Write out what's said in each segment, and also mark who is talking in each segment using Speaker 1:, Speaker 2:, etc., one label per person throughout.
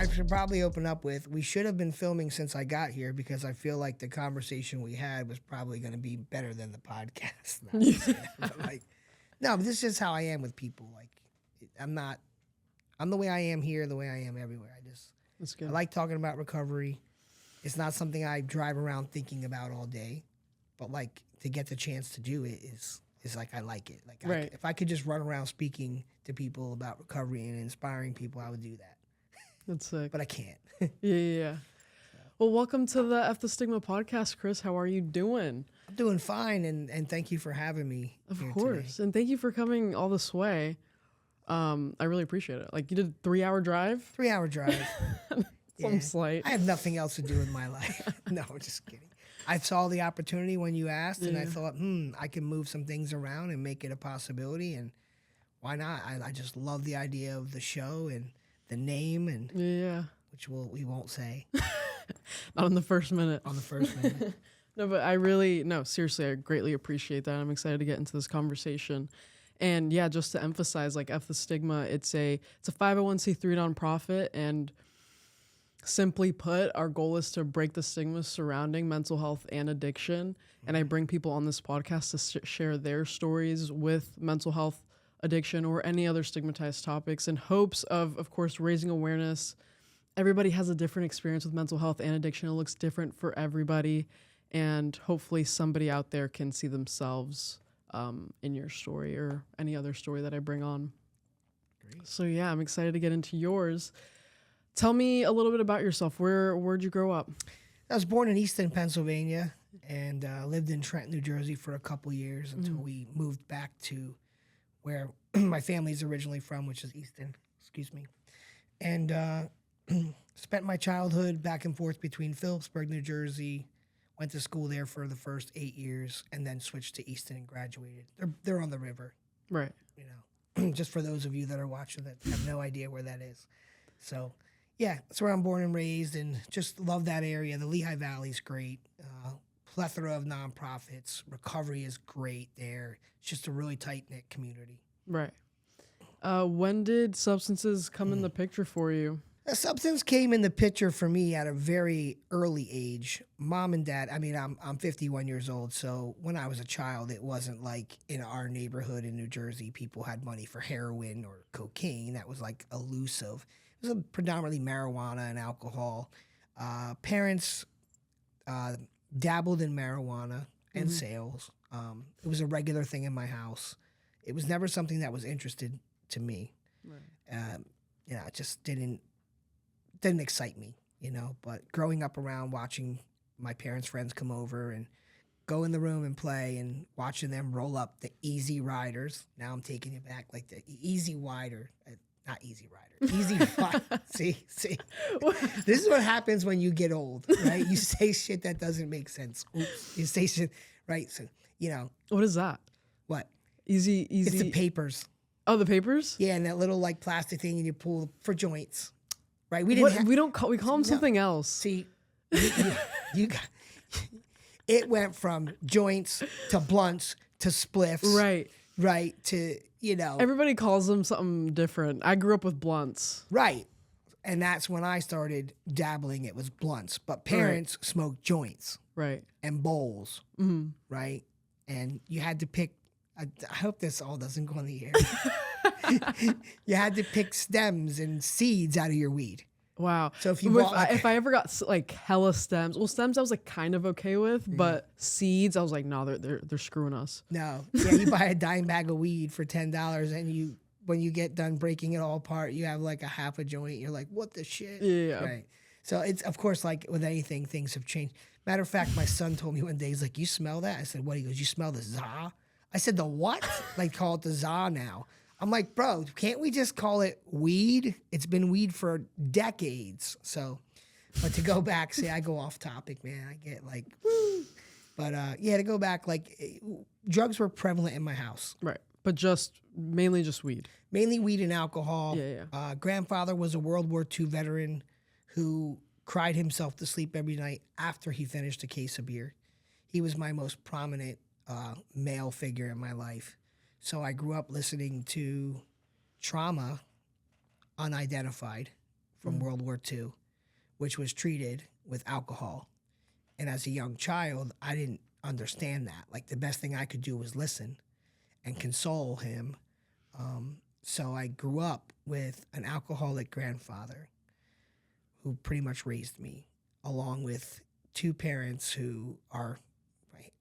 Speaker 1: I should probably open up with, we should have been filming since I got here because I feel like the conversation we had was probably going to be better than the podcast. But this is how I am with people. Like, I'm the way I am here, the way I am everywhere.
Speaker 2: That's good.
Speaker 1: I like talking about recovery. It's not something I drive around thinking about all day, but like to get the chance to do it is like I like it. Like
Speaker 2: right.
Speaker 1: if I could just run around speaking to people about recovery and inspiring people, I would do that.
Speaker 2: That's sick.
Speaker 1: But I can't.
Speaker 2: Yeah. Well, welcome to the F The Stigma Podcast, Chris. How are you doing?
Speaker 1: I'm doing fine, and thank you for having me.
Speaker 2: Of
Speaker 1: here
Speaker 2: course,
Speaker 1: today.
Speaker 2: and thank you for coming all this way. I really appreciate it. Like, you did a 3-hour drive?
Speaker 1: 3-hour drive.
Speaker 2: Some slight.
Speaker 1: I have nothing else to do with my life. No, just kidding. I saw the opportunity when you asked, and I thought, I can move some things around and make it a possibility, and why not? I just love the idea of the show and the name, and which we won't say.
Speaker 2: Not on the first minute.
Speaker 1: On the first minute.
Speaker 2: No, but seriously, I greatly appreciate that. I'm excited to get into this conversation. And yeah, just to emphasize, like F The Stigma, it's a 501c3 nonprofit, and simply put, our goal is to break the stigma surrounding mental health and addiction. And I bring people on this podcast to share their stories with mental health, addiction, or any other stigmatized topics in hopes of course, raising awareness. Everybody has a different experience with mental health and addiction. It looks different for everybody. And hopefully somebody out there can see themselves in your story or any other story that I bring on.
Speaker 1: Great.
Speaker 2: So yeah, I'm excited to get into yours. Tell me a little bit about yourself. Where'd you grow up?
Speaker 1: I was born in Easton, Pennsylvania, and lived in Trenton, New Jersey for a couple years until we moved back to where my family's originally from, which is Easton. Excuse me. And spent my childhood back and forth between Phillipsburg, New Jersey, went to school there for the first 8 years, and then switched to Easton and graduated. They're on the river.
Speaker 2: Right.
Speaker 1: You know, just for those of you that are watching that have no idea where that is. So, yeah, that's where I'm born and raised, and just love that area. The Lehigh Valley's great. Plethora of nonprofits. Recovery is great there. It's just a really tight-knit community.
Speaker 2: Right. When did substances come in the picture for you?
Speaker 1: Substance came in the picture for me at a very early age. Mom and dad, I'm 51 years old, so when I was a child, it wasn't like in our neighborhood in New Jersey, people had money for heroin or cocaine. That was like elusive. It was predominantly marijuana and alcohol. Parents dabbled in marijuana and sales. It was a regular thing in my house. It was never something that was interested to me.
Speaker 2: Right.
Speaker 1: It just didn't excite me, but growing up around watching my parents' friends come over and go in the room and play and watching them roll up the Easy Riders. Now I'm taking it back, like the Easy Wider, not Easy Rider, Easy Rider. See, this is what happens when you get old, right? You say shit that doesn't make sense. Oops. You say shit, right? So,
Speaker 2: What is that?
Speaker 1: What?
Speaker 2: Easy.
Speaker 1: It's the papers.
Speaker 2: Oh, the papers?
Speaker 1: Yeah, and that little like plastic thing and you pull for joints. Right,
Speaker 2: we call them something else.
Speaker 1: See, you got it went from joints to blunts to spliffs. Right to
Speaker 2: Everybody calls them something different. I grew up with blunts.
Speaker 1: Right, and that's when I started dabbling. It was blunts, but parents smoked joints.
Speaker 2: Right,
Speaker 1: and bowls. Mm-hmm. Right, and you had to pick. I hope this all doesn't go on the air. You had to pick stems and seeds out of your weed.
Speaker 2: Wow.
Speaker 1: So if
Speaker 2: I ever got like hella stems, stems I was like kind of okay with, but seeds I was like, no, they're screwing us.
Speaker 1: No, yeah, you buy a dime bag of weed for $10, and when you get done breaking it all apart, you have like a half a joint. You're like, what the shit?
Speaker 2: Yeah.
Speaker 1: Right. So it's of course like with anything, things have changed. Matter of fact, my son told me one day, he's like, you smell that? I said, what? He goes, you smell the za? I said, the what? Like, call it the za now. I'm like, bro, can't we just call it weed? It's been weed for decades. So, but to go back, see, I go off topic, man. I get like, but to go back, like, drugs were prevalent in my house.
Speaker 2: Right. But mainly just weed.
Speaker 1: Mainly weed and alcohol.
Speaker 2: Yeah.
Speaker 1: Grandfather was a World War II veteran who cried himself to sleep every night after he finished a case of beer. He was my most prominent male figure in my life. So I grew up listening to Trauma Unidentified from World War II, which was treated with alcohol. And as a young child, I didn't understand that. Like, the best thing I could do was listen and console him. So I grew up with an alcoholic grandfather who pretty much raised me, along with two parents who are,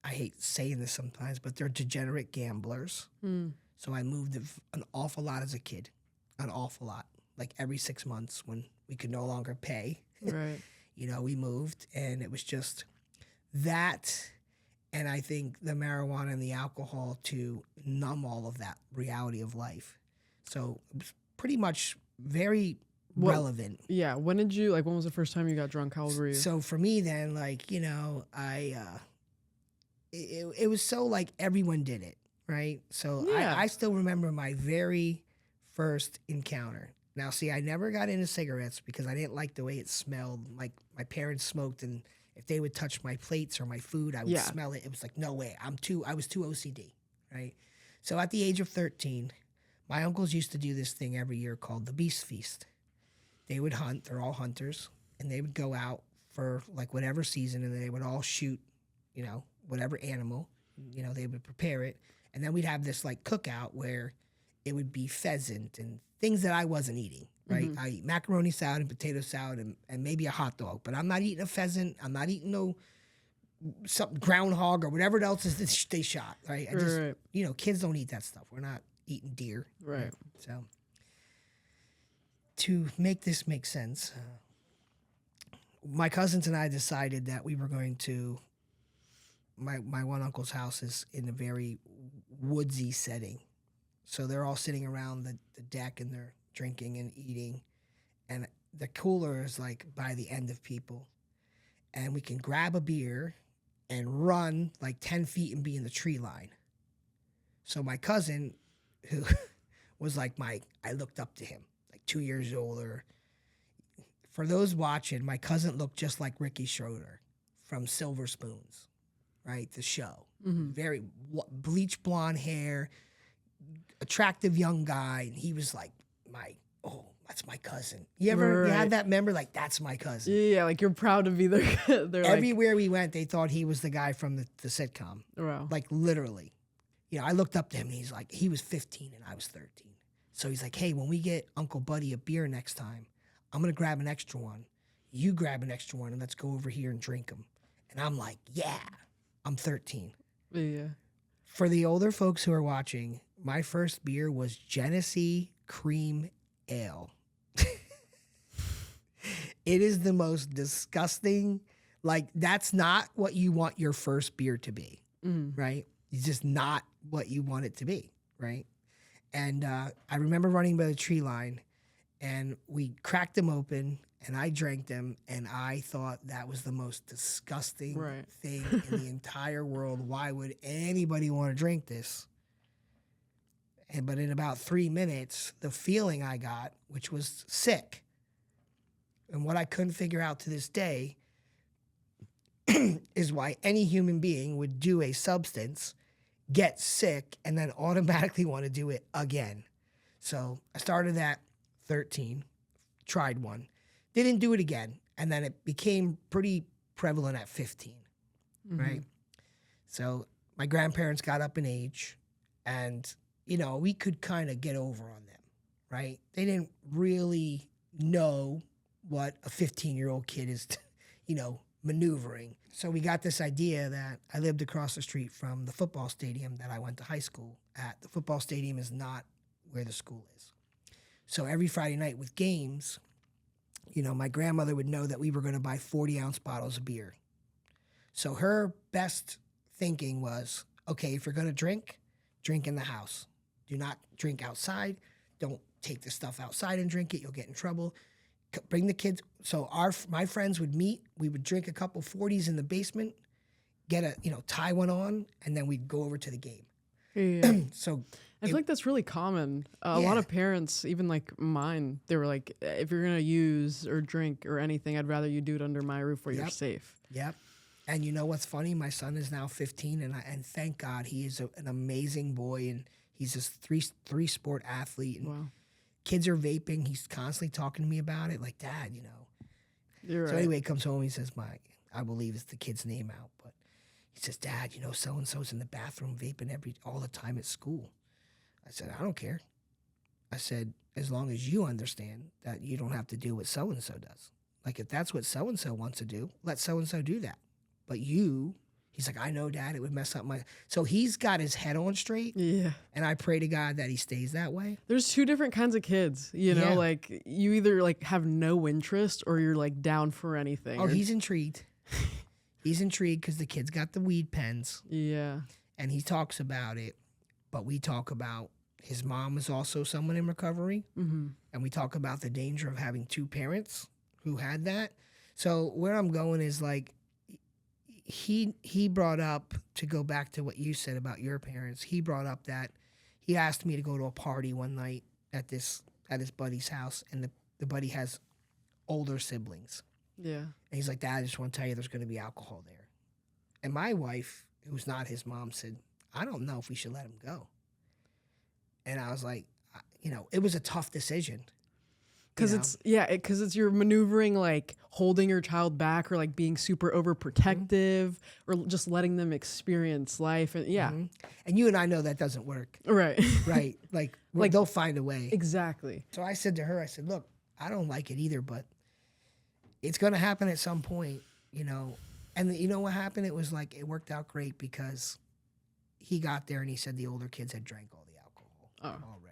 Speaker 1: I hate saying this sometimes, but they're degenerate gamblers. So I moved an awful lot as a kid, an awful lot. Like every 6 months when we could no longer pay,
Speaker 2: Right.
Speaker 1: we moved, and it was just that. And I think the marijuana and the alcohol to numb all of that reality of life. So it was pretty much very relevant.
Speaker 2: Yeah. When was the first time you got drunk? How old were you?
Speaker 1: So for me then, it was so like everyone did it, right? So
Speaker 2: Yeah.
Speaker 1: I still remember my very first encounter. Now, see, I never got into cigarettes because I didn't like the way it smelled. Like, my parents smoked, and if they would touch my plates or my food, I would smell it. It was like, no way. I was too OCD, right? So at the age of 13, my uncles used to do this thing every year called the Beast Feast. They would hunt. They're all hunters. And they would go out for, like, whatever season, and they would all shoot, whatever animal. They would prepare it. And then we'd have this, like, cookout where it would be pheasant and things that I wasn't eating, right? I eat macaroni salad and potato salad and maybe a hot dog, but I'm not eating a pheasant. I'm not eating some groundhog or whatever else is they shot, right? Kids don't eat that stuff. We're not eating deer.
Speaker 2: Right.
Speaker 1: So to make this make sense, my cousins and I decided that we were going to, my one uncle's house is in a very woodsy setting. So they're all sitting around the deck and they're drinking and eating. And the cooler is like by the end of people. And we can grab a beer and run like 10 feet and be in the tree line. So my cousin, who was like I looked up to him, like 2 years older. For those watching, my cousin looked just like Ricky Schroeder from Silver Spoons, right? The show. Very bleach blonde hair, attractive young guy, and he was like, that's my cousin. You had that member, like, that's my cousin.
Speaker 2: Yeah, like you're proud to be there.
Speaker 1: Everywhere we went, they thought he was the guy from the sitcom.
Speaker 2: Wow.
Speaker 1: Like, literally. I looked up to him, and he was 15 and I was 13. So he's like, hey, when we get Uncle Buddy a beer next time, I'm going to grab an extra one. You grab an extra one, and let's go over here and drink them. And I'm like, yeah, I'm 13.
Speaker 2: Yeah.
Speaker 1: For the older folks who are watching, my first beer was Genesee Cream Ale. It is the most disgusting, like, that's not what you want your first beer to be, right? It's just not what you want it to be, right? And I remember running by the tree line, and we cracked them open, and I drank them, and I thought that was the most disgusting thing in the entire world. Why would anybody want to drink this? But in about 3 minutes, the feeling I got, which was sick, and what I couldn't figure out to this day is why any human being would do a substance, get sick, and then automatically want to do it again. So I started at 13, tried one, didn't do it again, and then it became pretty prevalent at 15, right? So my grandparents got up in age, and we could kind of get over on them, right? They didn't really know what a 15-year-old kid is, maneuvering. So we got this idea that I lived across the street from the football stadium that I went to high school at. The football stadium is not where the school is. So every Friday night with games, my grandmother would know that we were going to buy 40-ounce bottles of beer. So her best thinking was, okay, if you're going to drink in the house. Do not drink outside. Don't take the stuff outside and drink it. You'll get in trouble. Bring the kids. So my friends would meet. We would drink a couple 40s in the basement, tie one on, and then we'd go over to the game.
Speaker 2: Yeah.
Speaker 1: So
Speaker 2: I feel like that's really common. A lot of parents, even like mine, they were like, if you're going to use or drink or anything, I'd rather you do it under my roof where you're safe.
Speaker 1: Yep. And you know what's funny? My son is now 15, and thank God he is an amazing boy, and he's this three sport athlete. And
Speaker 2: wow.
Speaker 1: kids are vaping. He's constantly talking to me about it. Like, Dad,
Speaker 2: You're
Speaker 1: So
Speaker 2: right.
Speaker 1: anyway, he comes home. He says, I believe it's the kid's name out, but he says, Dad, so and so's in the bathroom vaping all the time at school. I said, I don't care. I said, as long as you understand that you don't have to do what so and so does. Like, if that's what so and so wants to do, let so and so do that. But he's like, I know, Dad, it would mess up my. So he's got his head on straight.
Speaker 2: Yeah.
Speaker 1: And I pray to God that he stays that way.
Speaker 2: There's two different kinds of kids,
Speaker 1: Yeah.
Speaker 2: like you either like have no interest or you're like down for anything.
Speaker 1: Oh, he's intrigued. He's intrigued because the kid's got the weed pens.
Speaker 2: Yeah.
Speaker 1: And he talks about it. But we talk about his mom is also someone in recovery.
Speaker 2: Mm-hmm.
Speaker 1: And we talk about the danger of having two parents who had that. So where I'm going is like, he brought up, to go back to what you said about your parents, he brought up that he asked me to go to a party one night at his buddy's house, and the buddy has older siblings.
Speaker 2: Yeah.
Speaker 1: And he's like, Dad, I just want to tell you there's going to be alcohol there. And my wife, who's not his mom, said, I don't know if we should let him go. And I was like, it was a tough decision.
Speaker 2: Because it's you're maneuvering like holding your child back or like being super overprotective or just letting them experience life. And
Speaker 1: Mm-hmm. And you and I know that doesn't work.
Speaker 2: Right.
Speaker 1: Right. Like they'll find a way.
Speaker 2: Exactly.
Speaker 1: So I said to her, look, I don't like it either, but it's going to happen at some point, And you know what happened? It was like, it worked out great because he got there and he said the older kids had drank all the alcohol already.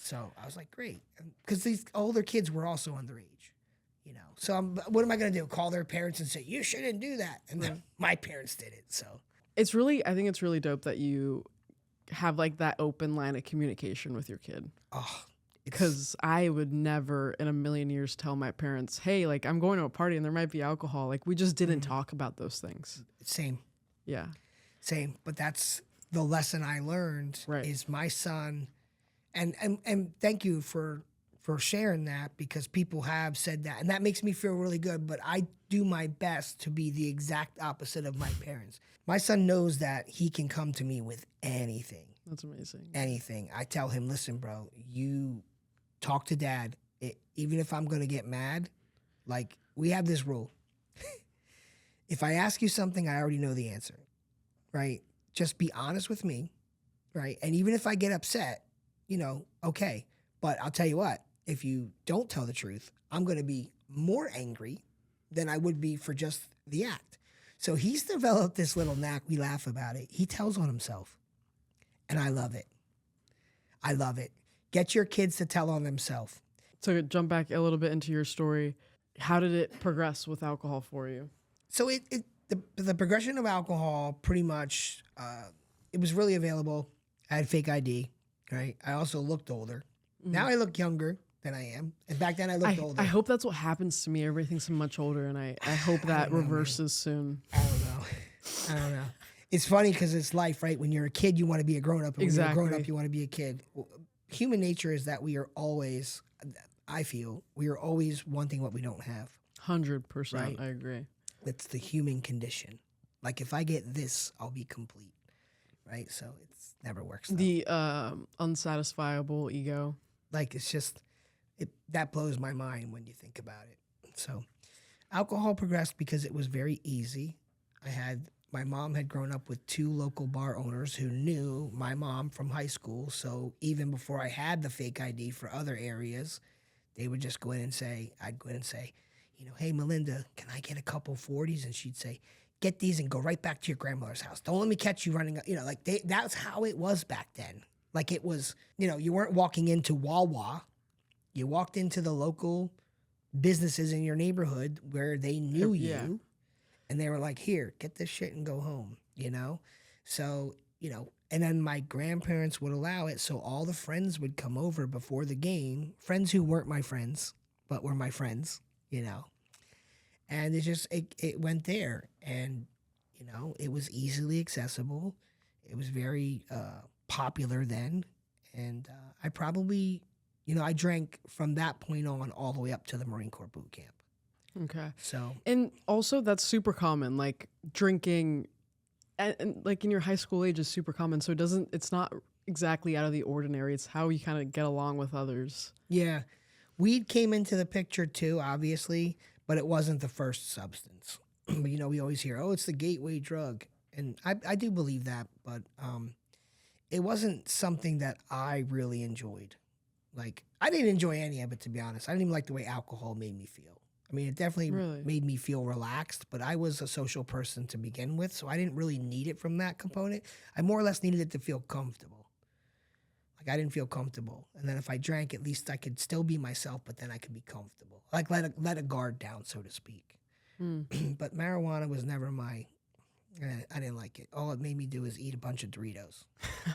Speaker 1: So I was like, great. Because these older kids were also underage, So what am I going to do? Call their parents and say, you shouldn't do that. And then my parents did it, so.
Speaker 2: I think it's really dope that you have like that open line of communication with your kid.
Speaker 1: Oh,
Speaker 2: because I would never in a million years tell my parents, hey, like I'm going to a party and there might be alcohol. Like we just didn't talk about those things.
Speaker 1: Same.
Speaker 2: Yeah.
Speaker 1: Same. But that's the lesson I learned is my son. And thank you for sharing that, because people have said that. And that makes me feel really good. But I do my best to be the exact opposite of my parents. My son knows that he can come to me with anything.
Speaker 2: That's amazing.
Speaker 1: Anything. I tell him, listen, bro, you talk to Dad. Even if I'm going to get mad, like we have this rule. If I ask you something, I already know the answer, right? Just be honest with me, right? And even if I get upset, okay. But I'll tell you what, if you don't tell the truth, I'm going to be more angry than I would be for just the act. So he's developed this little knack. We laugh about it. He tells on himself. And I love it. I love it. Get your kids to tell on themselves.
Speaker 2: So jump back a little bit into your story. How did it progress with alcohol for you?
Speaker 1: So the progression of alcohol pretty much, it was really available. I had fake ID, right? I also looked older. Mm-hmm. Now I look younger than I am. And back then I looked older.
Speaker 2: I hope that's what happens to me. Everything's so much older, and I hope that reverses soon.
Speaker 1: I don't know. It's funny because it's life, right? When you're a kid, you want to be a grown-up. And when you're a grown-up, you want to be a kid. Human nature is that we are always, I feel, we are always wanting what we don't have.
Speaker 2: 100%.
Speaker 1: Right?
Speaker 2: I agree.
Speaker 1: It's the human condition. Like, if I get this, I'll be complete, right? So it never works. Though.
Speaker 2: The unsatisfiable ego.
Speaker 1: Like, it's just, that blows my mind when you think about it. So alcohol progressed because it was very easy. My mom had grown up with two local bar owners who knew my mom from high school. So even before I had the fake ID for other areas, they would just go in and say, hey, Melinda, can I get a couple 40s? And she'd say, get these and go right back to your grandmother's house. Don't let me catch you running. That's how it was back then. Like it was, you weren't walking into Wawa. You walked into the local businesses in your neighborhood where they knew you. And they were like, here, get this shit and go home, So, and then my grandparents would allow it. So all the friends would come over before the game, friends who weren't my friends, but were my friends, And it went there. And, it was easily accessible. It was very popular then. And I probably, I drank from that point on all the way up to the Marine Corps boot camp.
Speaker 2: Okay.
Speaker 1: So,
Speaker 2: and also that's super common, like drinking and like in your high school age is super common. So it's not exactly out of the ordinary. It's how you kind of get along with others.
Speaker 1: Yeah. Weed came into the picture too, obviously, but it wasn't the first substance. But, we always hear, oh, it's the gateway drug. And I do believe that, but it wasn't something that I really enjoyed. Like, I didn't enjoy any of it, to be honest. I didn't even like the way alcohol made me feel. I mean, it definitely
Speaker 2: Really?
Speaker 1: made me feel relaxed, but I was a social person to begin with, so I didn't really need it from that component. I more or less needed it to feel comfortable. Like, I didn't feel comfortable. And then if I drank, at least I could still be myself, but then I could be comfortable. Like, let a guard down, so to speak. But marijuana was never my... I didn't like it. All it made me do is eat a bunch of Doritos.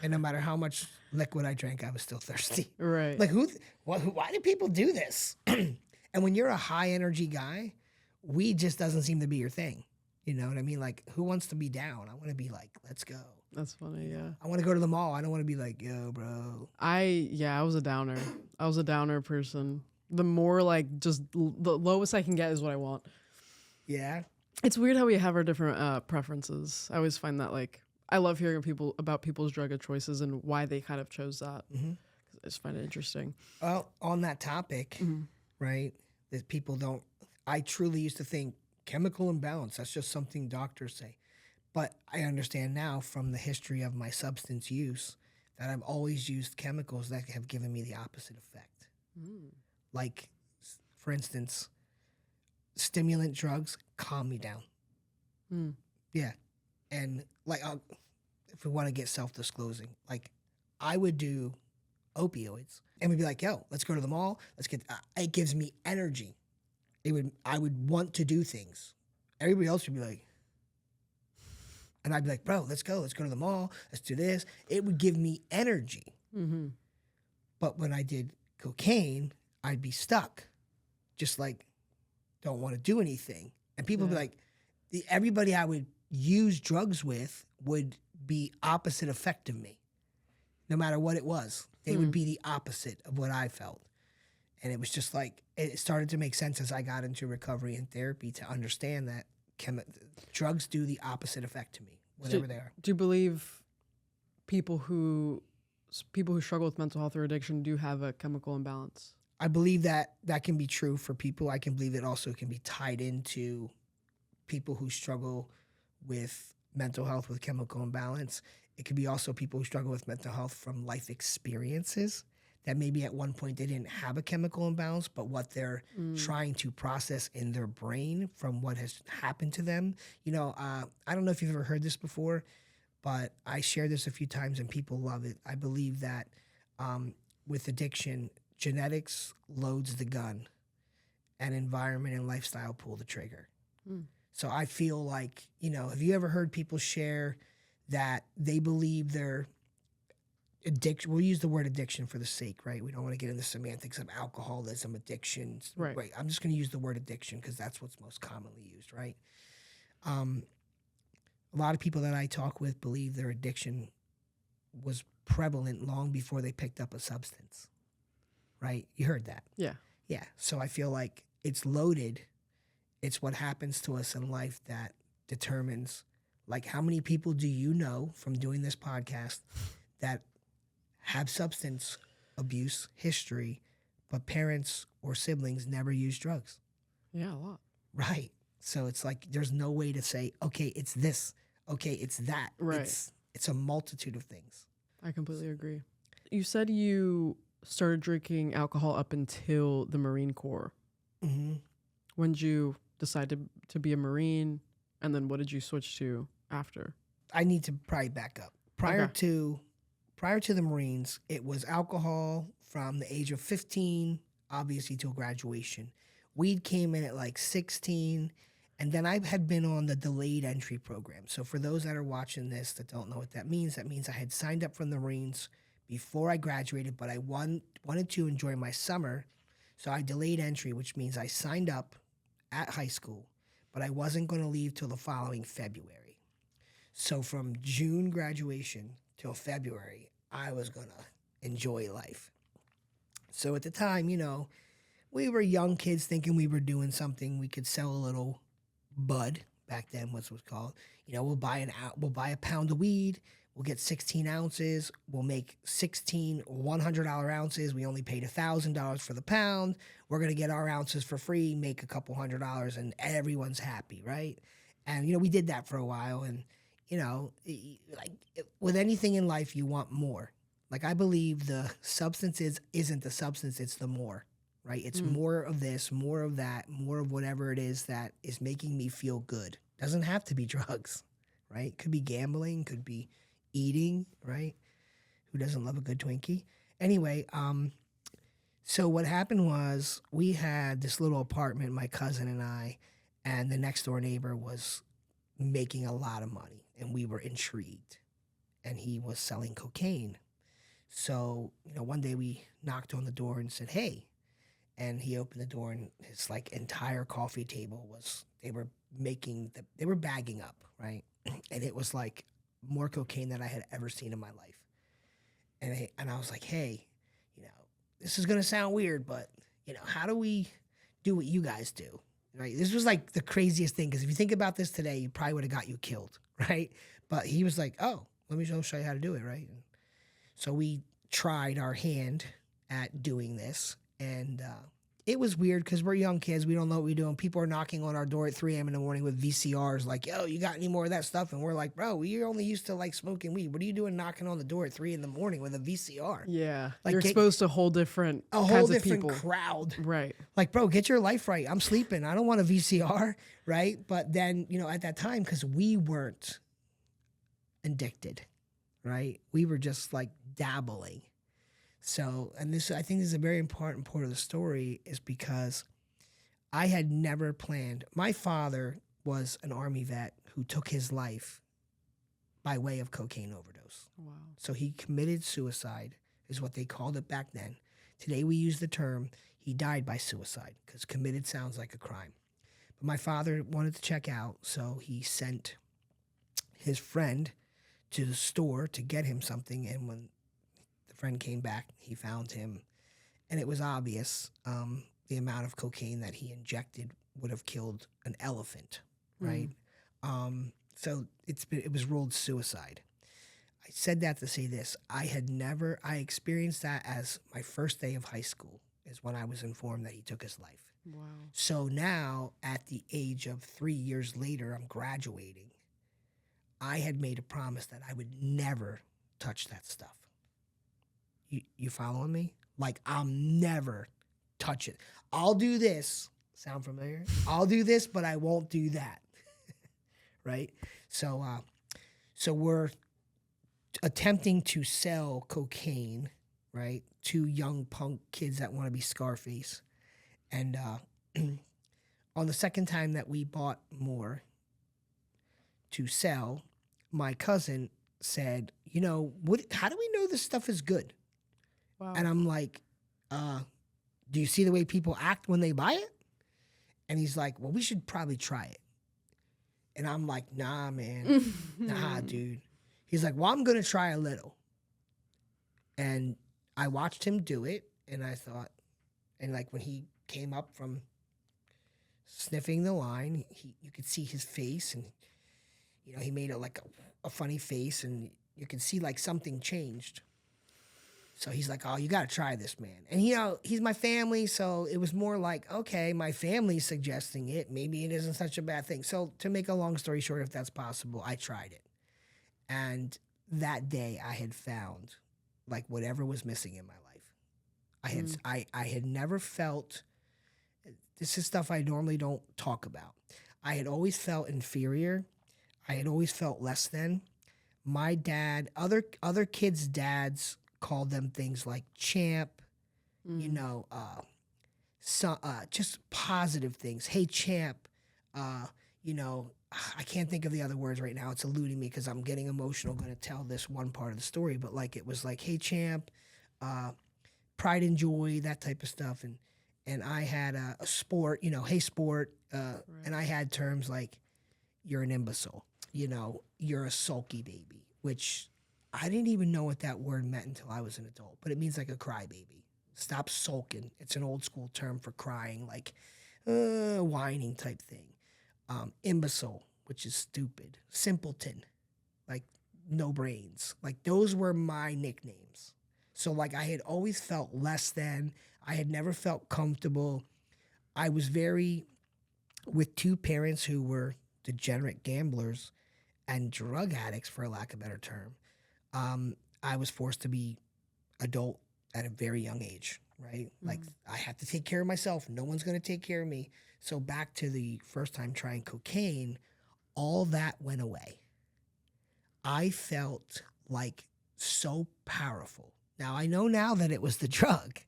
Speaker 1: And no matter how much liquid I drank, I was still thirsty.
Speaker 2: Right.
Speaker 1: Like, why do people do this? And when you're a high energy guy, weed just doesn't seem to be your thing. You know what I mean? Like, who wants to be down? I want to be like, let's go.
Speaker 2: That's funny, yeah.
Speaker 1: I want to go to the mall. I don't want to be like, yo, bro.
Speaker 2: I was a downer. I was a downer person. The more like just the lowest I can get is what I want.
Speaker 1: Yeah.
Speaker 2: It's weird how we have our different preferences. I always find that like I love hearing about people's drug choices and why they kind of chose that. I just find it interesting.
Speaker 1: Well, on that topic, right, that people don't, I truly used to think chemical imbalance, that's just something doctors say. But I understand now from the history of my substance use that I've always used chemicals that have given me the opposite effect. Like, for instance, stimulant drugs calm me down. Yeah. And like, if we want to get self-disclosing, like I would do opioids and we'd be like, yo, let's go to the mall. Let's get, it gives me energy. I would want to do things. Everybody else would be like, and I'd be like, bro, let's go to the mall. Let's do this. It would give me energy. But when I did cocaine, I'd be stuck. Just like, don't want to do anything. And people would be like, everybody I would use drugs with would be opposite effect of me. No matter what it was. They would be the opposite of what I felt. And it was just like, it started to make sense as I got into recovery and therapy to understand that drugs do the opposite effect to me, whatever they are.
Speaker 2: Do you believe people who struggle with mental health or addiction do have a chemical imbalance?
Speaker 1: I believe that can be true for people. I can believe it also can be tied into people who struggle with mental health with chemical imbalance. It could be also people who struggle with mental health from life experiences that maybe at one point they didn't have a chemical imbalance, but what they're trying to process in their brain from what has happened to them. You know, I don't know if you've ever heard this before, but I share this a few times and people love it. I believe that with addiction, genetics loads the gun and environment and lifestyle pull the trigger. So I feel like, you know, have you ever heard people share that they believe their addiction, we'll use the word addiction for the sake, right? We don't want to get into semantics of alcoholism, addictions.
Speaker 2: Right.
Speaker 1: I'm just going to use the word addiction because that's what's most commonly used, right? A lot of people that I talk with believe their addiction was prevalent long before they picked up a substance, right? You heard that.
Speaker 2: Yeah.
Speaker 1: Yeah. So I feel like it's loaded. It's what happens to us in life that determines, like, how many people do you know from doing this podcast that have substance abuse history, but parents or siblings never use drugs?
Speaker 2: Yeah, a lot.
Speaker 1: Right. So it's like there's no way to say, okay, it's this, okay, it's that.
Speaker 2: Right.
Speaker 1: It's a multitude of things.
Speaker 2: I completely agree. You said you started drinking alcohol up until the Marine Corps. When did you decide to be a Marine? And then what did you switch to after?
Speaker 1: I need to probably back up. Prior to the Marines, it was alcohol from the age of 15, obviously till graduation. Weed came in at like 16, and then I had been on the delayed entry program. So for those that are watching this that don't know what that means I had signed up from the Marines before I graduated, but I wanted to enjoy my summer. So I delayed entry, which means I signed up at high school, but I wasn't going to leave till the following February. So from June graduation till February, I was going to enjoy life. So at the time, you know, we were young kids thinking we were doing something. We could sell a little bud, back then was called. You know, we'll buy a pound of weed, We'll get 16 ounces. We'll make 16 $100 ounces. We only paid $1,000 for the pound. We're going to get our ounces for free, make a couple $100, and everyone's happy, right? And, we did that for a while. And, with anything in life, you want more. Like, I believe the substance isn't the substance, it's the more, right? It's more of this, more of that, more of whatever it is that is making me feel good. Doesn't have to be drugs, right? Could be gambling, could be eating, right? Who doesn't love a good Twinkie? Anyway, so what happened was we had this little apartment, my cousin and I, and the next door neighbor was making a lot of money, and we were intrigued. And he was selling cocaine. So, one day we knocked on the door and said, hey. And he opened the door, and his entire coffee table they were bagging up, right? And it was like more cocaine than I had ever seen in my life. And I was like, hey, this is going to sound weird, but, how do we do what you guys do, right? This was like the craziest thing, because if you think about this today, you probably would have got you killed, right? But he was like, oh, let me show you how to do it, right? And so we tried our hand at doing this, and it was weird because we're young kids. We don't know what we're doing. People are knocking on our door at 3 a.m. in the morning with VCRs like, yo, you got any more of that stuff? And we're like, bro, we only used to smoking weed. What are you doing knocking on the door at 3 in the morning with a VCR?
Speaker 2: Yeah. You're exposed to a whole different kinds of people.
Speaker 1: Crowd.
Speaker 2: Right.
Speaker 1: Like, bro, get your life right. I'm sleeping. I don't want a VCR, right? But then, at that time, because we weren't addicted, right? We were just dabbling. So, and I think this is a very important part of the story, is because I had never planned. My father was an Army vet who took his life by way of cocaine overdose.
Speaker 2: Wow.
Speaker 1: So he committed suicide, is what they called it back then. Today we use the term, he died by suicide, because committed sounds like a crime. But my father wanted to check out, so he sent his friend to the store to get him something, and when friend came back, he found him, and it was obvious the amount of cocaine that he injected would have killed an elephant, right? So it was ruled suicide. I said that to say this: I experienced that as my first day of high school is when I was informed that he took his life.
Speaker 2: Wow. So
Speaker 1: now, at the age of 3 years later, I'm graduating. I had made a promise that I would never touch that stuff. You following me? I'll never touch it. I'll do this. Sound familiar? I'll do this, but I won't do that. Right? So we're attempting to sell cocaine, right, to young punk kids that want to be Scarface. And on the second time that we bought more to sell, my cousin said, how do we know this stuff is good?
Speaker 2: Wow.
Speaker 1: And I'm like, do you see the way people act when they buy it? And he's like, well, we should probably try it. And I'm like, nah, man. Nah, dude. He's like, well, I'm going to try a little. And I watched him do it, and I thought, and when he came up from sniffing the line, you could see his face, and, he made a funny face, and you could see something changed. So he's like, oh, you got to try this, man. And, he's my family, so it was more like, okay, my family's suggesting it. Maybe it isn't such a bad thing. So to make a long story short, if that's possible, I tried it. And that day I had found, whatever was missing in my life. I had never felt, this is stuff I normally don't talk about. I had always felt inferior. I had always felt less than. My dad, other kids' dads, called them things like champ, just positive things. Hey, champ, I can't think of the other words right now. It's eluding me because I'm getting emotional going to tell this one part of the story. But it was hey, champ, pride and joy, that type of stuff. And I had a sport, hey, sport. Right. And I had terms like, you're an imbecile, you're a sulky baby, which I didn't even know what that word meant until I was an adult, but it means a crybaby. Stop sulking. It's an old school term for crying, whining type thing. Imbecile, which is stupid. Simpleton, no brains. Like those were my nicknames. So like I had always felt less than. I had never felt comfortable. I was very with two parents who were degenerate gamblers and drug addicts, for lack of a better term. I was forced to be adult at a very young age, right? Like I have to take care of myself. No one's going to take care of me. So back to the first time trying cocaine, all that went away. I felt like so powerful. Now I know now that it was the drug,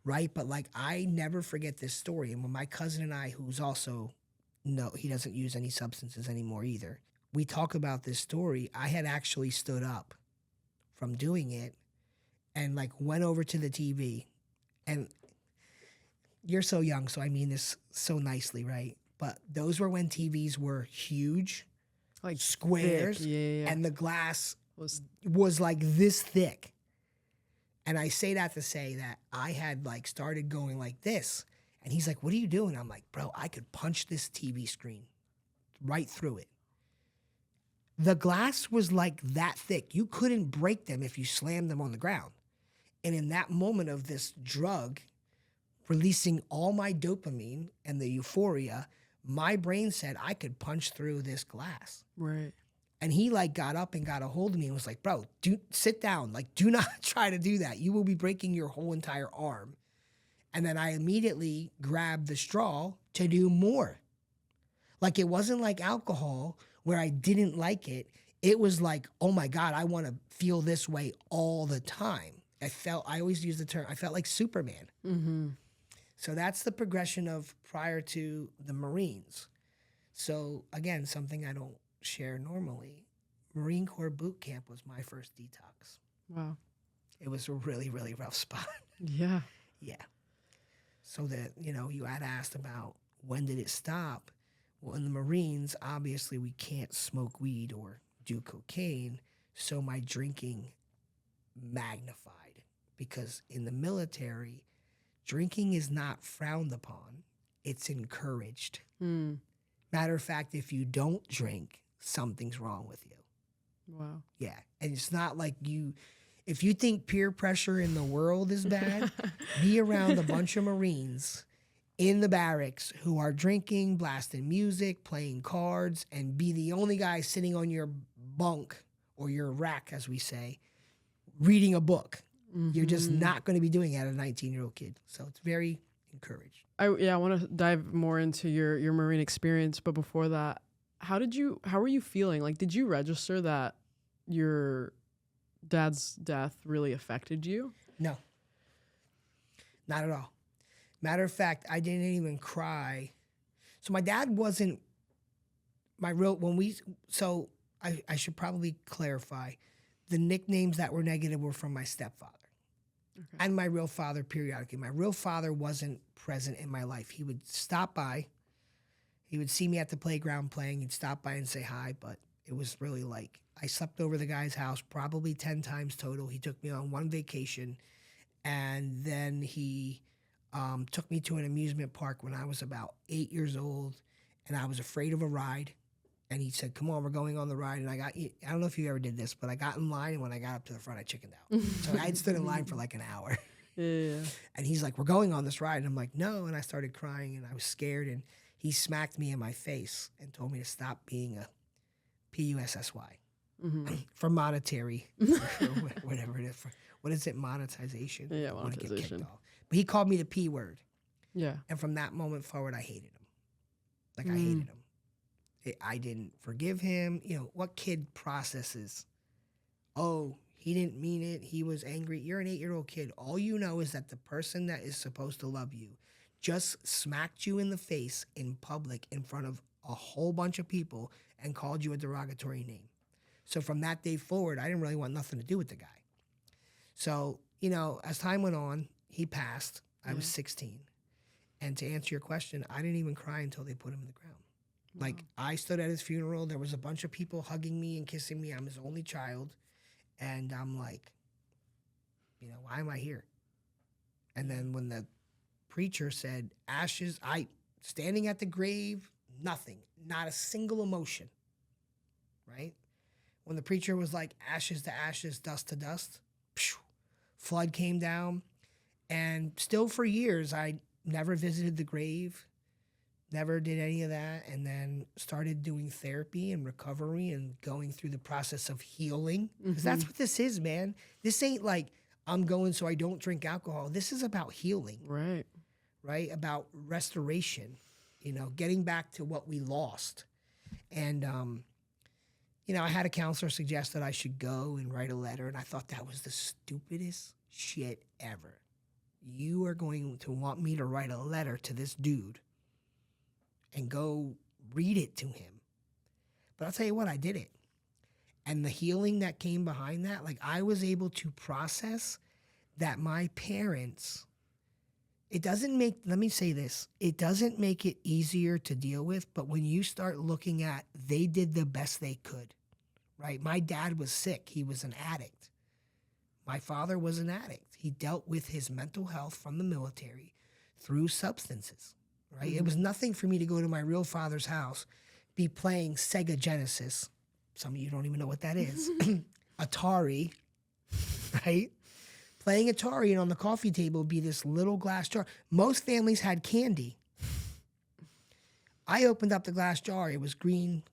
Speaker 1: right? But like I never forget this story. And when my cousin and I, who's also, no, he doesn't use any substances anymore either. We talk about this story. I had actually stood up from doing it and like went over to the TV. And you're so young, so I mean this so nicely, right? But those were when TVs were huge,
Speaker 2: Like
Speaker 1: squares,
Speaker 2: thick, yeah.
Speaker 1: and the glass
Speaker 2: Was
Speaker 1: was like this thick. And I say that to say that I had like started going like this. And he's like, what are you doing? I'm like, bro, I could punch this TV screen right through it. The glass was like that thick. You couldn't break them if you slammed them on the ground. And in that moment of this drug releasing all my dopamine and the euphoria, my brain said I could punch through this glass.
Speaker 2: right.
Speaker 1: And he like got up and got a hold of me and was like, bro, sit down. Like, do not try to do that. You will be breaking your whole entire arm. And then I immediately grabbed the straw to do more. Like, it wasn't like alcohol where I didn't like it. It was like, oh my God, I want to feel this way all the time. I always use the term, I felt like Superman.
Speaker 2: Mm-hmm.
Speaker 1: So that's the progression of prior to the Marines. So again, something I don't share normally. Marine Corps boot camp was my first detox.
Speaker 2: Wow.
Speaker 1: It was a really, really rough spot.
Speaker 2: Yeah.
Speaker 1: Yeah. So that, you had asked about when did it stop? Well, in the Marines, obviously we can't smoke weed or do cocaine. So my drinking magnified because in the military, drinking is not frowned upon. It's encouraged.
Speaker 2: Mm.
Speaker 1: Matter of fact, if you don't drink, something's wrong with you.
Speaker 2: Wow.
Speaker 1: Yeah. And it's not like if you think peer pressure in the world is bad, be around a bunch of Marines in the barracks who are drinking, blasting music, playing cards, and be the only guy sitting on your bunk or your rack, as we say, reading a book. Mm-hmm. You're just not going to be doing it as a 19-year-old kid. So it's very encouraged.
Speaker 2: I want to dive more into your Marine experience, but before that, how were you feeling? Like, did you register that your dad's death really affected you?
Speaker 1: No, not at all. Matter of fact, I didn't even cry. So my dad wasn't my real, I should probably clarify. The nicknames that were negative were from my stepfather. Okay. And my real father periodically. My real father wasn't present in my life. He would stop by. He would see me at the playground playing. He'd stop by and say hi, but it was really like I slept over the guy's house probably 10 times total. He took me on one vacation, and then he took me to an amusement park when I was about 8 years old, and I was afraid of a ride. And he said, come on, we're going on the ride. And I don't know if you ever did this, but I got in line, and when I got up to the front, I chickened out. So I had stood in line for like an hour.
Speaker 2: Yeah. And
Speaker 1: he's like, we're going on this ride. And I'm like, no. And I started crying, and I was scared. And he smacked me in my face and told me to stop being a PUSSY for monetary, or whatever it is. What is it, monetization?
Speaker 2: Yeah,
Speaker 1: I wanna get
Speaker 2: monetization.
Speaker 1: kicked off. But he called me the P word.
Speaker 2: Yeah.
Speaker 1: And from that moment forward, I hated him. Like, I hated him. I didn't forgive him. What kid processes, oh, he didn't mean it, he was angry. You're an 8-year-old kid. All you know is that the person that is supposed to love you just smacked you in the face in public in front of a whole bunch of people and called you a derogatory name. So from that day forward, I didn't really want nothing to do with the guy. So, as time went on, he passed. I was 16. And to answer your question, I didn't even cry until they put him in the ground. Wow. Like, I stood at his funeral. There was a bunch of people hugging me and kissing me. I'm his only child. And I'm like, why am I here? And then when the preacher said ashes, standing at the grave, nothing, not a single emotion, right? when the preacher was like, ashes to ashes, dust to dust, phew, flood came down. And still for years, I never visited the grave, never did any of that, and then started doing therapy and recovery and going through the process of healing. Because that's what this is, man. This ain't like, I'm going so I don't drink alcohol. This is about healing. Right? About restoration, getting back to what we lost. And, I had a counselor suggest that I should go and write a letter, and I thought that was the stupidest shit ever. You are going to want me to write a letter to this dude and go read it to him. But I'll tell you what, I did it. And the healing that came behind that, like I was able to process that my parents, let me say this, it doesn't make it easier to deal with, but when you start looking at, they did the best they could, right? My dad was sick. He was an addict. My father was an addict. He dealt with his mental health from the military through substances, right? It was nothing for me to go to my real father's house, be playing Sega Genesis. Some of you don't even know what that is. Atari, right? Playing Atari, and on the coffee table would be this little glass jar. Most families had candy. I opened up the glass jar. It was green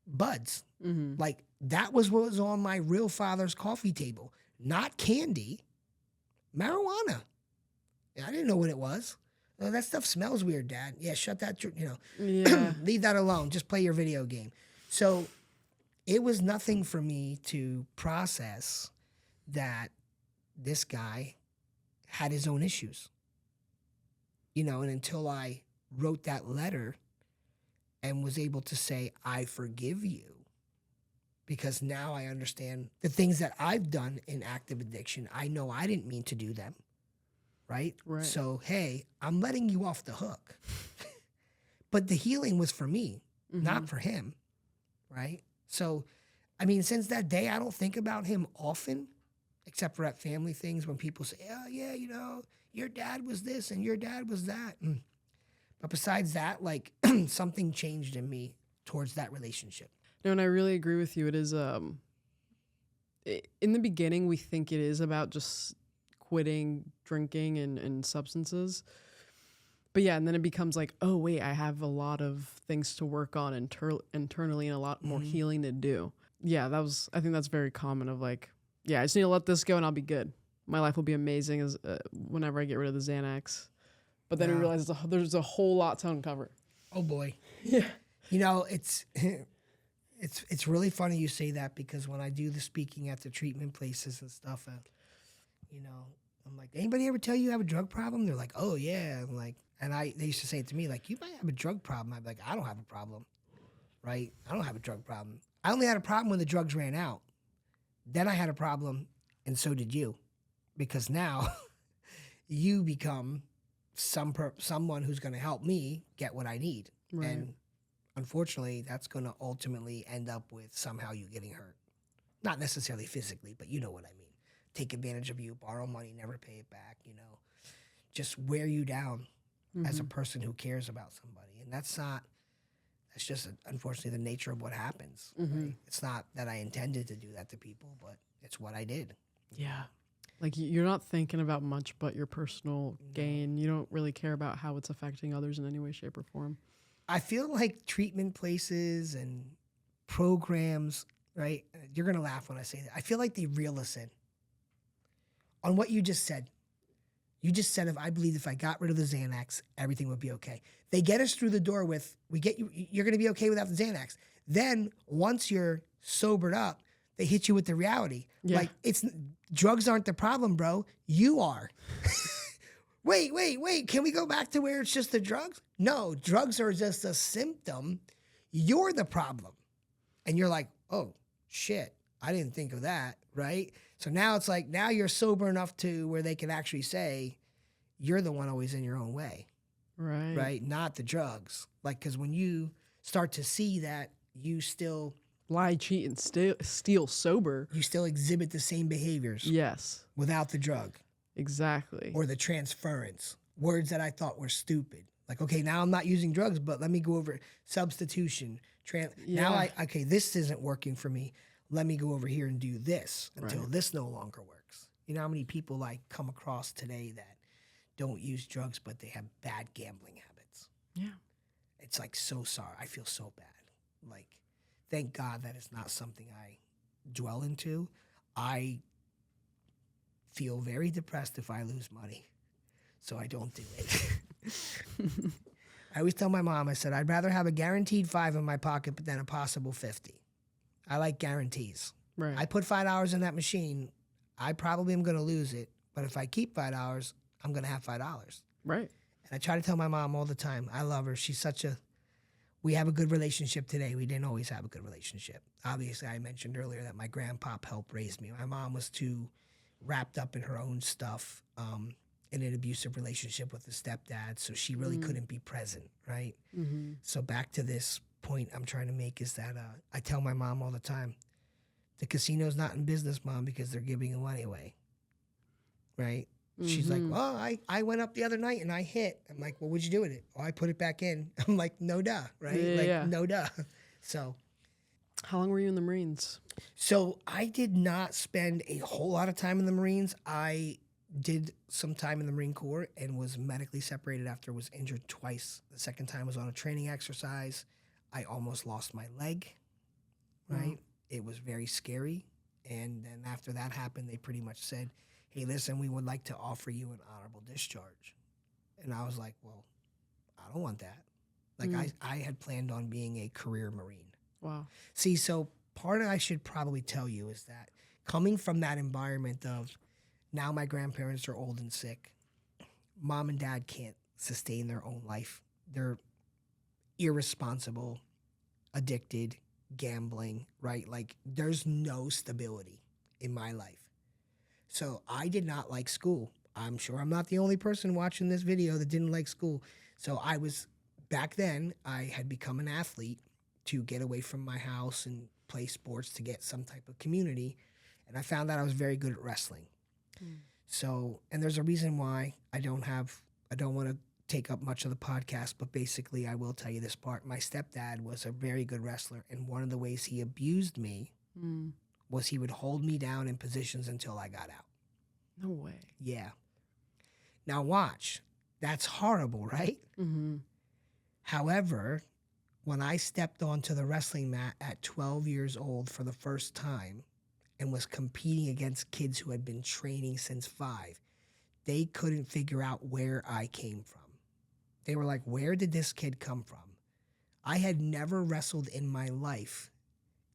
Speaker 1: buds. Like that was what was on my real father's coffee table. Not candy, marijuana. I didn't know what it was. Oh, that stuff smells weird, Dad. Yeah, shut that, leave that alone. Just play your video game. So it was nothing for me to process that this guy had his own issues. And until I wrote that letter and was able to say, I forgive you, because now I understand the things that I've done in active addiction. I know I didn't mean to do them, right? So, hey, I'm letting you off the hook. But the healing was for me, not for him, right? So, I mean, since that day, I don't think about him often, except for at family things when people say, oh, yeah, your dad was this and your dad was that. But besides that, like, something changed in me towards that relationship.
Speaker 2: No, and I really agree with you. It is, in the beginning, we think it is about just quitting drinking and substances. But yeah, and then it becomes like, oh, wait, I have a lot of things to work on internally and a lot more healing to do. Yeah, I think that's very common of like, yeah, I just need to let this go and I'll be good. My life will be amazing as whenever I get rid of the Xanax. But then we realize there's a whole lot to uncover.
Speaker 1: Oh, boy.
Speaker 2: Yeah.
Speaker 1: It's really funny you say that, because when I do the speaking at the treatment places and stuff, I'm like, anybody ever tell you have a drug problem? They're like, oh, yeah. I'm like, they used to say it to me, like, you might have a drug problem. I'm like, I don't have a problem, right? I don't have a drug problem. I only had a problem when the drugs ran out. Then I had a problem, and so did you, because now you become someone who's going to help me get what I need.
Speaker 2: Right.
Speaker 1: And unfortunately, that's going to ultimately end up with somehow you getting hurt. Not necessarily physically, but you know what I mean. Take advantage of you, borrow money, never pay it back, just wear you down as a person who cares about somebody. And that's just unfortunately the nature of what happens. Right? It's not that I intended to do that to people, but it's what I did.
Speaker 2: Yeah. Like you're not thinking about much but your personal gain. You don't really care about how it's affecting others in any way, shape, or form.
Speaker 1: I feel like treatment places and programs, right? You're going to laugh when I say that. I feel like they reel us in on what you just said. You just said, I believe if I got rid of the Xanax, everything would be okay. They get us through the door with, you're going to be okay without the Xanax. Then once you're sobered up, they hit you with the reality.
Speaker 2: Yeah.
Speaker 1: Like, drugs aren't the problem, bro. You are. Wait. Can we go back to where it's just the drugs? No, drugs are just a symptom. You're the problem. And you're like, oh, shit, I didn't think of that, right? So now it's like, now you're sober enough to where they can actually say, you're the one always in your own way.
Speaker 2: Right.
Speaker 1: Right? Not the drugs. Like, because when you start to see that you still
Speaker 2: lie, cheat, and steal sober,
Speaker 1: you still exhibit the same behaviors.
Speaker 2: Yes.
Speaker 1: Without the drug.
Speaker 2: Exactly.
Speaker 1: Or the transference. Words that I thought were stupid. Like, okay, now I'm not using drugs, but let me go over substitution. Now, okay, this isn't working for me. let me go over here and do this until
Speaker 2: Right.
Speaker 1: this no longer works. You know how many people I come across today that don't use drugs, but they have bad gambling habits?
Speaker 2: Yeah.
Speaker 1: It's like so sorry. I feel so bad. Like, thank God that it's not something I dwell into. I feel very depressed if I lose money, so I don't do it. I always tell my mom, I said, I'd rather have a guaranteed 5 in my pocket than a possible 50. I like guarantees.
Speaker 2: Right.
Speaker 1: I put $5 in that machine, I probably am going to lose it. But if I keep $5, I'm going to have $5.
Speaker 2: Right.
Speaker 1: And I try to tell my mom all the time, I love her. She's we have a good relationship today. We didn't always have a good relationship. Obviously, I mentioned earlier that my grandpop helped raise me. My mom was too wrapped up in her own stuff, in an abusive relationship with a stepdad, so she really couldn't be present, right?
Speaker 2: Mm-hmm.
Speaker 1: So back to this point I'm trying to make is that I tell my mom all the time, the casino's not in business, Mom, because they're giving the money away, right? She's like, well, I went up the other night and I hit. I'm like, well, what'd you do with it? Oh, I put it back in. I'm like, no duh, right? No duh. So
Speaker 2: How long were you in the Marines?
Speaker 1: So I did not spend a whole lot of time in the Marines. I did some time in the Marine Corps and was medically separated after I was injured twice. The second time was on a training exercise. I almost lost my leg, right? It was very scary. And then after that happened, they pretty much said, hey, listen, we would like to offer you an honorable discharge. And I was like, well, I don't want that. Like I had planned on being a career Marine.
Speaker 2: Wow.
Speaker 1: See, so part of I should probably tell you is that coming from that environment of now my grandparents are old and sick, mom and dad can't sustain their own life. They're irresponsible, addicted, gambling, right? Like there's no stability in my life. So I did not like school. I'm sure I'm not the only person watching this video that didn't like school. So back then, I had become an athlete to get away from my house and play sports to get some type of community. And I found that I was very good at wrestling. So, and there's a reason why I don't want to take up much of the podcast, but basically I will tell you this part. My stepdad was a very good wrestler. And one of the ways he abused me was he would hold me down in positions until I got out.
Speaker 2: No way.
Speaker 1: Yeah. Now watch. That's horrible, right?
Speaker 2: Mm-hmm.
Speaker 1: However, when I stepped onto the wrestling mat at 12 years old for the first time and was competing against kids who had been training since 5, they couldn't figure out where I came from. They were like, where did this kid come from? I had never wrestled in my life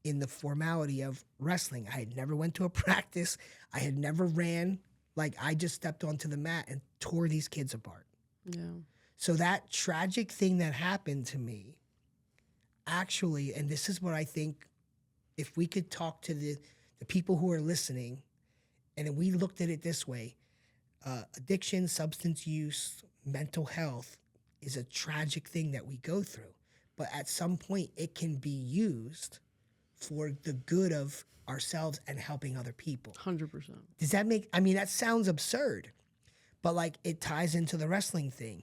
Speaker 1: in the formality of wrestling. I had never went to a practice. I had never ran. Like I just stepped onto the mat and tore these kids apart.
Speaker 2: Yeah.
Speaker 1: So that tragic thing that happened to me, actually, and this is what I think, if we could talk to the people who are listening, and if we looked at it this way, addiction, substance use, mental health is a tragic thing that we go through. But at some point, it can be used for the good of ourselves and helping other people.
Speaker 2: 100%.
Speaker 1: Does that make, I mean, that sounds absurd, but like it ties into the wrestling thing.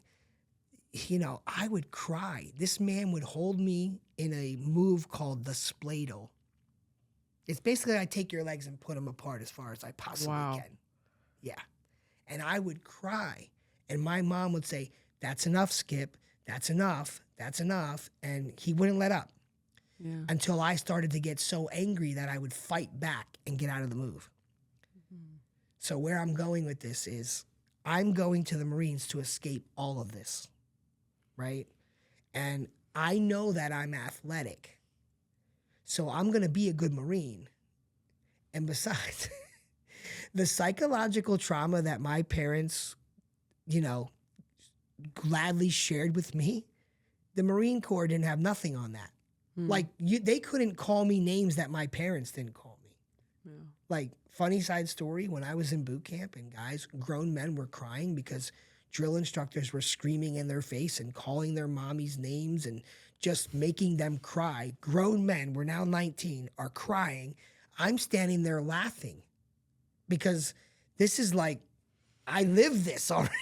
Speaker 1: You know, I would cry. This man would hold me in a move called the spladle. It's basically I take your legs and put them apart as far as I possibly can. Yeah. And I would cry. And my mom would say, that's enough, Skip. That's enough. That's enough. And he wouldn't let up.
Speaker 2: Yeah.
Speaker 1: Until I started to get so angry that I would fight back and get out of the move. So where I'm going with this is I'm going to the Marines to escape all of this, right? And I know that I'm athletic. So I'm going to be a good Marine. And besides, the psychological trauma that my parents, you know, gladly shared with me, the Marine Corps didn't have nothing on that. Like, they couldn't call me names that my parents didn't call me.
Speaker 2: Yeah.
Speaker 1: Like, funny side story, when I was in boot camp and grown men were crying because drill instructors were screaming in their face and calling their mommies names and just making them cry. Grown men, we're now 19, are crying. I'm standing there laughing because this is like, I live this already.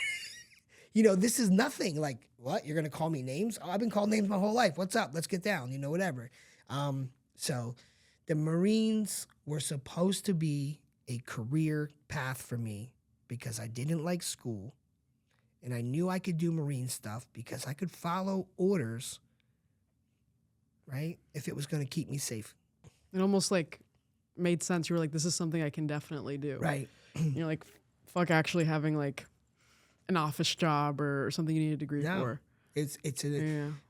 Speaker 1: You know, this is nothing. Like, what? You're going to call me names? Oh, I've been called names my whole life. What's up? Let's get down, you know, whatever. So The Marines were supposed to be a career path for me because I didn't like school and I knew I could do Marine stuff because I could follow orders, right? If it was going to keep me safe.
Speaker 2: It almost like made sense. You were like, this is something I can definitely do.
Speaker 1: Right.
Speaker 2: You're like, fuck actually having like an office job or something you need a degree for.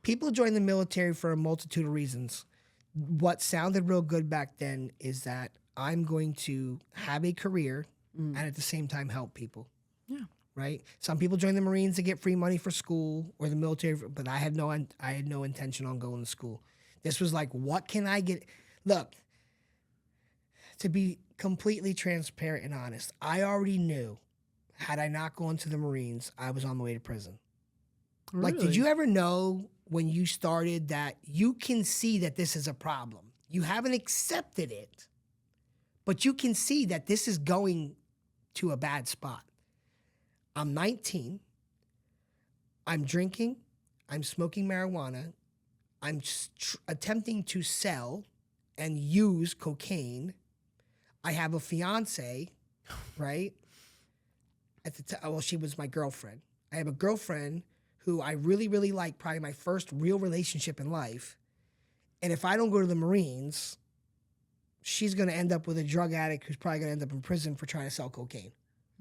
Speaker 1: People join the military for a multitude of reasons. What sounded real good back then is that I'm going to have a career and at the same time help people.
Speaker 2: Yeah.
Speaker 1: Right. Some people join the Marines to get free money for school or the military, but I had no intention on going to school. This was like, what can I get? Look, to be completely transparent and honest, I already knew had I not gone to the Marines, I was on the way to prison.
Speaker 2: Really?
Speaker 1: Like, did you ever know when you started that you can see that this is a problem? You haven't accepted it, but you can see that this is going to a bad spot. I'm 19. I'm drinking. I'm smoking marijuana. I'm attempting to sell and use cocaine. I have a fiance, right? At the time, well, she was my girlfriend. I have a girlfriend who I really, really like, probably my first real relationship in life. And if I don't go to the Marines, she's going to end up with a drug addict who's probably going to end up in prison for trying to sell cocaine.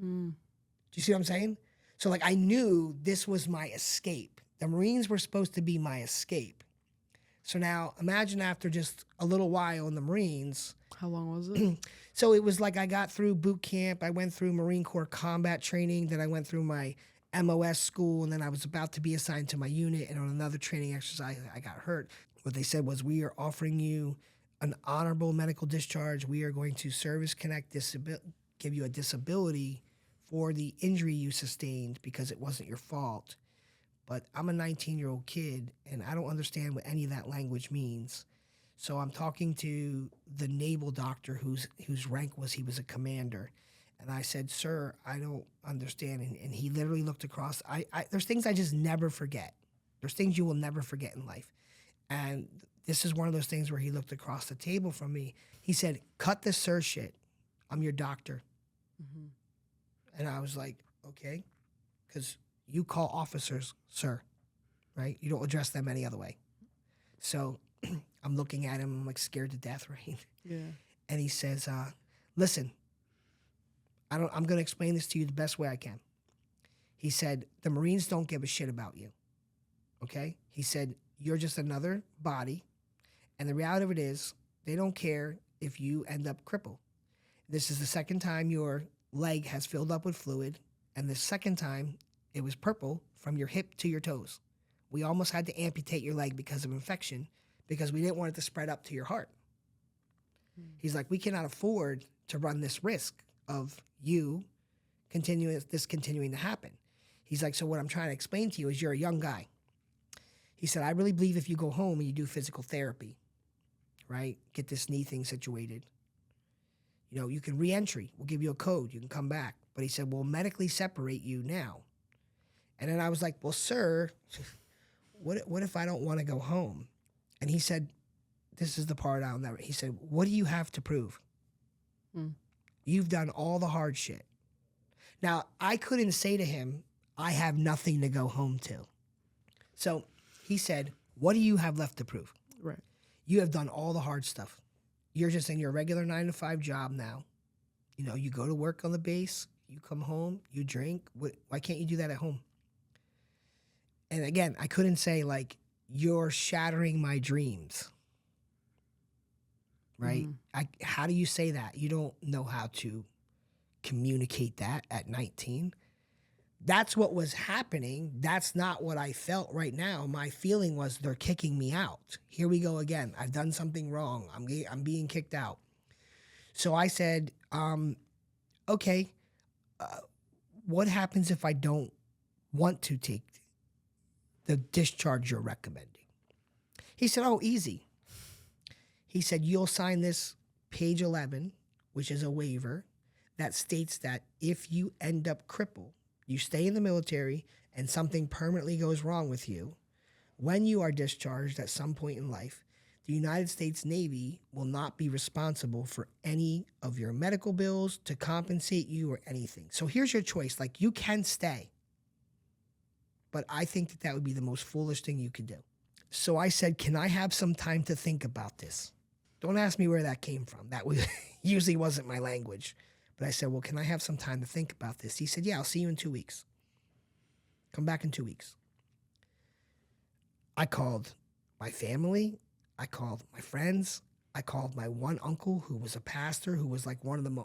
Speaker 1: Do you see what I'm saying? So, like, I knew this was my escape. The Marines were supposed to be my escape. So now, imagine after just a little while in the Marines.
Speaker 2: How long was it?
Speaker 1: So it was like I got through boot camp. I went through Marine Corps combat training. Then I went through my MOS school. And then I was about to be assigned to my unit. And on another training exercise, I got hurt. What they said was, we are offering you an honorable medical discharge. We are going to service connect give you a disability for the injury you sustained because it wasn't your fault. But I'm a 19-year-old kid, and I don't understand what any of that language means. So I'm talking to the naval doctor whose rank was, he was a commander. And I said, sir, I don't understand. And he literally looked across. There's things I just never forget. There's things you will never forget in life. And this is one of those things where he looked across the table from me. He said, cut the sir shit. I'm your doctor. Mm-hmm. And I was like, okay, because you call officers sir, right? You don't address them any other way. So I'm looking at him, I'm like scared to death, right?
Speaker 2: Yeah.
Speaker 1: And he says, listen, I'm going to explain this to you the best way I can. He said, the Marines don't give a shit about you, okay? He said, you're just another body, and the reality of it is they don't care if you end up crippled. This is the second time your leg has filled up with fluid, and the second time it was purple from your hip to your toes. We almost had to amputate your leg because of infection because we didn't want it to spread up to your heart. He's like, we cannot afford to run this risk of you continuing to happen. He's like, so what I'm trying to explain to you is you're a young guy. He said, I really believe if you go home and you do physical therapy, right, get this knee thing situated, you know, you can re-entry. We'll give you a code. You can come back. But he said, we'll medically separate you now. And then I was like, well, sir, what if I don't want to go home? And he said, this is the part I'll never, he said, what do you have to prove? You've done all the hard shit. Now, I couldn't say to him, I have nothing to go home to. So he said, what do you have left to prove?
Speaker 2: Right.
Speaker 1: You have done all the hard stuff. You're just in your regular 9-to-5 job now. You know, you go to work on the base, you come home, you drink. Why can't you do that at home? And again, I couldn't say, like, you're shattering my dreams, right? How do you say that? You don't know how to communicate that at 19. That's what was happening. That's not what I felt right now. My feeling was they're kicking me out. Here we go again. I've done something wrong. I'm being kicked out. So I said, okay, what happens if I don't want to take the discharge you're recommending? He said, oh, easy. He said, you'll sign this page 11, which is a waiver that states that if you end up crippled, you stay in the military and something permanently goes wrong with you, when you are discharged at some point in life, The United States Navy will not be responsible for any of your medical bills to compensate you or anything. So here's your choice. Like, you can stay, but I think that that would be the most foolish thing you could do. So I said, can I have some time to think about this? Don't ask me where that came from. That was usually wasn't my language. But I said, well, can I have some time to think about this? He said, yeah, I'll see you in 2 weeks. Come back in 2 weeks. I called my family. I called my friends. I called my one uncle who was a pastor, who was like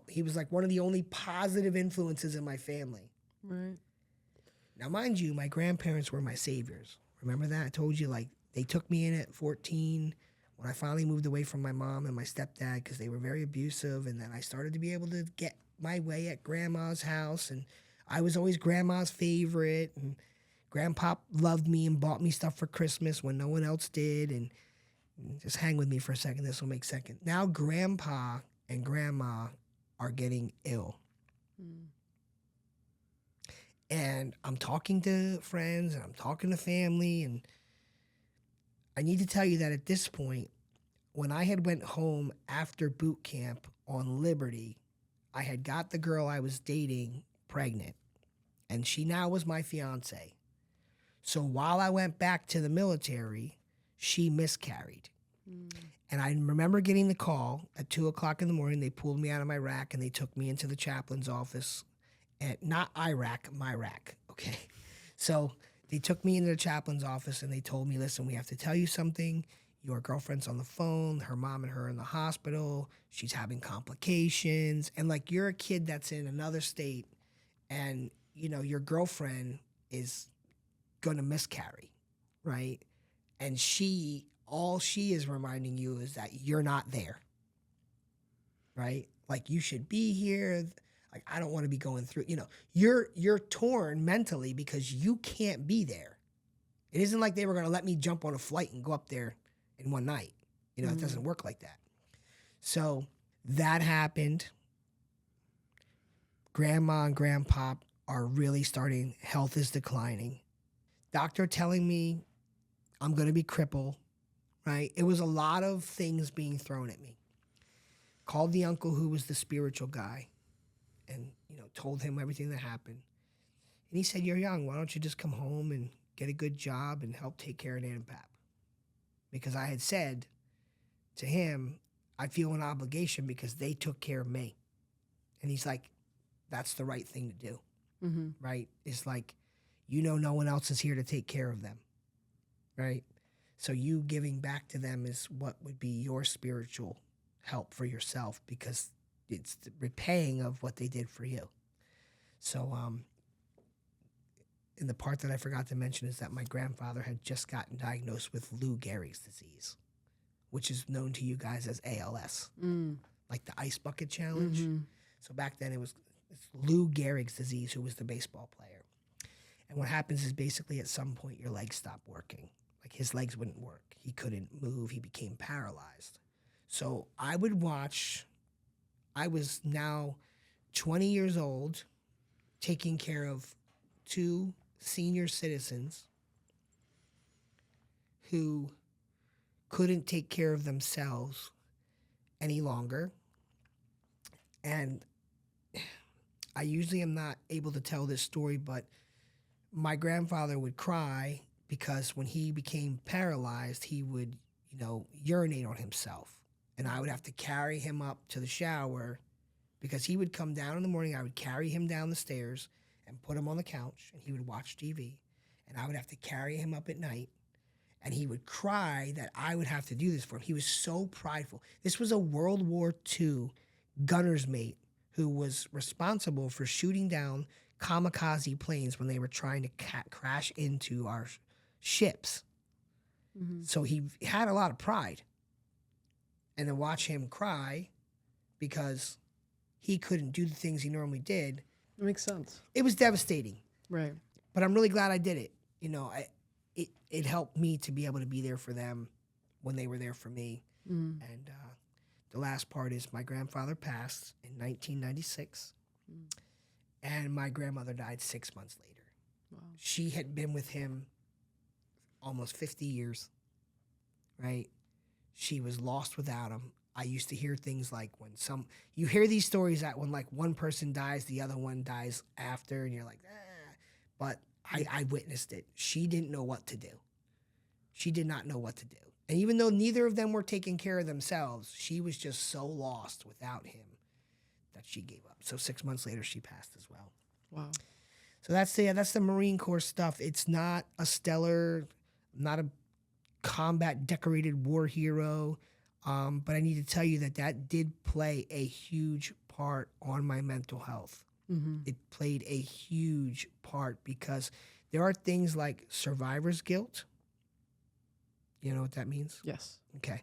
Speaker 1: he was like one of the only positive influences in my family.
Speaker 2: Right.
Speaker 1: Now, mind you, my grandparents were my saviors. Remember that? I told you, like, they took me in at 14 when I finally moved away from my mom and my stepdad because they were very abusive. And then I started to be able to get my way at grandma's house. And I was always grandma's favorite. And grandpa loved me and bought me stuff for Christmas when no one else did. And just hang with me for a second. This will make sense. Now grandpa and grandma are getting ill. And I'm talking to friends and I'm talking to family. And I need to tell you that at this point, when I had went home after boot camp on Liberty, I had got the girl I was dating pregnant. And she now was my fiance. So while I went back to the military, she miscarried. And I remember getting the call at 2 o'clock in the morning. They pulled me out of my rack and they took me into the chaplain's office. At not Iraq, my rack, okay? So they took me into the chaplain's office and they told me, listen, we have to tell you something. Your girlfriend's on the phone. Her mom and her are in the hospital. She's having complications. And like, you're a kid that's in another state and, you know, your girlfriend is going to miscarry, right? And all she is reminding you is that you're not there, right? Like, you should be here. Like, I don't want to be going through, you know, you're torn mentally because you can't be there. It isn't like they were going to let me jump on a flight and go up there in one night. You know, It doesn't work like that. So that happened. Grandma and grandpa are really starting, health is declining. Doctor telling me I'm going to be crippled, right? It was a lot of things being thrown at me. Called the uncle who was the spiritual guy and, you know, told him everything that happened. And he said, you're young. Why don't you just come home and get a good job and help take care of Nan and Pap? Because I had said to him, I feel an obligation because they took care of me. And he's like, that's the right thing to do, right? It's like, you know, no one else is here to take care of them, right? So you giving back to them is what would be your spiritual help for yourself because it's the repaying of what they did for you. So, and the part that I forgot to mention is that my grandfather had just gotten diagnosed with Lou Gehrig's disease, which is known to you guys as ALS, like the ice bucket challenge. So back then it's Lou Gehrig's disease, who was the baseball player. And what happens is basically at some point your legs stop working. Like, his legs wouldn't work. He couldn't move. He became paralyzed. So I would watch. I was now 20 years old, taking care of 2 senior citizens who couldn't take care of themselves any longer. And I usually am not able to tell this story, but my grandfather would cry because when he became paralyzed, he would, you know, urinate on himself. And I would have to carry him up to the shower because he would come down in the morning. I would carry him down the stairs and put him on the couch, and he would watch TV. And I would have to carry him up at night, and he would cry that I would have to do this for him. He was so prideful. This was a World War II gunner's mate who was responsible for shooting down kamikaze planes when they were trying to crash into our ships. So he had a lot of pride. And to watch him cry because he couldn't do the things he normally did.
Speaker 2: It makes sense.
Speaker 1: It was devastating.
Speaker 2: Right.
Speaker 1: But I'm really glad I did it. You know, it helped me to be able to be there for them when they were there for me. And the last part is my grandfather passed in 1996. And my grandmother died 6 months later. Wow. She had been with him almost 50 years, right? she was lost without him. I used to hear things like you hear these stories that when like one person dies, the other one dies after, and you're like, ah. But I witnessed it. She didn't know what to do. She did not know what to do. And even though neither of them were taking care of themselves, she was just so lost without him that she gave up. So 6 months later, she passed as well.
Speaker 2: Wow.
Speaker 1: So that's the Marine Corps stuff. It's not a stellar, not a combat decorated war hero. But I need to tell you that did play a huge part on my mental health.
Speaker 2: Mm-hmm.
Speaker 1: It played a huge part because there are things like survivor's guilt. You know what that means?
Speaker 2: Yes.
Speaker 1: Okay.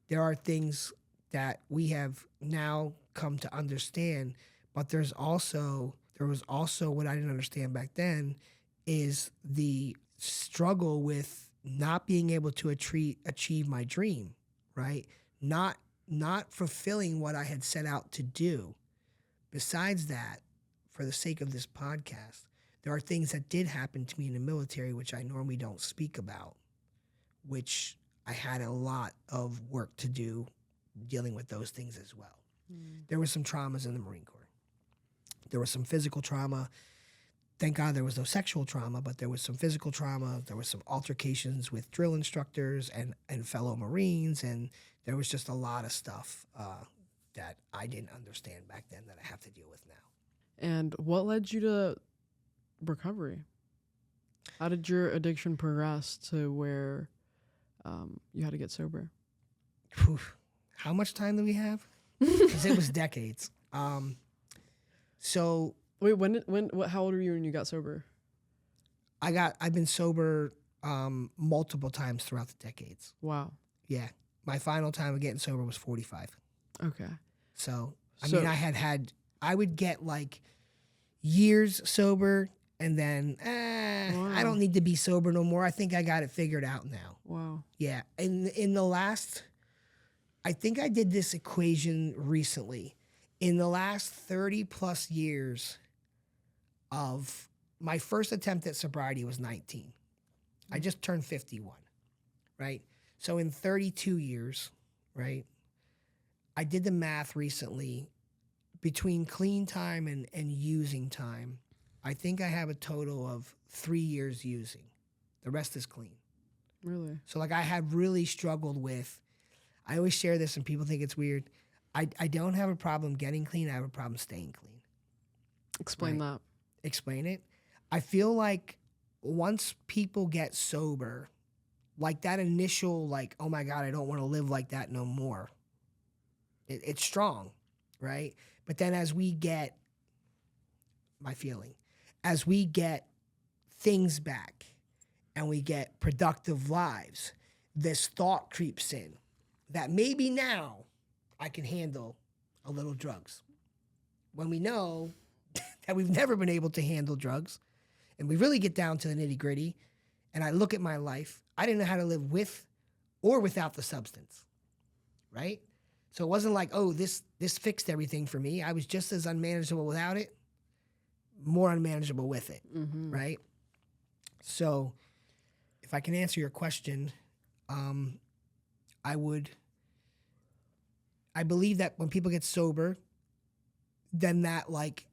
Speaker 1: There are things that we have now come to understand, but there was also what I didn't understand back then is the struggle with not being able to achieve my dream, right? Not fulfilling what I had set out to do. Besides that, for the sake of this podcast, there are things that did happen to me in the military which I normally don't speak about, which I had a lot of work to do dealing with those things as well. There were some traumas in the Marine Corps. There was some physical trauma. Thank God there was no sexual trauma, but there was some physical trauma. There was some altercations with drill instructors and fellow Marines, and there was just a lot of stuff that I didn't understand back then that I have to deal with now.
Speaker 2: And what led you to recovery? How did your addiction progress to where you had to get sober?
Speaker 1: Whew. How much time do we have? Because it was decades. So
Speaker 2: wait, how old were you when you got sober?
Speaker 1: I've been sober multiple times throughout the decades.
Speaker 2: Wow.
Speaker 1: Yeah. My final time of getting sober was 45.
Speaker 2: Okay.
Speaker 1: So I mean, I would get like years sober and then,
Speaker 2: Wow.
Speaker 1: I don't need to be sober no more. I think I got it figured out now.
Speaker 2: Wow.
Speaker 1: Yeah. In the last, I think I did this equation recently. In the last 30 plus years of my first attempt at sobriety was 19. I just turned 51, right? So in 32 years, right? I did the math recently between clean time and using time. I think I have a total of 3 years using. The rest is clean.
Speaker 2: Really?
Speaker 1: So like I have really struggled with, I always share this and people think it's weird. I don't have a problem getting clean. I have a problem staying clean.
Speaker 2: Explain that.
Speaker 1: Explain it. I feel like once people get sober, like that initial like, oh my God, I don't want to live like that no more. It's strong, right? But then as we get things back and we get productive lives, this thought creeps in that maybe now I can handle a little drugs. When we know that we've never been able to handle drugs, and we really get down to the nitty gritty, and I look at my life, I didn't know how to live with or without the substance, right? So it wasn't like, oh, this fixed everything for me. I was just as unmanageable without it, more unmanageable with it, right? So if I can answer your question, I believe that when people get sober, then that like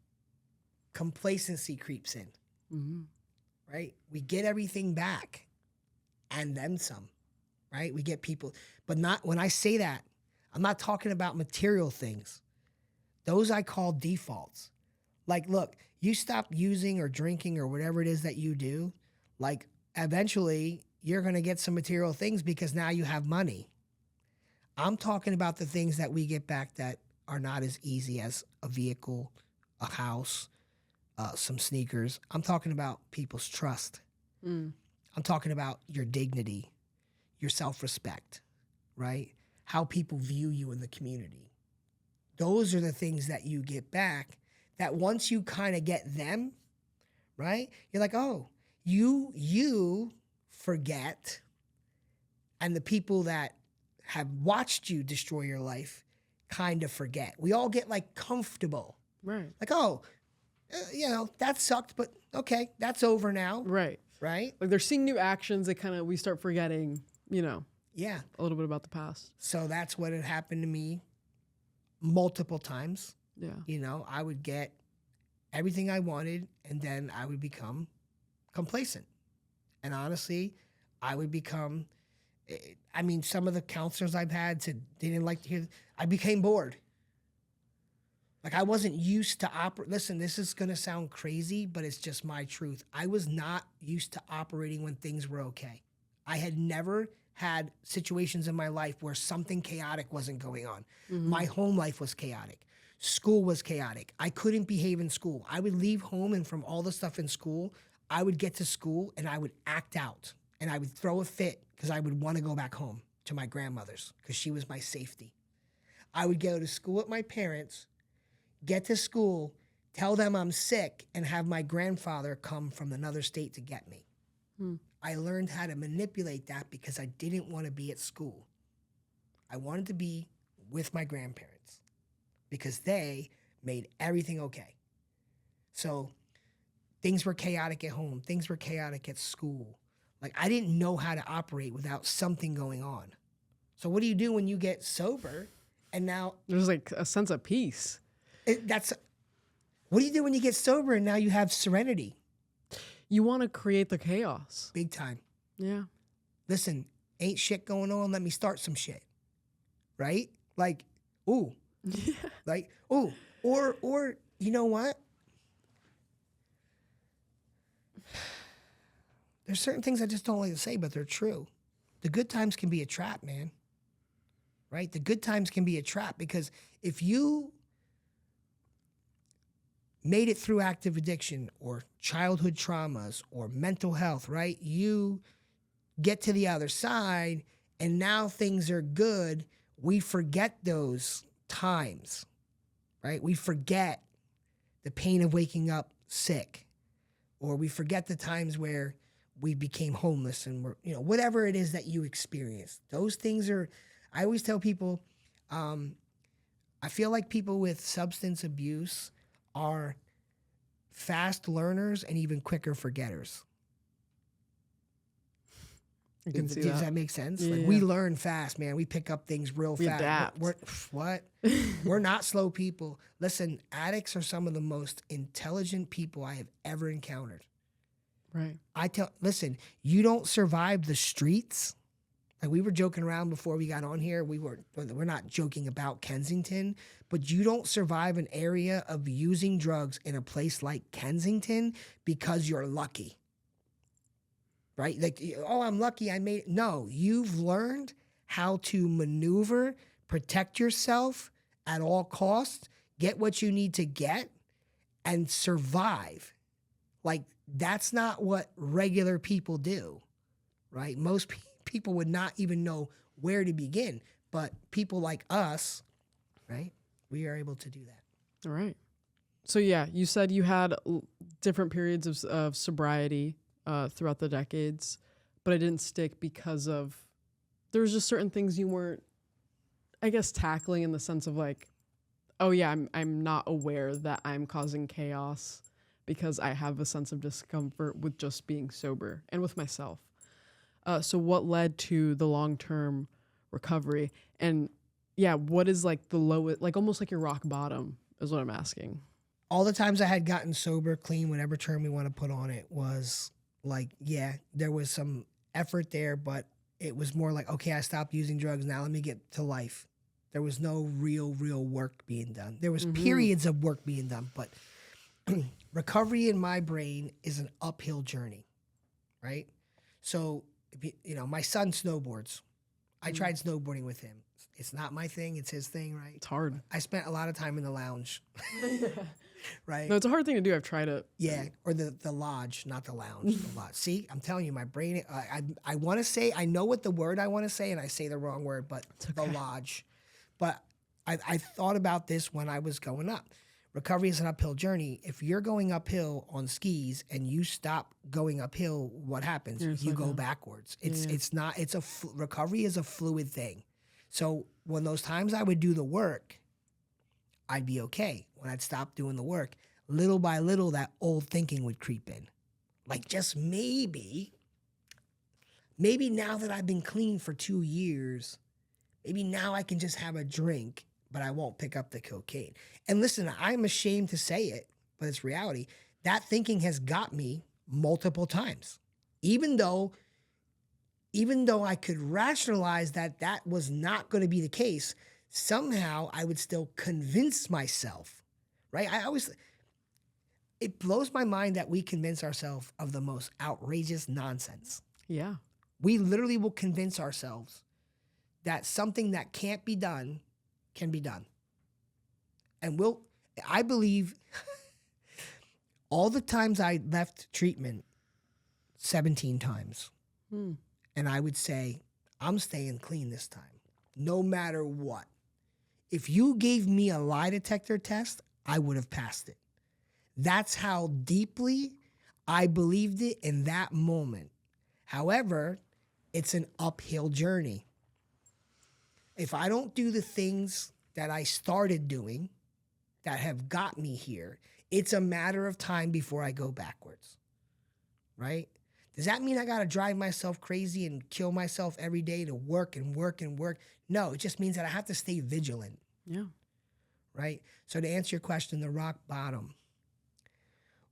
Speaker 1: complacency creeps in, right? We get everything back and then some, right? We get people, but not, when I say that, I'm not talking about material things. Those I call defaults. Like, look, you stop using or drinking or whatever it is that you do, like eventually you're going to get some material things because now you have money. I'm talking about the things that we get back that are not as easy as a vehicle, a house, some sneakers. I'm talking about people's trust. I'm talking about your dignity, your self-respect, right? How people view you in the community. Those are the things that you get back that once you kind of get them, right? You're like, oh, you forget, and the people that have watched you destroy your life kind of forget. We all get like comfortable.
Speaker 2: Right.
Speaker 1: Like, oh, that sucked, but okay, that's over now.
Speaker 2: Right.
Speaker 1: Right?
Speaker 2: Like they're seeing new actions that we start forgetting,
Speaker 1: Yeah.
Speaker 2: a little bit about the past.
Speaker 1: So that's what had happened to me multiple times.
Speaker 2: Yeah.
Speaker 1: You know, I would get everything I wanted, and then I would become complacent. And honestly, I would become, I mean, some of the counselors I've had said they didn't like to hear, I became bored. Like I wasn't used to operate. Listen, this is going to sound crazy, but it's just my truth. I was not used to operating when things were okay. I had never had situations in my life where something chaotic wasn't going on. My home life was chaotic. School was chaotic. I couldn't behave in school. I would leave home, and from all the stuff in school, I would get to school and I would act out and I would throw a fit because I would want to go back home to my grandmother's because she was my safety. I would go to school with my parents, get to school, tell them I'm sick, and have my grandfather come from another state to get me. I learned how to manipulate that because I didn't want to be at school. I wanted to be with my grandparents because they made everything okay. So things were chaotic at home. Things were chaotic at school. Like I didn't know how to operate without something going on. So what do you do when you get sober and now
Speaker 2: There's like a sense of peace.
Speaker 1: What do you do when you get sober and now you have serenity?
Speaker 2: You want to create the chaos.
Speaker 1: Big time.
Speaker 2: Yeah.
Speaker 1: Listen, ain't shit going on. Let me start some shit. Right? Like, ooh. Like, ooh. Or you know what? There's certain things I just don't like to say, but they're true. The good times can be a trap, man. Right? The good times can be a trap because if you made it through active addiction or childhood traumas or mental health, right? You get to the other side and now things are good. We forget those times, right? We forget the pain of waking up sick, or we forget the times where we became homeless and we're, you know, whatever it is that you experienced. Those things are, I always tell people, I feel like people with substance abuse are fast learners and even quicker forgetters.
Speaker 2: I can see
Speaker 1: Does
Speaker 2: that.
Speaker 1: that make sense?
Speaker 2: Yeah,
Speaker 1: Like
Speaker 2: yeah.
Speaker 1: we learn fast, man. We pick up things real
Speaker 2: We
Speaker 1: fast.
Speaker 2: adapt.
Speaker 1: What? We're not slow people. Listen, addicts are some of the most intelligent people I have ever encountered.
Speaker 2: Right.
Speaker 1: Listen, you don't survive the streets. Like we were joking around before we got on here. We're not joking about Kensington, but you don't survive an area of using drugs in a place like Kensington because you're lucky. Right? Like, oh, I'm lucky I made it. No, you've learned how to maneuver, protect yourself at all costs, get what you need to get, and survive. Like, that's not what regular people do, right? Most people would not even know where to begin. But people like us, right, we are able to do that.
Speaker 2: All right. So, yeah, you said you had different periods of sobriety throughout the decades, but it didn't stick because of, there was just certain things you weren't, I guess, tackling in the sense of like, oh yeah, I'm not aware that I'm causing chaos because I have a sense of discomfort with just being sober and with myself. So what led to the long-term recovery? And yeah, what is like the lowest, like almost like your rock bottom is what I'm asking.
Speaker 1: All the times I had gotten sober, clean, whatever term we want to put on it, was like, yeah, there was some effort there, but it was more like, okay, I stopped using drugs. Now let me get to life. There was no real work being done. There was periods of work being done, but recovery in my brain is an uphill journey, right? So, you know, my son snowboards. I tried snowboarding with him. It's not my thing. It's his thing, right?
Speaker 2: It's hard.
Speaker 1: I spent a lot of time in the lounge, right?
Speaker 2: No, it's a hard thing to do. I've tried it.
Speaker 1: Yeah, or the lodge, not the lounge, the lodge. See, I'm telling you, my brain, I want to say, I know what the word I want to say, and I say the wrong word, but the lodge. But I thought about this when I was going up. Recovery is an uphill journey. If you're going uphill on skis and you stop going uphill, what happens? You go backwards. Recovery is a fluid thing. So when those times I would do the work, I'd be okay. When I'd stop doing the work, little by little, that old thinking would creep in. Like just maybe maybe now that I've been clean for 2 years, maybe now I can just have a drink, but I won't pick up the cocaine. And listen, I'm ashamed to say it, but it's reality. That thinking has got me multiple times. Even though I could rationalize that that was not going to be the case, somehow I would still convince myself, right? It blows my mind that we convince ourselves of the most outrageous nonsense.
Speaker 2: Yeah.
Speaker 1: We literally will convince ourselves that something that can't be done can be done. And I believe all the times I left treatment 17 times, and I would say, I'm staying clean this time, no matter what. If you gave me a lie detector test, I would have passed it. That's how deeply I believed it in that moment. However, it's an uphill journey. If I don't do the things that I started doing that have got me here, it's a matter of time before I go backwards, right? Does that mean I got to drive myself crazy and kill myself every day to work and work and work? No, it just means that I have to stay vigilant.
Speaker 2: Yeah.
Speaker 1: Right? So to answer your question, the rock bottom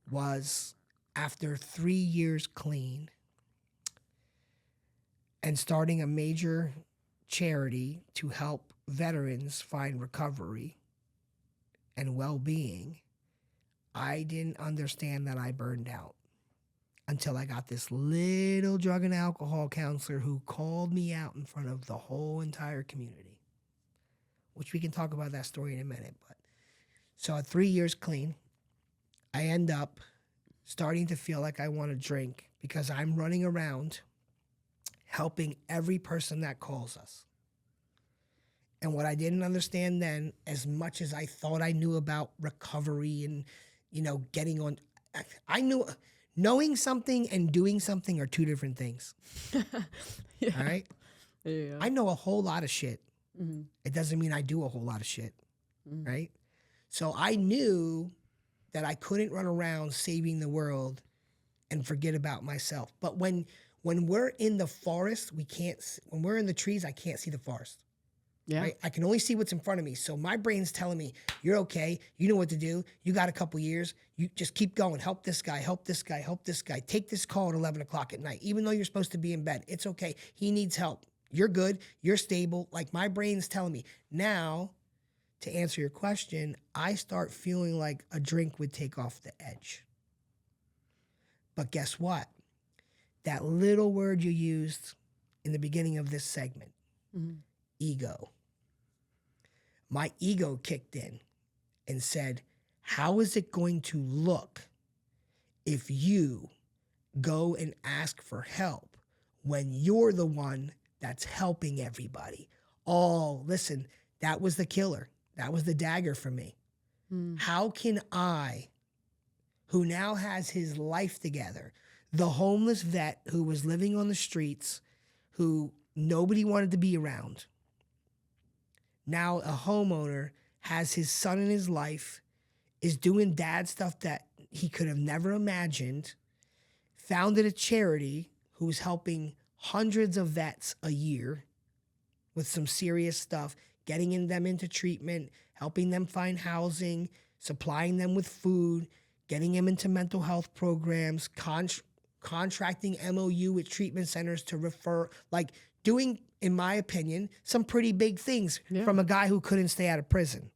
Speaker 1: was after 3 years clean and starting a major charity to help veterans find recovery and well-being. I didn't understand that I burned out until I got this little drug and alcohol counselor who called me out in front of the whole entire community, which we can talk about that story in a minute. But so at 3 years clean, I end up starting to feel like I want to drink because I'm running around helping every person that calls us. And what I didn't understand then, as much as I thought I knew about recovery and, getting on, I knew knowing something and doing something are two different things.
Speaker 2: Yeah.
Speaker 1: All right?
Speaker 2: Yeah.
Speaker 1: I know a whole lot of shit.
Speaker 2: Mm-hmm.
Speaker 1: It doesn't mean I do a whole lot of shit, right? So I knew that I couldn't run around saving the world and forget about myself. But when we're in the forest, when we're in the trees, I can't see the forest.
Speaker 2: Yeah.
Speaker 1: Right? I can only see what's in front of me. So my brain's telling me, you're okay. You know what to do. You got a couple years. You just keep going. Help this guy, help this guy, help this guy. Take this call at 11 o'clock at night. Even though you're supposed to be in bed, it's okay. He needs help. You're good. You're stable. Like my brain's telling me. Now, to answer your question, I start feeling like a drink would take off the edge. But guess what? That little word you used in the beginning of this segment, ego. My ego kicked in and said, how is it going to look if you go and ask for help when you're the one that's helping everybody? Oh, listen, that was the killer. That was the dagger for me. How can I, who now has his life together, the homeless vet who was living on the streets, who nobody wanted to be around, now a homeowner, has his son in his life, is doing dad stuff that he could have never imagined, founded a charity who's helping hundreds of vets a year with some serious stuff, getting them into treatment, helping them find housing, supplying them with food, getting them into mental health programs, contracting MOU with treatment centers to refer, like doing, in my opinion, some pretty big things from a guy who couldn't stay out of prison,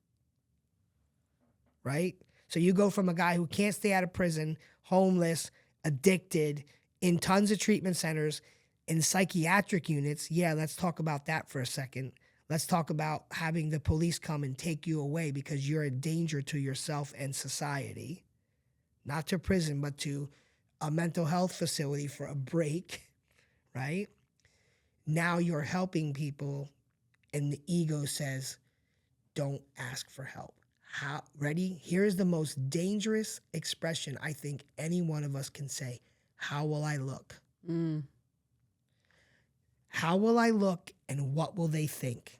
Speaker 1: right? So you go from a guy who can't stay out of prison, homeless, addicted, in tons of treatment centers, in psychiatric units. Yeah, let's talk about that for a second. Let's talk about having the police come and take you away because you're a danger to yourself and society. Not to prison, but to a mental health facility for a break, right? Now you're helping people, and the ego says, don't ask for help. How? Ready? Here's the most dangerous expression I think any one of us can say. How will I look? How will I look, and what will they think?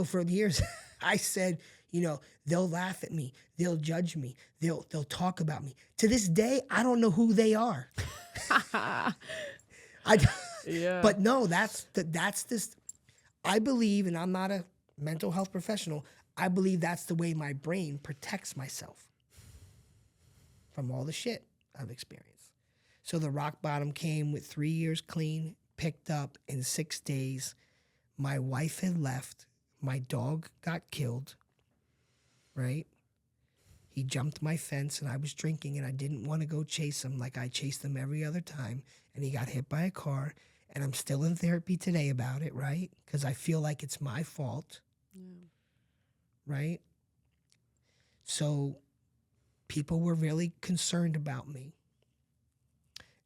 Speaker 1: For years, I said, they'll laugh at me. They'll judge me. They'll talk about me. To this day, I don't know who they are. I,
Speaker 2: Yeah.
Speaker 1: but no, that's this. I believe, and I'm not a mental health professional, I believe that's the way my brain protects myself from all the shit I've experienced. So the rock bottom came with 3 years clean, picked up in 6 days. My wife had left. My dog got killed, right? He jumped my fence and I was drinking and I didn't want to go chase him like I chased him every other time. And he got hit by a car. And I'm still in therapy today about it, right? Because I feel like it's my fault, right? So people were really concerned about me.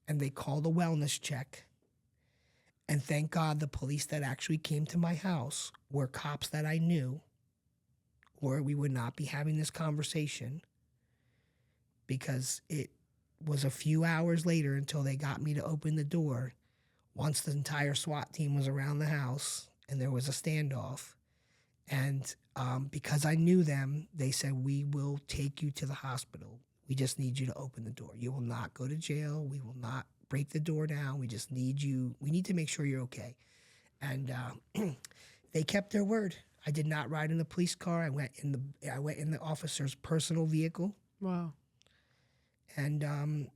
Speaker 1: And they called a wellness check. And thank God the police that actually came to my house were cops that I knew, or we would not be having this conversation, because it was a few hours later until they got me to open the door once the entire SWAT team was around the house and there was a standoff. And because I knew them, they said, we will take you to the hospital. We just need you to open the door. You will not go to jail. We will not break the door down. We just need you. We need to make sure you're okay. And they kept their word. I did not ride in the police car. I went in the officer's personal vehicle.
Speaker 2: Wow.
Speaker 1: And,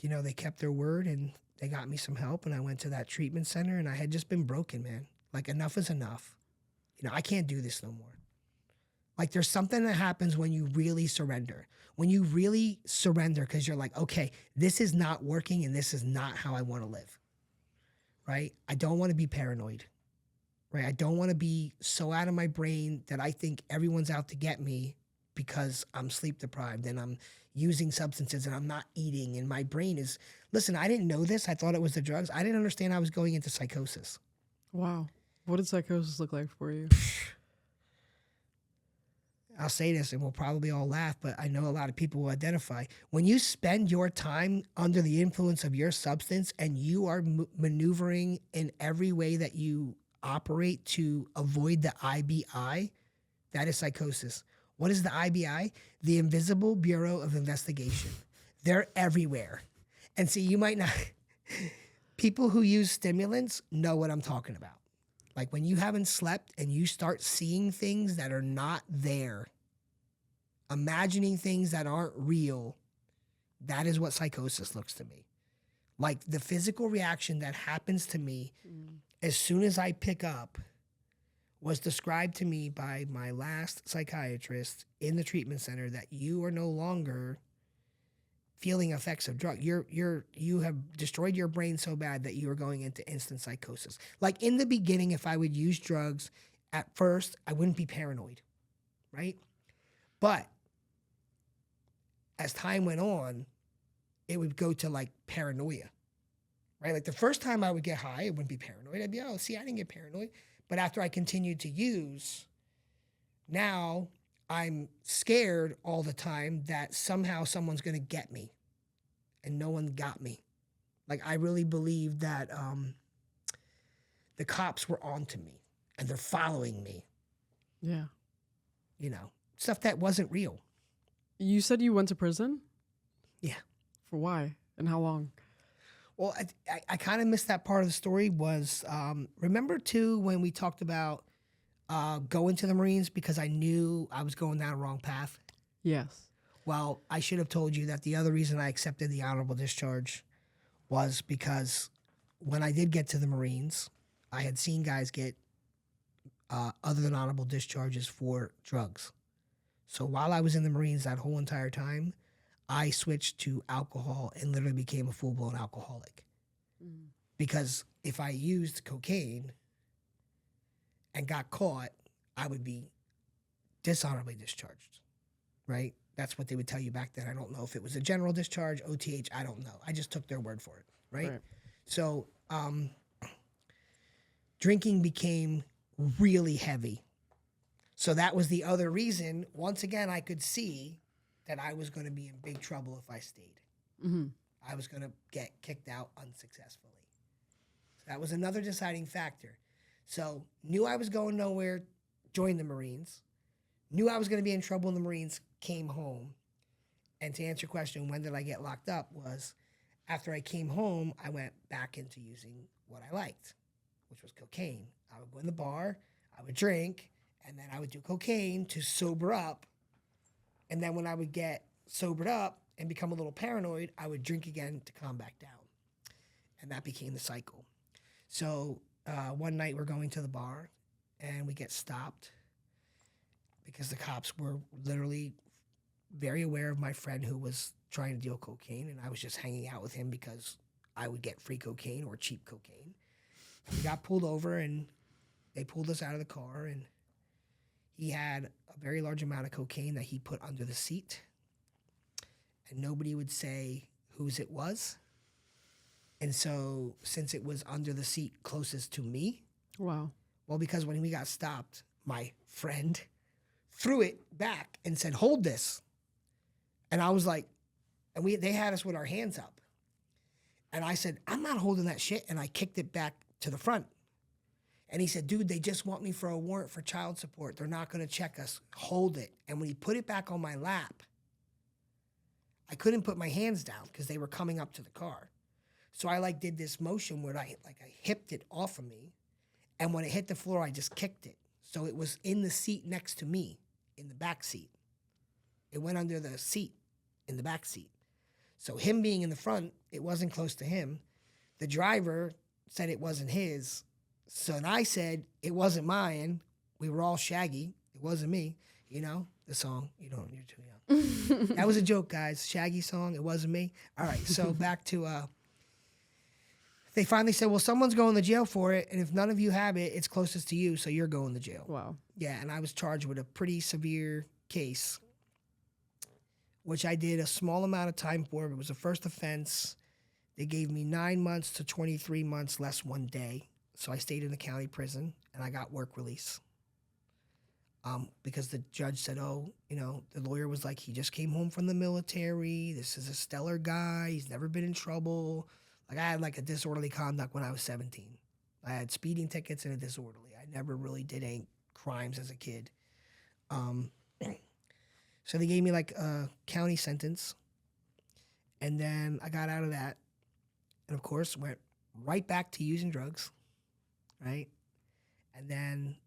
Speaker 1: they kept their word and they got me some help. And I went to that treatment center and I had just been broken, man. Like, enough is enough. I can't do this no more. Like, there's something that happens when you really surrender. When you really surrender because you're like, okay, this is not working and this is not how I want to live, right? I don't want to be paranoid, right? I don't want to be so out of my brain that I think everyone's out to get me because I'm sleep deprived and I'm using substances and I'm not eating and my brain is, listen, I didn't know this. I thought it was the drugs. I didn't understand I was going into psychosis.
Speaker 2: Wow. What did psychosis look like for you?
Speaker 1: I'll say this and we'll probably all laugh, but I know a lot of people will identify. When you spend your time under the influence of your substance and you are maneuvering in every way that you operate to avoid the IBI, that is psychosis. What is the IBI? The Invisible Bureau of Investigation. They're everywhere. And see, you might not, people who use stimulants know what I'm talking about. Like, when you haven't slept and you start seeing things that are not there, imagining things that aren't real, that is what psychosis looks to me. Like, the physical reaction that happens to me as soon as I pick up was described to me by my last psychiatrist in the treatment center, that you are no longer feeling effects of drug. You have destroyed your brain so bad that you are going into instant psychosis. Like, in the beginning, if I would use drugs, at first, I wouldn't be paranoid, right? But as time went on, it would go to like paranoia, right? Like, the first time I would get high, it wouldn't be paranoid. I'd be, oh, see, I didn't get paranoid. But after I continued to use, now I'm scared all the time that somehow someone's going to get me, and no one got me. Like, I really believe that the cops were onto me and they're following me.
Speaker 2: Yeah.
Speaker 1: Stuff that wasn't real.
Speaker 2: You said you went to prison?
Speaker 1: Yeah.
Speaker 2: For why? And how long?
Speaker 1: Well, I kind of missed that part of the story. Was remember too when we talked about going to the Marines because I knew I was going down a wrong path?
Speaker 2: Yes.
Speaker 1: Well, I should have told you that the other reason I accepted the honorable discharge was because when I did get to the Marines, I had seen guys get other than honorable discharges for drugs. So while I was in the Marines that whole entire time, I switched to alcohol and literally became a full-blown alcoholic. Because if I used cocaine and got caught, I would be dishonorably discharged, right? That's what they would tell you back then. I don't know if it was a general discharge, OTH, I don't know. I just took their word for it, right? So drinking became really heavy. So that was the other reason. Once again, I could see that I was going to be in big trouble if I stayed. I was going to get kicked out unsuccessfully. So that was another deciding factor. So knew I was going nowhere, joined the Marines. Knew I was going to be in trouble in the Marines, came home. And to answer your question, when did I get locked up, was after I came home, I went back into using what I liked, which was cocaine. I would go in the bar, I would drink, and then I would do cocaine to sober up. And then when I would get sobered up and become a little paranoid, I would drink again to calm back down. And that became the cycle. So one night we're going to the bar and we get stopped because the cops were literally very aware of my friend who was trying to deal cocaine, and I was just hanging out with him because I would get free cocaine or cheap cocaine. We got pulled over and they pulled us out of the car, and he had a very large amount of cocaine that he put under the seat, and nobody would say whose it was. And so since it was under the seat closest to me,
Speaker 2: Wow.
Speaker 1: well, because when we got stopped, my friend threw it back and said, "Hold this." And I was like, and they had us with our hands up. And I said, "I'm not holding that shit." And I kicked it back to the front. And he said, "Dude, they just want me for a warrant for child support. They're not going to check us. Hold it." And when he put it back on my lap, I couldn't put my hands down because they were coming up to the car. So I did this motion where I hipped it off of me. And when it hit the floor, I just kicked it. So it was in the seat next to me, in the back seat. It went under the seat in the back seat. So him being in the front, it wasn't close to him. The driver said it wasn't his. So then I said it wasn't mine. We were all Shaggy. It wasn't me. You know, the song. You're too young. That was a joke, guys. Shaggy song. It wasn't me. All right. So back to, they finally said, "Well, someone's going to jail for it. And if none of you have it, it's closest to you. So you're going to jail."
Speaker 2: Wow.
Speaker 1: Yeah. And I was charged with a pretty severe case, which I did a small amount of time for. It was a first offense. They gave me 9 months to 23 months less 1 day. So I stayed in the county prison and I got work release. Because the judge said, "Oh, the lawyer was like, he just came home from the military. This is a stellar guy. He's never been in trouble." I had a disorderly conduct when I was 17. I had speeding tickets and a disorderly. I never really did any crimes as a kid. So they gave me a county sentence. And then I got out of that. And of course, went right back to using drugs. Right? And then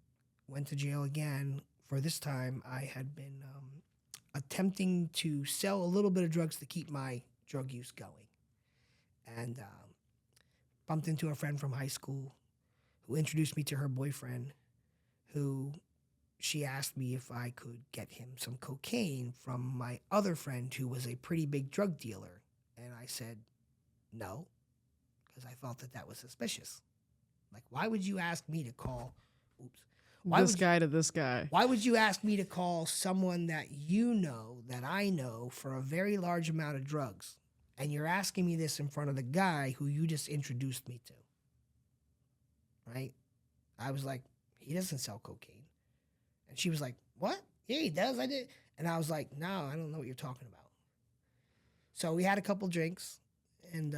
Speaker 1: went to jail again. For this time, I had been attempting to sell a little bit of drugs to keep my drug use going. And bumped into a friend from high school who introduced me to her boyfriend, who she asked me if I could get him some cocaine from my other friend who was a pretty big drug dealer. And I said no, because I thought that was suspicious. Why would you ask me to call
Speaker 2: This guy to this guy?
Speaker 1: Why would you ask me to call someone that that I know for a very large amount of drugs? And you're asking me this in front of the guy who you just introduced me to. Right? I was like, "He doesn't sell cocaine." And she was like, "What? Yeah, he does. I did." And I was like, "No, I don't know what you're talking about." So we had a couple drinks, and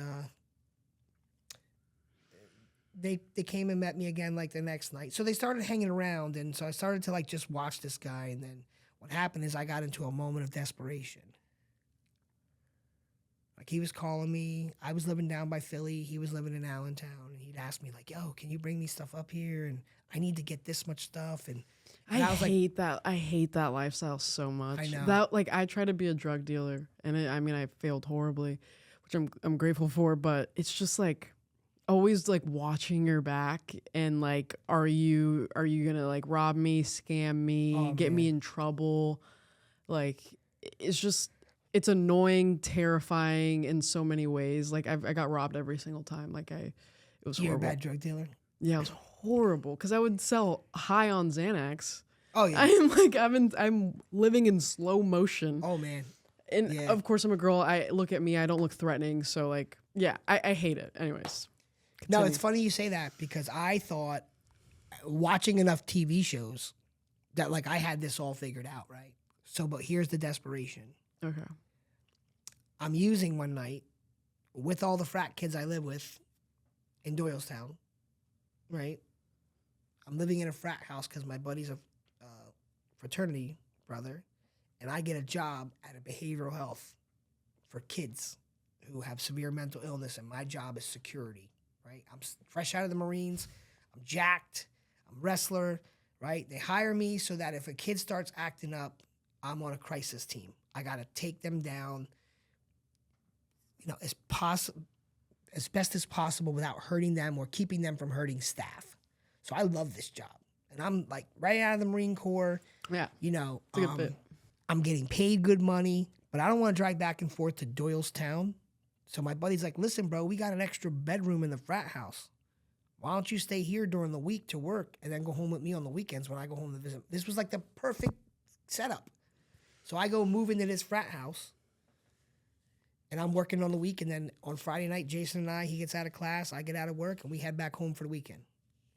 Speaker 1: they came and met me again the next night. So they started hanging around, and so I started to just watch this guy. And then what happened is I got into a moment of desperation. He was calling me. I was living down by Philly. He was living in Allentown. And he'd ask me "Yo, can you bring me stuff up here? And I need to get this much stuff." And
Speaker 2: I
Speaker 1: was
Speaker 2: hate that. I hate that lifestyle so much.
Speaker 1: I know.
Speaker 2: That I tried to be a drug dealer, and I failed horribly, which I'm grateful for. But it's just always watching your back and are you gonna rob me, scam me, get me in trouble? It's annoying, terrifying in so many ways. I got robbed every single time. It was horrible.
Speaker 1: You're a bad drug dealer?
Speaker 2: Yeah, it was horrible because I would sell high on Xanax.
Speaker 1: Oh yeah.
Speaker 2: I'm living in slow motion.
Speaker 1: Oh man.
Speaker 2: And
Speaker 1: yeah.
Speaker 2: Of course I'm a girl. I look at me, I don't look threatening. So I hate it. Anyways.
Speaker 1: No,
Speaker 2: Continue.
Speaker 1: it's funny you say that because I thought watching enough TV shows that I had this all figured out, right? So, but here's the desperation.
Speaker 2: Okay.
Speaker 1: I'm using one night with all the frat kids I live with in Doylestown, right? I'm living in a frat house because my buddy's a fraternity brother, and I get a job at a behavioral health for kids who have severe mental illness, and my job is security, right? I'm fresh out of the Marines. I'm jacked. I'm a wrestler, right? They hire me so that if a kid starts acting up, I'm on a crisis team. I got to take them down, as best as possible without hurting them or keeping them from hurting staff. So I love this job. And I'm like right out of the Marine Corps.
Speaker 2: Yeah. It's a good fit.
Speaker 1: I'm getting paid good money, but I don't want to drive back and forth to Doylestown. So my buddy's like, listen, bro, we got an extra bedroom in the frat house. Why don't you stay here during the week to work and then go home with me on the weekends when I go home to visit? This was like the perfect setup. So I go move into this frat house, and I'm working on the week, and then on Friday night, Jason and he gets out of class, I get out of work, and we head back home for the weekend,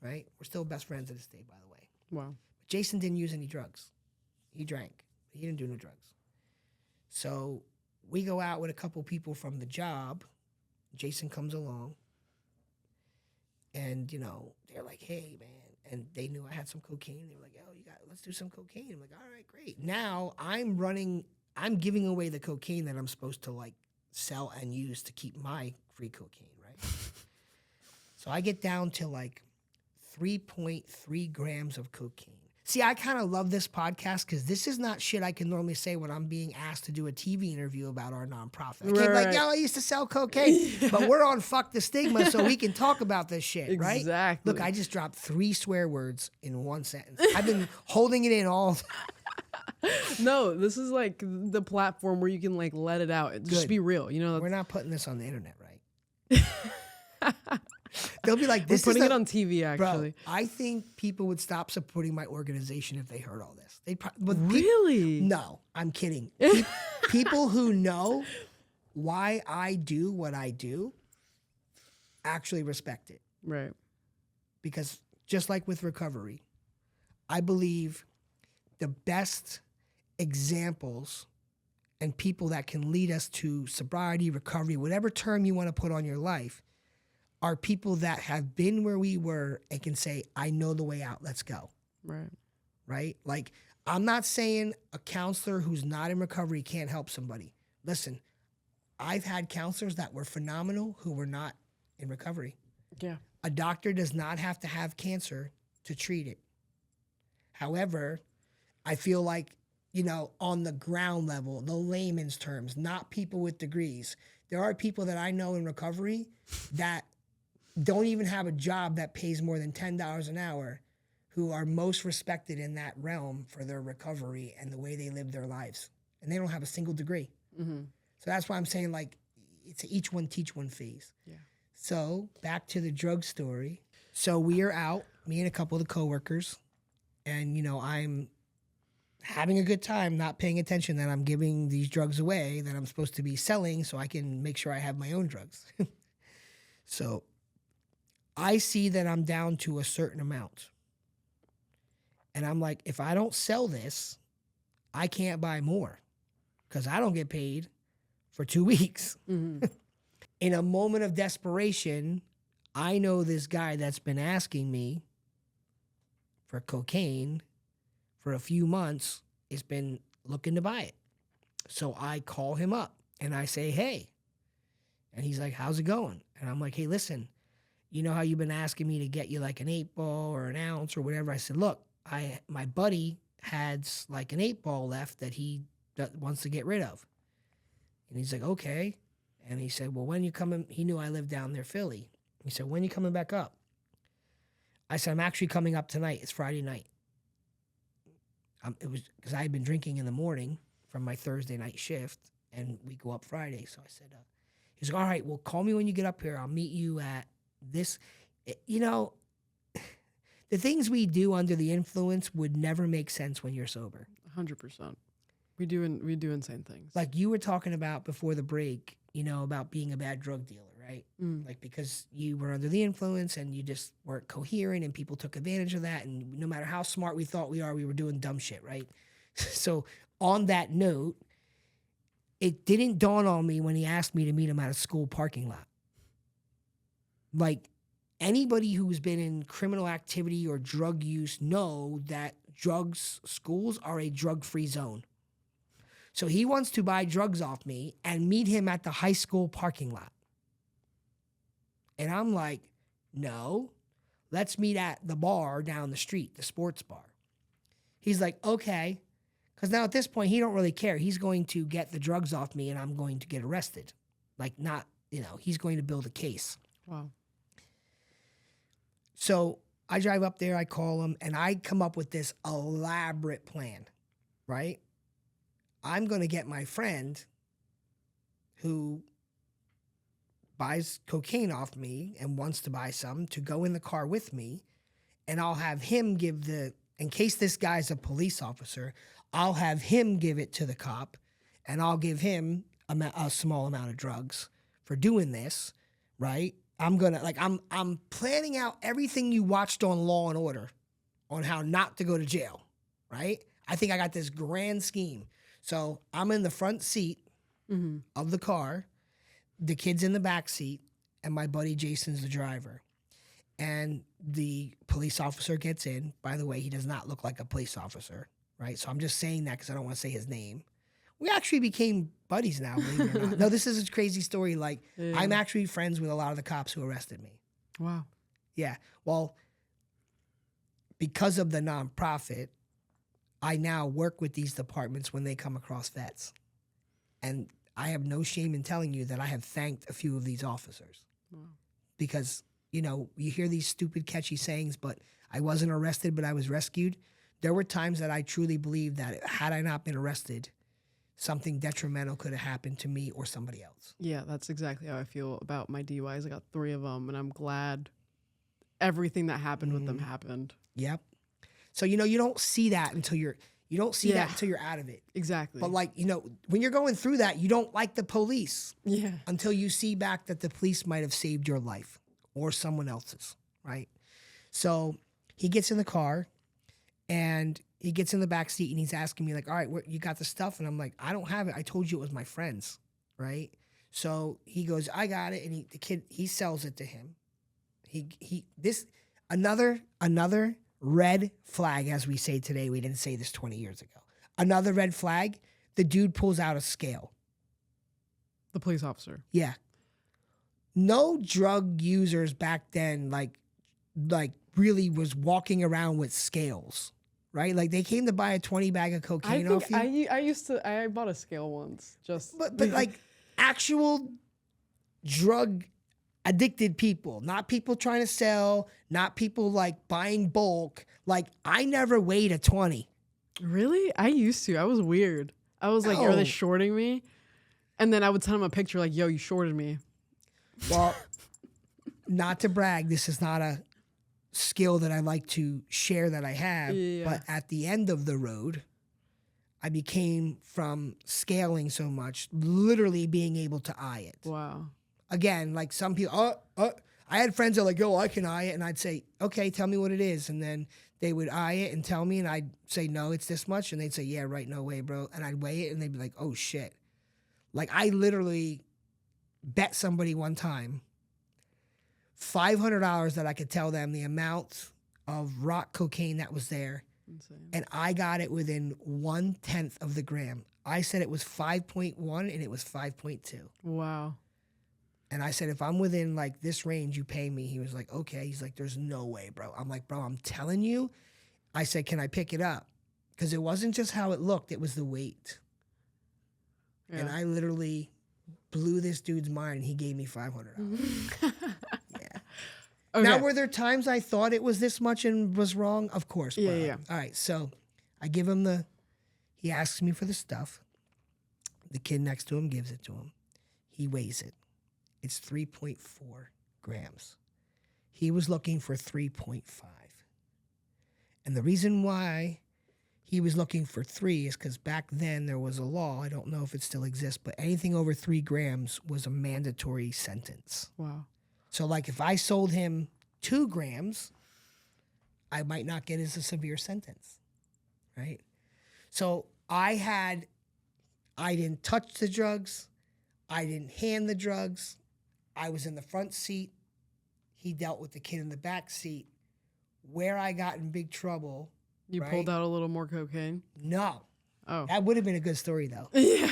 Speaker 1: right? We're still best friends to this day, by the way.
Speaker 2: Wow.
Speaker 1: But Jason didn't use any drugs. He drank. He didn't do no drugs. So we go out with a couple people from the job. Jason comes along, and, they're like, hey, man. And they knew I had some cocaine. They were like, oh, let's do some cocaine. I'm like, all right, great. Now I'm giving away the cocaine that I'm supposed to like sell and use to keep my free cocaine, right? So I get down to like 3.3 grams of cocaine. See, I kind of love this podcast because this is not shit I can normally say when I'm being asked to do a TV interview about our nonprofit. I can't be like, yo, I used to sell cocaine. But we're on Fuck the Stigma, so we can talk about this shit, right?
Speaker 2: Exactly.
Speaker 1: Look, I just dropped 3 swear words in one sentence. I've been holding it in all.
Speaker 2: No, this is like the platform where you can like let it out. Just be real.
Speaker 1: We're not putting this on the internet, right? They'll be like,
Speaker 2: We're putting it on TV, actually.
Speaker 1: Bro, I think people would stop supporting my organization if they heard all this.
Speaker 2: Really?
Speaker 1: No, I'm kidding. People who know why I do what I do actually respect it.
Speaker 2: Right.
Speaker 1: Because just like with recovery, I believe the best examples and people that can lead us to sobriety, recovery, whatever term you want to put on your life, are people that have been where we were and can say, I know the way out, let's go.
Speaker 2: Right.
Speaker 1: Right? Like, I'm not saying a counselor who's not in recovery can't help somebody. Listen, I've had counselors that were phenomenal who were not in recovery.
Speaker 2: Yeah.
Speaker 1: A doctor does not have to have cancer to treat it. However, I feel like, on the ground level, the layman's terms, not people with degrees, there are people that I know in recovery that don't even have a job that pays more than $10 an hour, who are most respected in that realm for their recovery and the way they live their lives. And they don't have a single degree. Mm-hmm. So that's why I'm saying, like, it's a each one, teach one phase. Yeah. So back to the drug story. So we are out, me and a couple of the coworkers, and, I'm having a good time, not paying attention that I'm giving these drugs away that I'm supposed to be selling so I can make sure I have my own drugs. So I see that I'm down to a certain amount. And I'm like, if I don't sell this, I can't buy more because I don't get paid for 2 weeks. Mm-hmm. In a moment of desperation, I know this guy that's been asking me for cocaine for a few months has been looking to buy it. So I call him up and I say, hey. And he's like, how's it going? And I'm like, hey, listen, you know how you've been asking me to get you like an 8-ball or an ounce or whatever? I said, look, my buddy has like an 8-ball left that he wants to get rid of. And he's like, okay. And he said, well, when you coming? He knew I lived down near Philly. He said, when you coming back up? I said, I'm actually coming up tonight. It's Friday night. It was because I had been drinking in the morning from my Thursday night shift, and we go up Friday. So I said, he's like, all right, well, call me when you get up here. I'll meet you at this. The things we do under the influence would never make sense when you're sober.
Speaker 2: 100%. We do insane things.
Speaker 1: Like you were talking about before the break, about being a bad drug dealer, right? Mm. Like because you were under the influence and you just weren't coherent and people took advantage of that. And no matter how smart we thought we were doing dumb shit, right? So on that note, it didn't dawn on me when he asked me to meet him at a school parking lot. Like, anybody who's been in criminal activity or drug use know that schools are a drug-free zone. So he wants to buy drugs off me and meet him at the high school parking lot. And I'm like, no, let's meet at the bar down the street, the sports bar. He's like, okay. Because now at this point, he don't really care. He's going to get the drugs off me and I'm going to get arrested. Like not, he's going to build a case.
Speaker 2: Wow.
Speaker 1: So I drive up there, I call him, and I come up with this elaborate plan, right? I'm going to get my friend who buys cocaine off me and wants to buy some to go in the car with me, and I'll have him give in case this guy's a police officer, I'll have him give it to the cop, and I'll give him a small amount of drugs for doing this, right? I'm planning out everything you watched on Law and Order on how not to go to jail, right? I think I got this grand scheme. So I'm in the front seat of the car, the kid's in the back seat, and my buddy Jason's the driver. And the police officer gets in. By the way, he does not look like a police officer, right? So I'm just saying that because I don't want to say his name. We actually became buddies now, believe it or not. No, this is a crazy story. Like, yeah. I'm actually friends with a lot of the cops who arrested me.
Speaker 2: Wow.
Speaker 1: Yeah. Well, because of the nonprofit, I now work with these departments when they come across vets. And I have no shame in telling you that I have thanked a few of these officers. Wow. Because, you hear these stupid, catchy sayings, but I wasn't arrested, but I was rescued. There were times that I truly believed that had I not been arrested, something detrimental could have happened to me or somebody else.
Speaker 2: Yeah, that's exactly how I feel about my DUIs. I got 3 of them, and I'm glad everything that happened with them happened.
Speaker 1: Yep. So, you don't see that until you don't see that until you're out of it.
Speaker 2: Exactly.
Speaker 1: But when you're going through that, you don't like the police.
Speaker 2: Yeah.
Speaker 1: Until you see back that the police might have saved your life or someone else's, right? So he gets in the car and he gets in the back seat and he's asking me like, all right, you got the stuff? And I'm like, I don't have it. I told you it was my friend's, right? So he goes, I got it. And the kid sells it to him. Another red flag, as we say today. We didn't say this 20 years ago. Another red flag, the dude pulls out a scale.
Speaker 2: The police officer.
Speaker 1: Yeah. No drug users back then, like really was walking around with scales, right? Like they came to buy a 20 bag of cocaine off you.
Speaker 2: I bought a scale once, but
Speaker 1: like actual drug addicted people, not people trying to sell, not people like buying bulk. Like I never weighed a 20.
Speaker 2: Really? I used to. I was weird. I was like, are they shorting me? And then I would send them a picture like, yo, you shorted me.
Speaker 1: Well, not to brag, this is not a skill that I like to share that I have, but at the end of the road, I became, from scaling so much, literally being able to eye it.
Speaker 2: Wow.
Speaker 1: Again, like some people, I had friends that were like, yo, I can eye it. And I'd say, okay, tell me what it is. And then they would eye it and tell me, and I'd say, no, it's this much. And they'd say, yeah, right, no way, bro. And I'd weigh it, and they'd be like, oh, shit. Like, I literally bet somebody one time $500 that I could tell them the amount of rock cocaine that was there. Insane. And I got it within 1/10 of the gram. I said it was 5.1 and it was 5.2.
Speaker 2: Wow.
Speaker 1: And I said, if I'm within like this range, you pay me. He was like, okay. He's like, there's no way, bro. I'm like, bro, I'm telling you. I said, can I pick it up? Because it wasn't just how it looked, it was the weight. Yeah. And I literally blew this dude's mind, and he gave me $500. Yeah. Okay. Now, were there times I thought it was this much and was wrong? Of course.
Speaker 2: Yeah.
Speaker 1: All right, so I give him he asks me for the stuff. The kid next to him gives it to him. He weighs it. It's 3.4 grams. He was looking for 3.5. And the reason why he was looking for 3 is because back then there was a law, I don't know if it still exists, but anything over 3 grams was a mandatory sentence.
Speaker 2: Wow.
Speaker 1: So like if I sold him 2 grams, I might not get as a severe sentence, right? So I didn't touch the drugs. I didn't hand the drugs. I was in the front seat. He dealt with the kid in the back seat. Where I got in big trouble.
Speaker 2: You pulled out a little more cocaine?
Speaker 1: No.
Speaker 2: Oh.
Speaker 1: That would have been a good story, though.
Speaker 2: Yeah.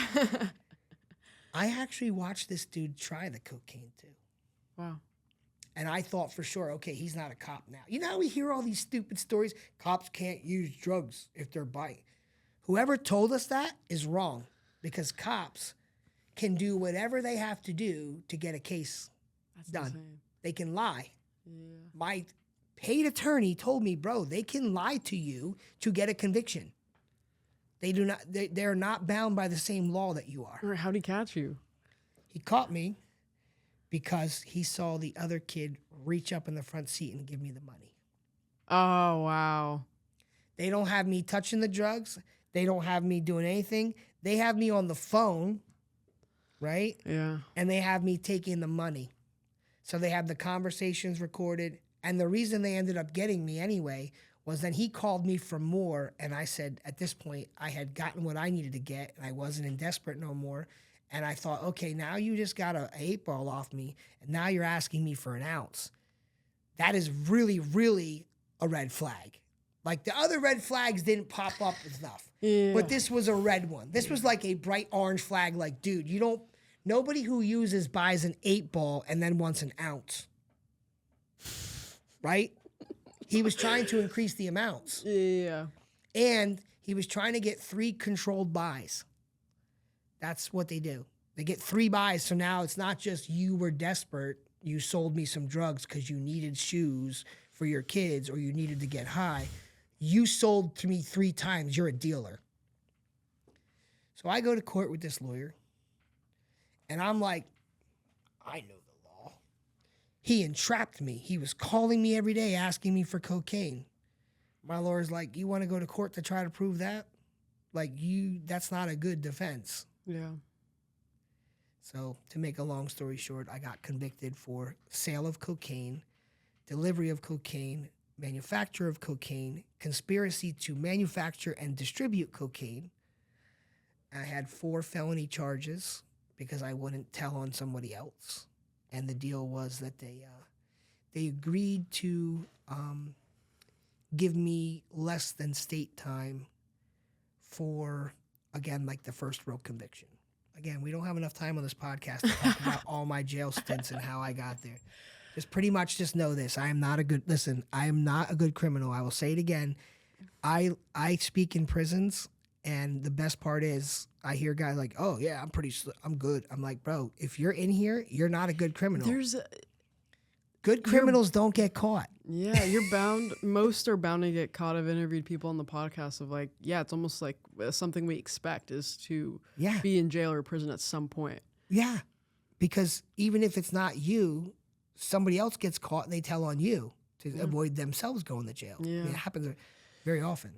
Speaker 1: I actually watched this dude try the cocaine, too.
Speaker 2: Wow.
Speaker 1: And I thought for sure, okay, he's not a cop now. You know how we hear all these stupid stories? Cops can't use drugs if they're biting. Whoever told us that is wrong, because cops can do whatever they have to do to get a case done.
Speaker 2: Insane.
Speaker 1: They can lie.
Speaker 2: Yeah.
Speaker 1: My paid attorney told me, bro, they can lie to you to get a conviction. They do not. They're not bound by the same law that you are.
Speaker 2: Or how'd he catch you?
Speaker 1: He caught me because he saw the other kid reach up in the front seat and give me the money.
Speaker 2: Oh, wow.
Speaker 1: They don't have me touching the drugs. They don't have me doing anything. They have me on the phone, right?
Speaker 2: Yeah.
Speaker 1: And they have me taking the money. So they have the conversations recorded. And the reason they ended up getting me anyway was then he called me for more. And I said, at this point, I had gotten what I needed to get, and I wasn't in desperate no more. And I thought, okay, now you just got an 8-ball off me, and now you're asking me for an ounce. That is really, really a red flag. Like, the other red flags didn't pop up enough.
Speaker 2: Yeah.
Speaker 1: But this was a red one. This was like a bright orange flag. Like, dude, nobody who buys an 8-ball and then wants an ounce. Right? He was trying to increase the amounts.
Speaker 2: Yeah.
Speaker 1: And he was trying to get 3 controlled buys. That's what they do. They get 3 buys. So now it's not just you were desperate. You sold me some drugs because you needed shoes for your kids or you needed to get high. You sold to me 3 times. You're a dealer. So I go to court with this lawyer. And I'm like, I know the law. He entrapped me. He was calling me every day asking me for cocaine. My lawyer's like, you want to go to court to try to prove that? Like, that's not a good defense.
Speaker 2: Yeah.
Speaker 1: So to make a long story short, I got convicted for sale of cocaine, delivery of cocaine, manufacture of cocaine, conspiracy to manufacture and distribute cocaine. I had 4 felony charges because I wouldn't tell on somebody else. And the deal was that they agreed to give me less than state time for, again, like the first real conviction. Again, we don't have enough time on this podcast to talk about all my jail stints and how I got there. Just pretty much just know this. I am not a good criminal. I will say it again. I speak in prisons, and the best part is I hear guys like, oh, yeah, I'm good. I'm like, bro, if you're in here, you're not a good criminal. Good criminals don't get caught.
Speaker 2: Yeah, you're bound. Most are bound to get caught. I've interviewed people on the podcast of like, yeah, it's almost like something we expect is to be in jail or prison at some point.
Speaker 1: Yeah, because even if it's not you, somebody else gets caught and they tell on you to avoid themselves going to jail.
Speaker 2: Yeah.
Speaker 1: I mean, it happens very often.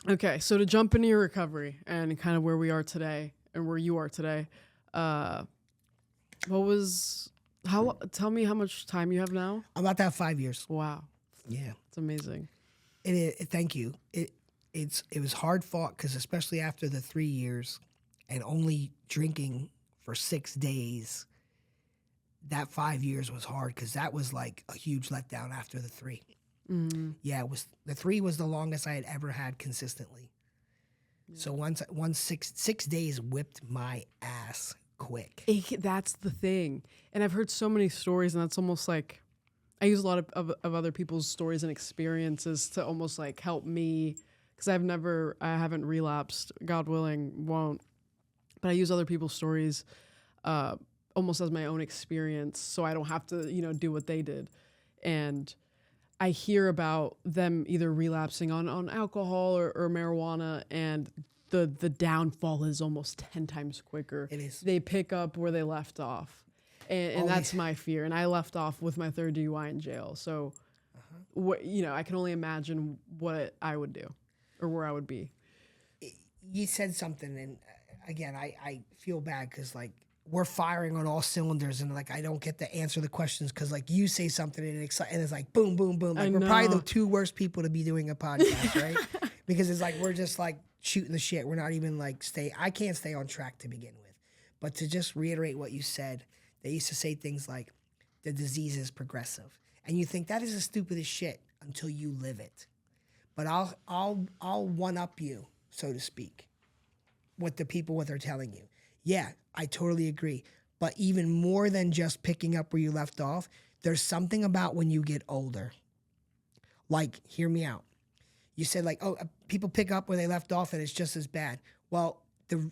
Speaker 2: Okay, so to jump into your recovery and kind of where we are today and where you are today, tell me how much time you have now?
Speaker 1: I'm about to have 5 years.
Speaker 2: Wow.
Speaker 1: Yeah.
Speaker 2: It's amazing.
Speaker 1: Thank you. It was hard fought because especially after the 3 years and only drinking for 6 days, that 5 years was hard because that was like a huge letdown after the 3.
Speaker 2: Mm-hmm.
Speaker 1: Yeah, the 3 was the longest I had ever had consistently. Yeah. So once 6 days whipped my ass quick.
Speaker 2: That's the thing. And I've heard so many stories, and that's almost like I use a lot of other people's stories and experiences to almost like help me, because I haven't relapsed, God willing, won't. But I use other people's stories almost as my own experience, so I don't have to, do what they did. And I hear about them either relapsing on alcohol or marijuana, and the downfall is almost 10 times quicker.
Speaker 1: It is.
Speaker 2: They pick up where they left off. And that's my fear. And I left off with my 3rd DUI in jail. So, I can only imagine what I would do or where I would be.
Speaker 1: You said something, and again, I feel bad because, like, we're firing on all cylinders, and, like, I don't get to answer the questions because, like, you say something, and it's like, boom, boom, boom. Like, we're probably the 2 worst people to be doing a podcast, right? Because it's like we're just, like, shooting the shit. We're not even, like, I can't stay on track to begin with. But to just reiterate what you said, they used to say things like, the disease is progressive. And you think that is the stupidest shit until you live it. But I'll one-up you, so to speak. what they're telling you. Yeah, I totally agree. But even more than just picking up where you left off, there's something about when you get older. Like, hear me out. You said like, oh, people pick up where they left off and it's just as bad. Well,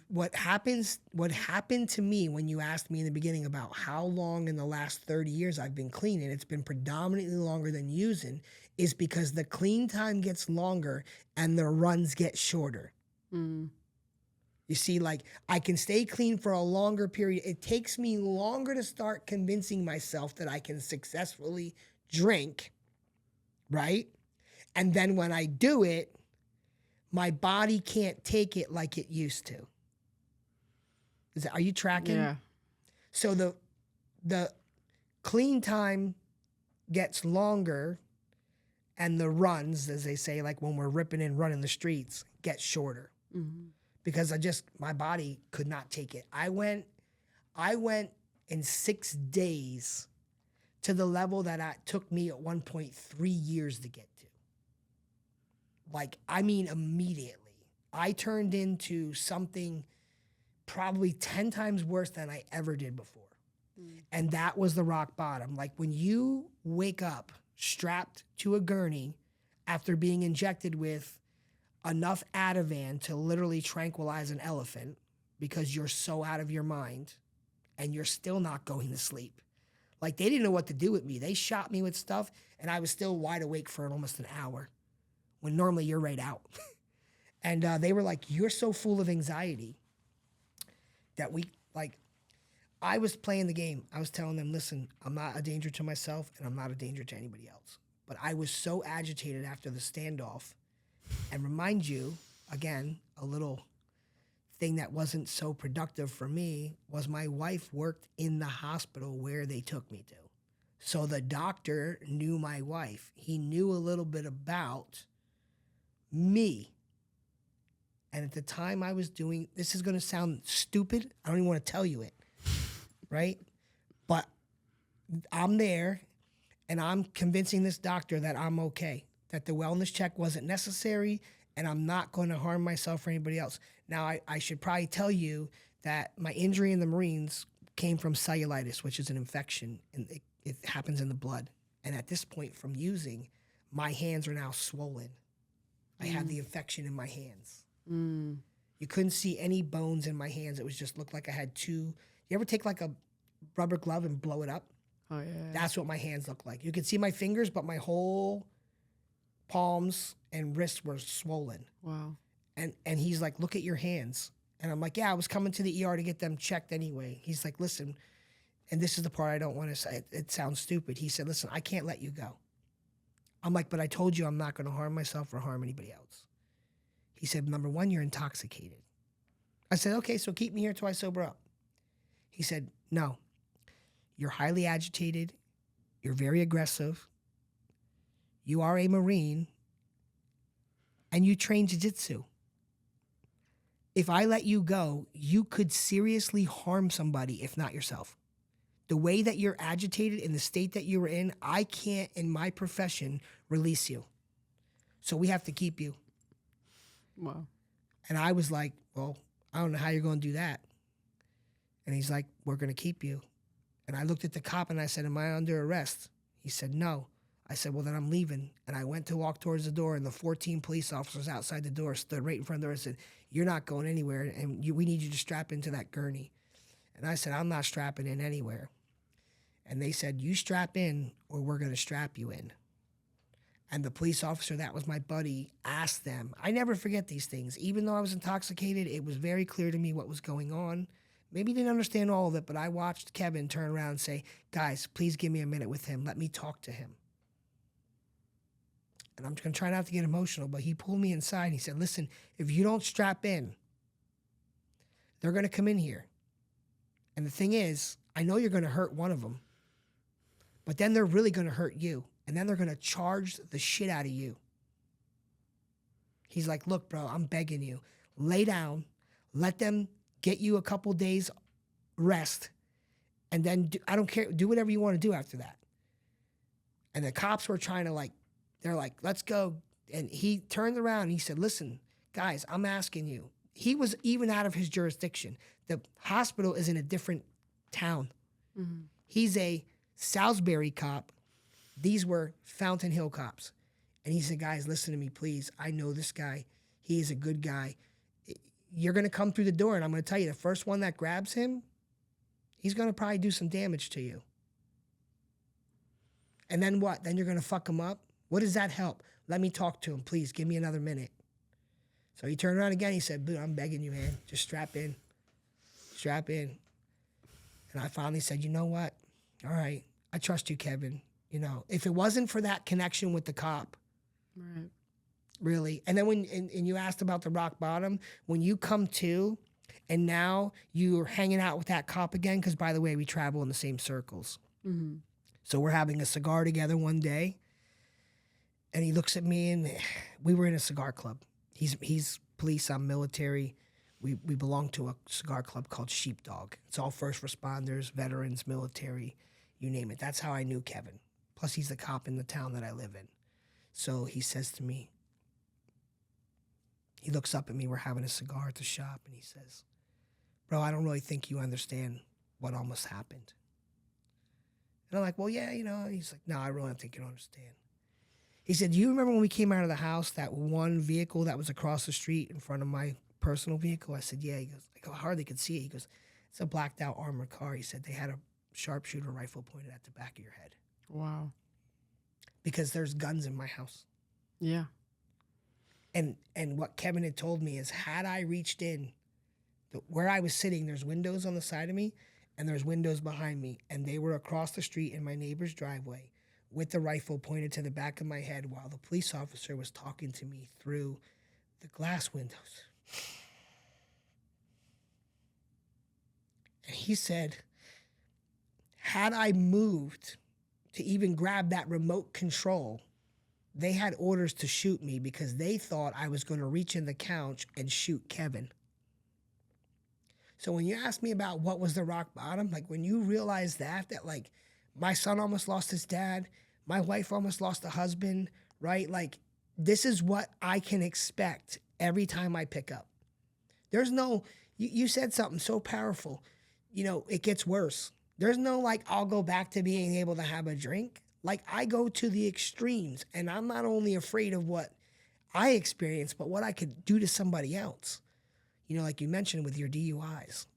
Speaker 1: what happened to me when you asked me in the beginning about how long in the last 30 years I've been clean, and it's been predominantly longer than using, is because the clean time gets longer and the runs get shorter.
Speaker 2: Mm.
Speaker 1: You see, like, I can stay clean for a longer period. It takes me longer to start convincing myself that I can successfully drink, right? And then when I do it, my body can't take it like it used to. Are you tracking?
Speaker 2: Yeah.
Speaker 1: So the clean time gets longer and the runs, as they say, like when we're ripping and running the streets, get shorter.
Speaker 2: Mm-hmm.
Speaker 1: Because my body could not take it. I went in 6 days to the level that it took me at one point 3 years to get to. Like, I mean, immediately. I turned into something probably 10 times worse than I ever did before. And that was the rock bottom. Like, when you wake up strapped to a gurney after being injected with enough Ativan to literally tranquilize an elephant because you're so out of your mind and you're still not going to sleep. Like, they didn't know what to do with me. They shot me with stuff and I was still wide awake for almost an hour when normally you're right out. And they were like, you're so full of anxiety that I was playing the game. I was telling them, listen, I'm not a danger to myself and I'm not a danger to anybody else. But I was so agitated after the standoff. And remind you, again, a little thing that wasn't so productive for me was my wife worked in the hospital where they took me to. So the doctor knew my wife. He knew a little bit about me. And at the time I was doing, this is going to sound stupid. I don't even want to tell you it, right? But I'm there and I'm convincing this doctor that I'm okay, that the wellness check wasn't necessary, and I'm not going to harm myself or anybody else. Now, I should probably tell you that my injury in the Marines came from cellulitis, which is an infection, and it happens in the blood. And at this point, from using, my hands are now swollen. I had the infection in my hands.
Speaker 2: Mm.
Speaker 1: You couldn't see any bones in my hands. It was just looked like I had two. You ever take like a rubber glove and blow it up?
Speaker 2: Oh, yeah.
Speaker 1: That's what my hands look like. You could see my fingers, but my whole palms and wrists were swollen.
Speaker 2: Wow.
Speaker 1: And he's like, look at your hands. And I'm like, yeah, I was coming to the ER to get them checked anyway. He's like, listen, and this is the part I don't want to say. It sounds stupid. He said, listen, I can't let you go. I'm like, but I told you I'm not going to harm myself or harm anybody else. He said, number one, you're intoxicated. I said, okay, so keep me here till I sober up. He said, no, you're highly agitated. You're very aggressive. You are a Marine and you train jiu-jitsu. If I let you go, you could seriously harm somebody, if not yourself. The way that you're agitated in the state that you were in, I can't, in my profession, release you. So we have to keep you.
Speaker 2: Wow.
Speaker 1: And I was like, well, I don't know how you're going to do that. And he's like, we're going to keep you. And I looked at the cop and I said, am I under arrest? He said, no. I said, well, then I'm leaving. And I went to walk towards the door, and the 14 police officers outside the door stood right in front of the door and said, you're not going anywhere, and we need you to strap into that gurney. And I said, I'm not strapping in anywhere. And they said, you strap in or we're going to strap you in. And the police officer, that was my buddy, asked them. I never forget these things. Even though I was intoxicated, it was very clear to me what was going on. Maybe he didn't understand all of it, but I watched Kevin turn around and say, guys, please give me a minute with him. Let me talk to him. And I'm going to try not to get emotional, but he pulled me inside and he said, listen, if you don't strap in, they're going to come in here. And the thing is, I know you're going to hurt one of them, but then they're really going to hurt you. And then they're going to charge the shit out of you. He's like, look, bro, I'm begging you. Lay down. Let them get you a couple days rest. And then I don't care. Do whatever you want to do after that. And the cops were trying to they're like, let's go. And he turned around and he said, listen, guys, I'm asking you. he was even out of his jurisdiction. The hospital is in a different town.
Speaker 2: Mm-hmm.
Speaker 1: He's a Salisbury cop. These were Fountain Hill cops. And he said, guys, listen to me, please. I know this guy. He is a good guy. You're going to come through the door, and I'm going to tell you, the first one that grabs him, he's going to probably do some damage to you. And then what? Then you're going to fuck him up? What does that help? Let me talk to him, please. Give me another minute. So he turned around again. He said, dude, I'm begging you, man. Just strap in. Strap in. And I finally said, you know what? All right. I trust you, Kevin. You know, if it wasn't for that connection with the cop,
Speaker 2: right.
Speaker 1: Really. And then and you asked about the rock bottom, when you come to and now you're hanging out with that cop again, because by the way, we travel in the same circles.
Speaker 2: Mm-hmm.
Speaker 1: So we're having a cigar together one day, and he looks at me, and we were in a cigar club. He's police, I'm military. We belong to a cigar club called Sheepdog. It's all first responders, veterans, military, you name it. That's how I knew Kevin. Plus, he's the cop in the town that I live in. So he says to me, he looks up at me, we're having a cigar at the shop, and he says, bro, I don't really think you understand what almost happened. And I'm like, well, yeah, you know. He's like, no, I really don't think you don't understand. He said, do you remember when we came out of the house, that one vehicle that was across the street in front of my personal vehicle? I said, yeah. He goes, I hardly could see it. He goes, it's a blacked out armored car. He said, they had a sharpshooter rifle pointed at the back of your head.
Speaker 2: Wow.
Speaker 1: Because there's guns in my house.
Speaker 2: Yeah.
Speaker 1: And what Kevin had told me is, had I reached in, where I was sitting, there's windows on the side of me, and there's windows behind me, and they were across the street in my neighbor's driveway with the rifle pointed to the back of my head while the police officer was talking to me through the glass windows. And he said, had I moved to even grab that remote control, they had orders to shoot me because they thought I was going to reach in the couch and shoot Kevin. So when you ask me about what was the rock bottom, like when you realize that like my son almost lost his dad, my wife almost lost a husband, right? Like this is what I can expect every time I pick up. There's no, you said something so powerful, you know, it gets worse. There's no like, I'll go back to being able to have a drink. Like I go to the extremes, and I'm not only afraid of what I experience, but what I could do to somebody else. You know, like you mentioned with your DUIs,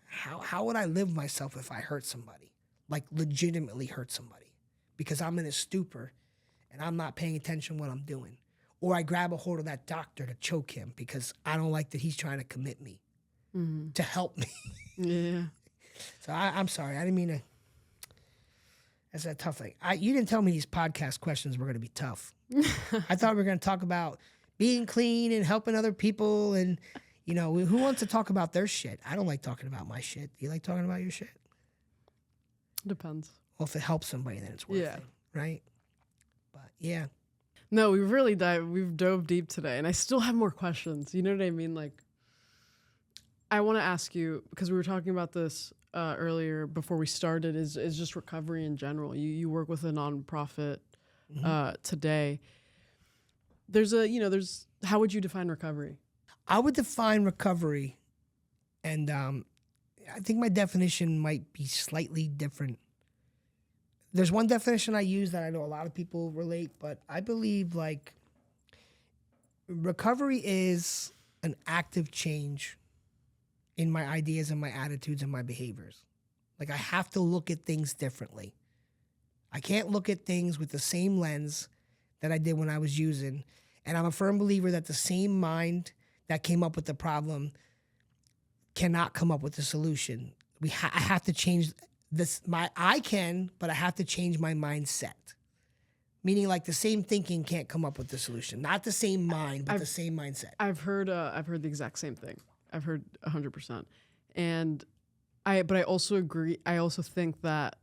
Speaker 1: how would I live myself if I hurt somebody, like legitimately hurt somebody, because I'm in a stupor and I'm not paying attention to what I'm doing. Or I grab a hold of that doctor to choke him because I don't like that he's trying to commit me to help me.
Speaker 2: Yeah.
Speaker 1: So I'm sorry. I didn't mean to. That's a tough thing. You didn't tell me these podcast questions were going to be tough. I thought we were going to talk about being clean and helping other people. And, you know, who wants to talk about their shit? I don't like talking about my shit. Do you like talking about your shit?
Speaker 2: Depends.
Speaker 1: Well, if it helps somebody, then it's worth it, right? But, yeah.
Speaker 2: No, we've dove deep today, and I still have more questions. You know what I mean? Like, I want to ask you, because we were talking about this earlier before we started, is just recovery in general. You work with a nonprofit today. There's how would you define recovery?
Speaker 1: I would define recovery, and I think my definition might be slightly different. There's one definition I use that I know a lot of people relate, but I believe like recovery is an active change in my ideas and my attitudes and my behaviors. Like I have to look at things differently. I can't look at things with the same lens that I did when I was using. And I'm a firm believer that the same mind that came up with the problem cannot come up with the solution. I have to change this. I can, but I have to change my mindset. Meaning like the same thinking can't come up with the solution. Not the same mind, but the same mindset.
Speaker 2: I've heard the exact same thing. I've heard 100%. But I also agree. I also think that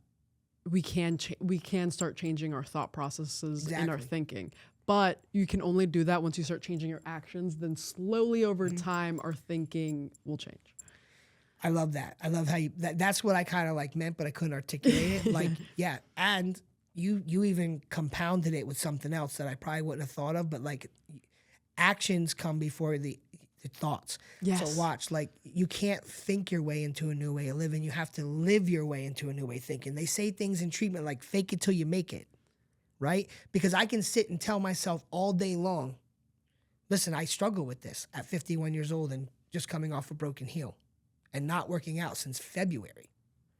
Speaker 2: we can start changing our thought processes and our thinking. But you can only do that once you start changing your actions. Then slowly over time, our thinking will change.
Speaker 1: I love that. I love how that's what I kind of like meant, but I couldn't articulate it. Like, yeah. And you even compounded it with something else that I probably wouldn't have thought of, but like actions come before the your thoughts.
Speaker 2: Yes.
Speaker 1: So watch, like, you can't think your way into a new way of living. You have to live your way into a new way of thinking. They say things in treatment like fake it till you make it, right? Because I can sit and tell myself all day long, listen, I struggle with this at 51 years old and just coming off a broken heel and not working out since February,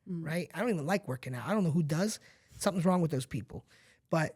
Speaker 1: right? I don't even like working out. I don't know who does. Something's wrong with those people. But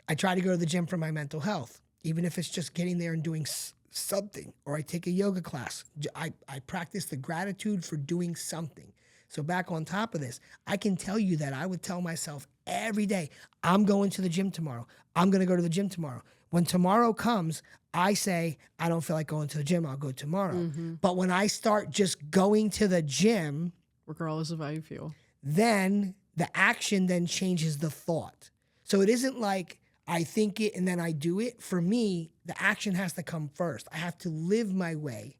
Speaker 1: I try to go to the gym for my mental health, even if it's just getting there and doing something, or I take a yoga class. I practice the gratitude for doing something. So back on top of this, I can tell you that I would tell myself every day, I'm going to the gym tomorrow. I'm going to go to the gym tomorrow. When tomorrow comes, I say, I don't feel like going to the gym. I'll go tomorrow. But when I start just going to the gym,
Speaker 2: Regardless of how you feel.
Speaker 1: then the action then changes the thought. So it isn't like I think it and then I do it. For me, the action has to come first. I have to live my way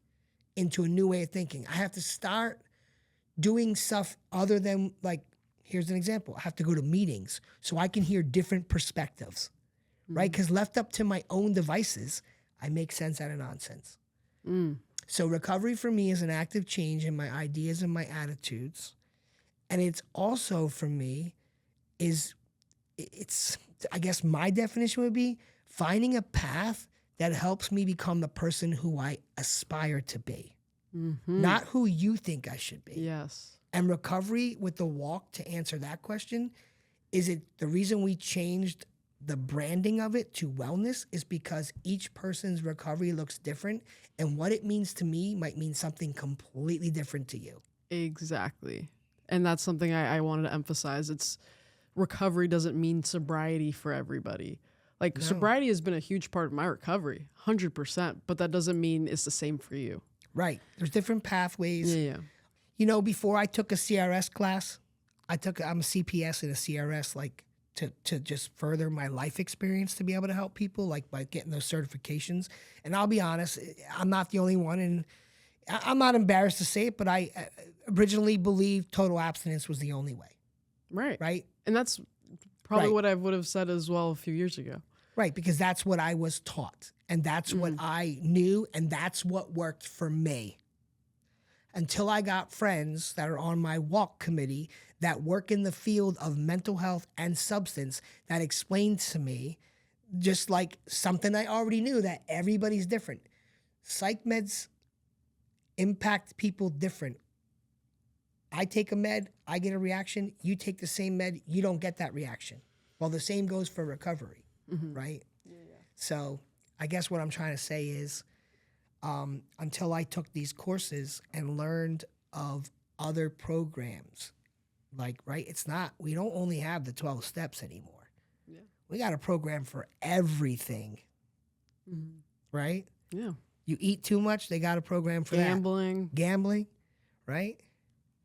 Speaker 1: into a new way of thinking. I have to start doing stuff other than, like, here's an example. I have to go to meetings so I can hear different perspectives, right? Because left up to my own devices, I make sense out of nonsense. So recovery for me is an active change in my ideas and my attitudes. And it's also, for me, it's I guess my definition would be finding a path that helps me become the person who I aspire to be, not who you think I should be.
Speaker 2: Yes.
Speaker 1: And recovery with the walk, to answer that question, is it the reason we changed the branding of it to wellness is because each person's recovery looks different, and what it means to me might mean something completely different to you.
Speaker 2: Exactly. And that's something I wanted to emphasize. It's recovery doesn't mean sobriety for everybody. Like, sobriety has been a huge part of my recovery, 100%, but that doesn't mean it's the same for you.
Speaker 1: Right. There's different pathways.
Speaker 2: Yeah.
Speaker 1: You know, before I took a CRS class, I'm a CPS and a CRS, like, to just further my life experience to be able to help people, like, by getting those certifications. And I'll be honest, I'm not the only one, and I'm not embarrassed to say it, but I originally believed total abstinence was the only way.
Speaker 2: Right.
Speaker 1: Right?
Speaker 2: And that's probably
Speaker 1: Right.
Speaker 2: what I would have said as well a few years ago.
Speaker 1: Right, because that's what I was taught, and that's what I knew, and that's what worked for me. Until I got friends that are on my walk committee that work in the field of mental health and substance that explained to me, just like something I already knew, that everybody's different. Psych meds impact people different. I take a med, I get a reaction. You take the same med, you don't get that reaction. Well, the same goes for recovery, right? Yeah. So I guess what I'm trying to say is, until I took these courses and learned of other programs, like, right, we don't only have the 12 steps anymore. Yeah. We got a program for everything, right?
Speaker 2: Yeah.
Speaker 1: You eat too much, they got a program for
Speaker 2: Gambling.
Speaker 1: that. Gambling, right?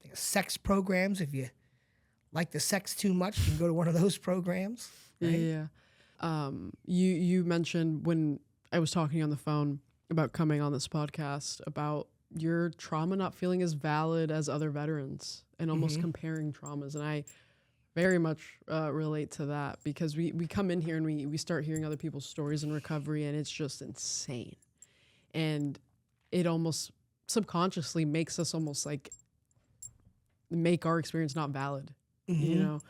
Speaker 1: They got sex programs. If you like the sex too much, you can go to one of those programs. Right?
Speaker 2: Yeah. You mentioned when I was talking on the phone about coming on this podcast about your trauma not feeling as valid as other veterans and almost comparing traumas. And I very much relate to that, because we come in here and we start hearing other people's stories in recovery, and it's just insane. And it almost subconsciously makes us almost like make our experience not valid, you know?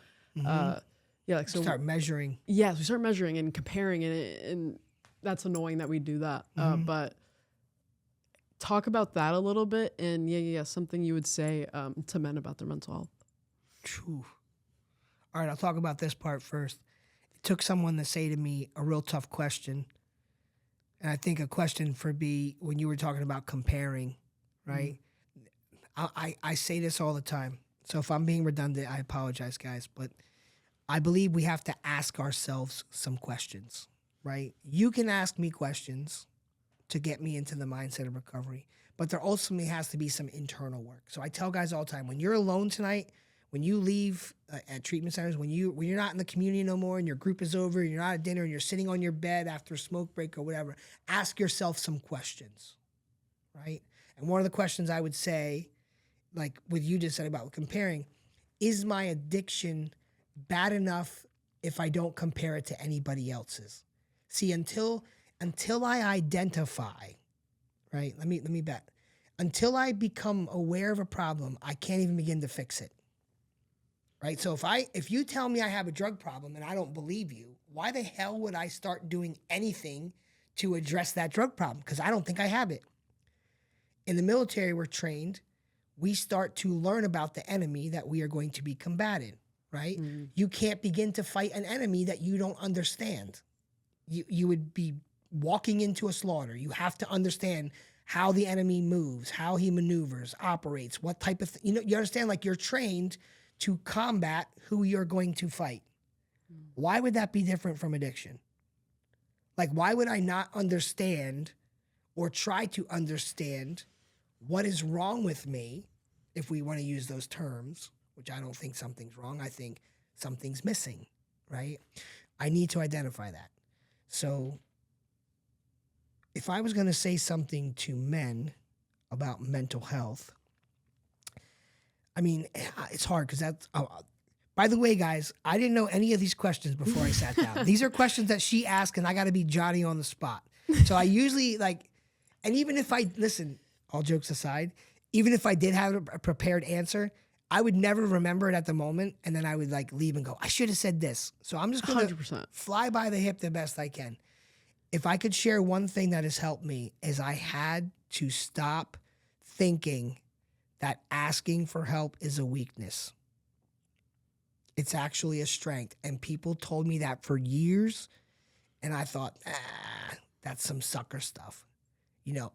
Speaker 2: Yeah, like, so
Speaker 1: start measuring.
Speaker 2: Yes, we start measuring and comparing, and that's annoying that we do that. But talk about that a little bit, and something you would say to men about their mental health.
Speaker 1: Whew. All right, I'll talk about this part first. It took someone to say to me a real tough question, and I think a question for B, when you were talking about comparing, right? I say this all the time, so if I'm being redundant, I apologize, guys, but I believe we have to ask ourselves some questions, right? You can ask me questions to get me into the mindset of recovery, but there ultimately has to be some internal work. So I tell guys all the time, when you're alone tonight, when you leave at treatment centers, when you're not in the community no more and your group is over and you're not at dinner and you're sitting on your bed after a smoke break or whatever, ask yourself some questions, right? And one of the questions I would say, like what you just said about comparing, is my addiction bad enough if I don't compare it to anybody else's? See, until I identify, right? Let me bet. Until I become aware of a problem, I can't even begin to fix it. Right? So if you tell me I have a drug problem and I don't believe you, why the hell would I start doing anything to address that drug problem? Because I don't think I have it. In the military, we're trained. We start to learn about the enemy that we are going to be combating, right? Mm-hmm. You can't begin to fight an enemy that you don't understand. You would be walking into a slaughter. You have to understand how the enemy moves, how he maneuvers, operates, what type of, you understand, like you're trained to combat who you're going to fight. Why would that be different from addiction? Like, why would I not understand or try to understand what is wrong with me, if we want to use those terms, which I don't think something's wrong. I think something's missing, right? I need to identify that. So if I was going to say something to men about mental health, I mean, it's hard because that's, by the way, guys, I didn't know any of these questions before I sat down. These are questions that she asked and I got to be Johnny on the spot. So I usually and even if listen, all jokes aside, even if I did have a prepared answer, I would never remember it at the moment. And then I would leave and go, I should have said this. So I'm just going to fly by the hip the best I can. If I could share one thing that has helped me is I had to stop thinking that asking for help is a weakness. It's actually a strength. And people told me that for years. And I thought, that's some sucker stuff.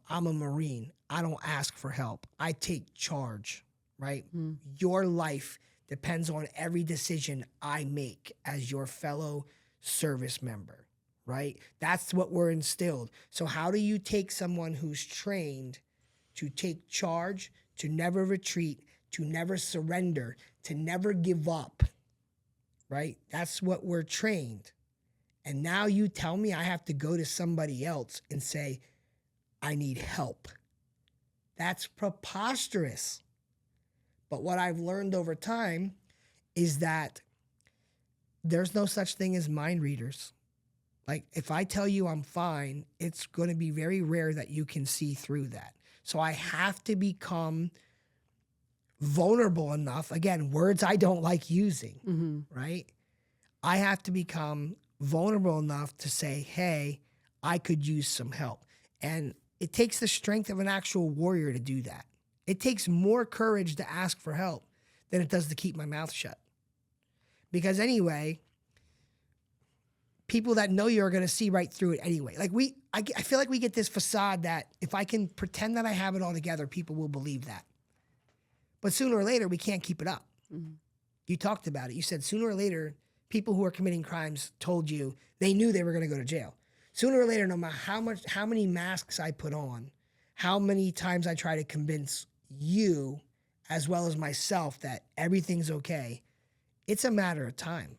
Speaker 1: I'm a Marine. I don't ask for help. I take charge, right? Mm. Your life depends on every decision I make as your fellow service member, right? That's what we're instilled. So how do you take someone who's trained to take charge, to never retreat, to never surrender, to never give up, right? That's what we're trained. And now you tell me I have to go to somebody else and say, I need help. That's preposterous. But what I've learned over time is that there's no such thing as mind readers. Like, if I tell you I'm fine, it's going to be very rare that you can see through that. So I have to become vulnerable enough. Again, words I don't like using, right? I have to become vulnerable enough to say, hey, I could use some help. And it takes the strength of an actual warrior to do that. It takes more courage to ask for help than it does to keep my mouth shut. Because anyway, people that know you are going to see right through it anyway. I feel like we get this facade that if I can pretend that I have it all together, people will believe that. But sooner or later, we can't keep it up. Mm-hmm. You talked about it. You said sooner or later, people who are committing crimes told you they knew they were going to go to jail. Sooner or later, no matter how many masks I put on, how many times I try to convince you as well as myself that everything's okay, it's a matter of time.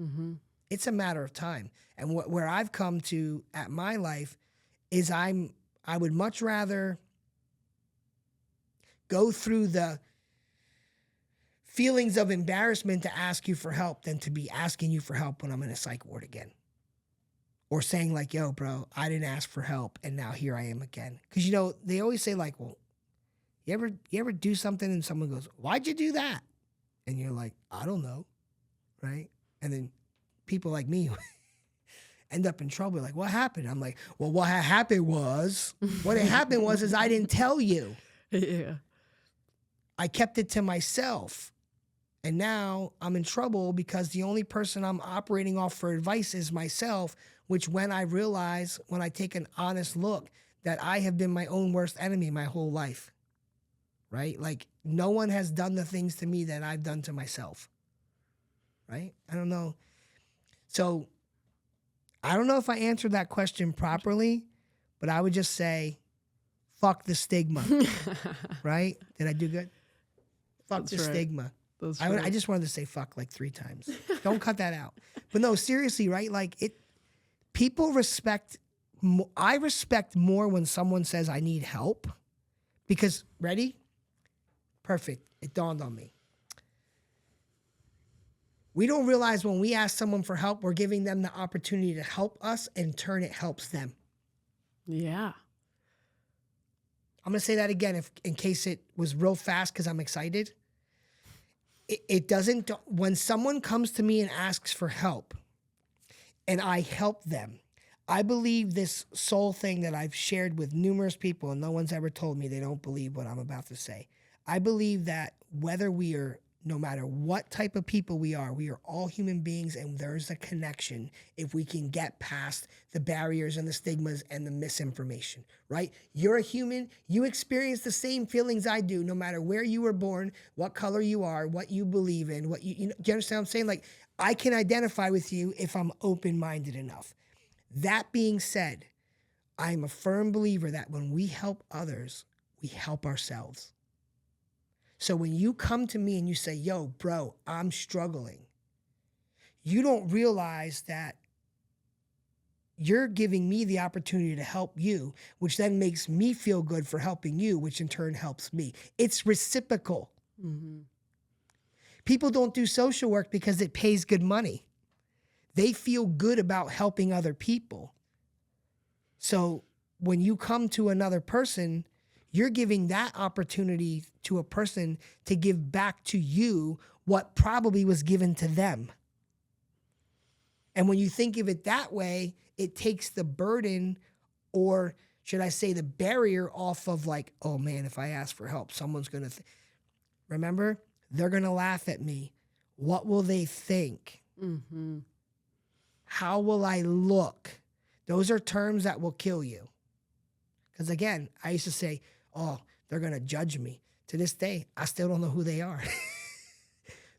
Speaker 1: Mm-hmm. It's a matter of time. And where I've come to at my life is I would much rather go through the feelings of embarrassment to ask you for help than to be asking you for help when I'm in a psych ward again. Or saying yo, bro, I didn't ask for help and now here I am again. Because, they always say well, you ever do something and someone goes, why'd you do that? And you're like, I don't know, right? And then people like me end up in trouble. Like, what happened? I'm like, well, what happened was is I didn't tell you.
Speaker 2: Yeah.
Speaker 1: I kept it to myself. And now I'm in trouble because the only person I'm operating off for advice is myself, which when I take an honest look, that I have been my own worst enemy my whole life, right? Like, no one has done the things to me that I've done to myself, right? I don't know. So I don't know if I answered that question properly, but I would just say, fuck the stigma, right? Did I do good? Fuck the stigma. I just wanted to say fuck 3 times. Don't cut that out. But no, seriously, right? People respect, I respect more when someone says I need help because, ready? Perfect. It dawned on me. We don't realize when we ask someone for help, we're giving them the opportunity to help us, and in turn, it helps them.
Speaker 2: Yeah.
Speaker 1: I'm going to say that again in case it was real fast because I'm excited. It doesn't, when someone comes to me and asks for help and I help them, I believe this soul thing that I've shared with numerous people and no one's ever told me they don't believe what I'm about to say. I believe that whether we are, no matter what type of people we are all human beings, and there's a connection if we can get past the barriers and the stigmas and the misinformation, right? You're a human. You experience the same feelings I do, no matter where you were born, what color you are, what you believe in, what you know, do you understand what I'm saying? Like, I can identify with you if I'm open-minded enough. That being said, I'm a firm believer that when we help others, we help ourselves. So when you come to me and you say, yo, bro, I'm struggling, you don't realize that you're giving me the opportunity to help you, which then makes me feel good for helping you, which in turn helps me. It's reciprocal.
Speaker 2: Mm-hmm.
Speaker 1: People don't do social work because it pays good money. They feel good about helping other people. So when you come to another person, you're giving that opportunity to a person to give back to you what probably was given to them. And when you think of it that way, it takes the burden, or should I say the barrier, off of like, oh man, if I ask for help, someone's going to, remember, they're going to laugh at me. What will they think?
Speaker 2: Mm-hmm.
Speaker 1: How will I look? Those are terms that will kill you. Because again, I used to say, oh, they're going to judge me. To this day, I still don't know who they are.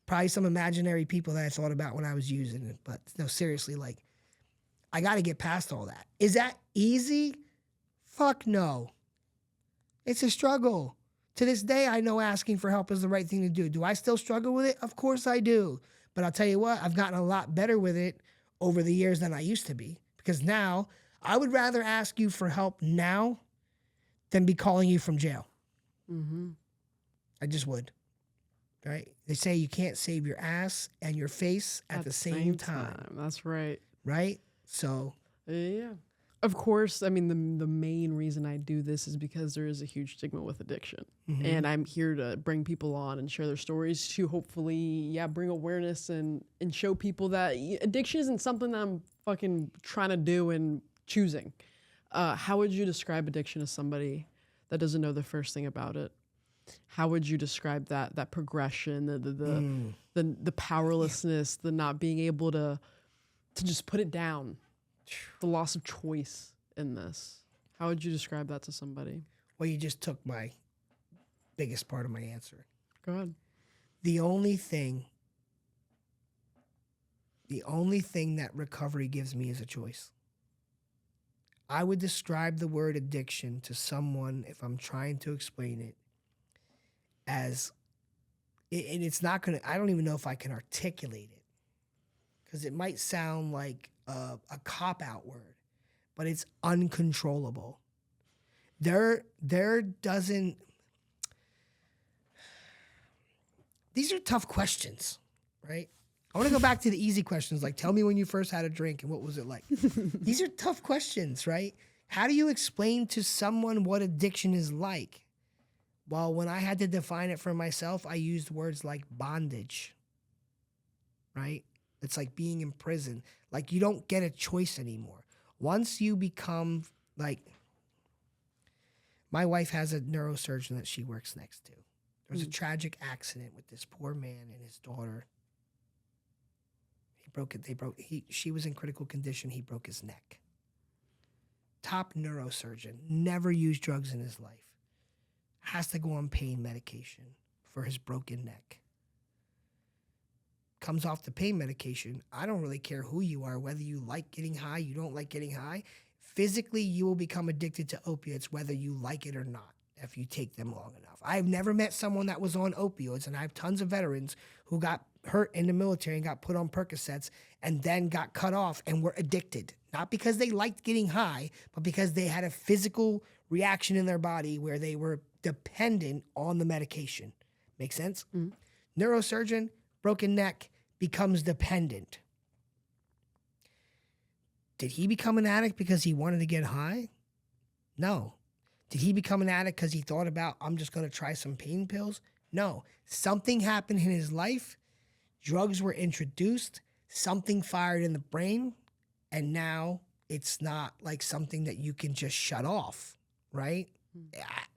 Speaker 1: Probably some imaginary people that I thought about when I was using it. But no, seriously, like, I got to get past all that. Is that easy? Fuck no. It's a struggle. To this day, I know asking for help is the right thing to do. Do I still struggle with it? Of course I do. But I'll tell you what, I've gotten a lot better with it over the years than I used to be. Because now, I would rather ask you for help now than be calling you from jail.
Speaker 2: Mm-hmm.
Speaker 1: I just would. Right? They say you can't save your ass and your face at the same time.
Speaker 2: That's right.
Speaker 1: Right? So.
Speaker 2: Yeah. Of course, I mean, the main reason I do this is because there is a huge stigma with addiction. Mm-hmm. And I'm here to bring people on and share their stories to hopefully, bring awareness and show people that addiction isn't something that I'm fucking trying to do and choosing. How would you describe addiction to somebody that doesn't know the first thing about it? How would you describe that progression, the powerlessness, the not being able to just put it down, the loss of choice in this? How would you describe that to somebody?
Speaker 1: Well, you just took my biggest part of my answer.
Speaker 2: Go ahead.
Speaker 1: The only thing that recovery gives me is a choice. I would describe the word addiction to someone, if I'm trying to explain it, as, and it's not going to, I don't even know if I can articulate it, because it might sound like a cop-out word, but it's uncontrollable. There doesn't, these are tough questions, right? I want to go back to the easy questions, like tell me when you first had a drink and what was it like? These are tough questions, right? How do you explain to someone what addiction is like? Well, when I had to define it for myself, I used words like bondage, right? It's like being in prison. Like, you don't get a choice anymore. Once you become, like, my wife has a neurosurgeon that she works next to. There was a tragic accident with this poor man and his daughter. She was in critical condition. He broke his neck. Top neurosurgeon, never used drugs in his life. Has to go on pain medication for his broken neck. Comes off the pain medication. I don't really care who you are, whether you like getting high, you don't like getting high. Physically, you will become addicted to opiates, whether you like it or not, if you take them long enough. I've never met someone that was on opioids, and I have tons of veterans who got hurt in the military and got put on Percocets and then got cut off and were addicted. Not because they liked getting high, but because they had a physical reaction in their body where they were dependent on the medication. Make sense? Mm-hmm. Neurosurgeon, broken neck, becomes dependent. Did he become an addict because he wanted to get high? No. Did he become an addict because he thought about, I'm just going to try some pain pills? No. Something happened in his life. Drugs were introduced. Something fired in the brain. And now it's not like something that you can just shut off, right?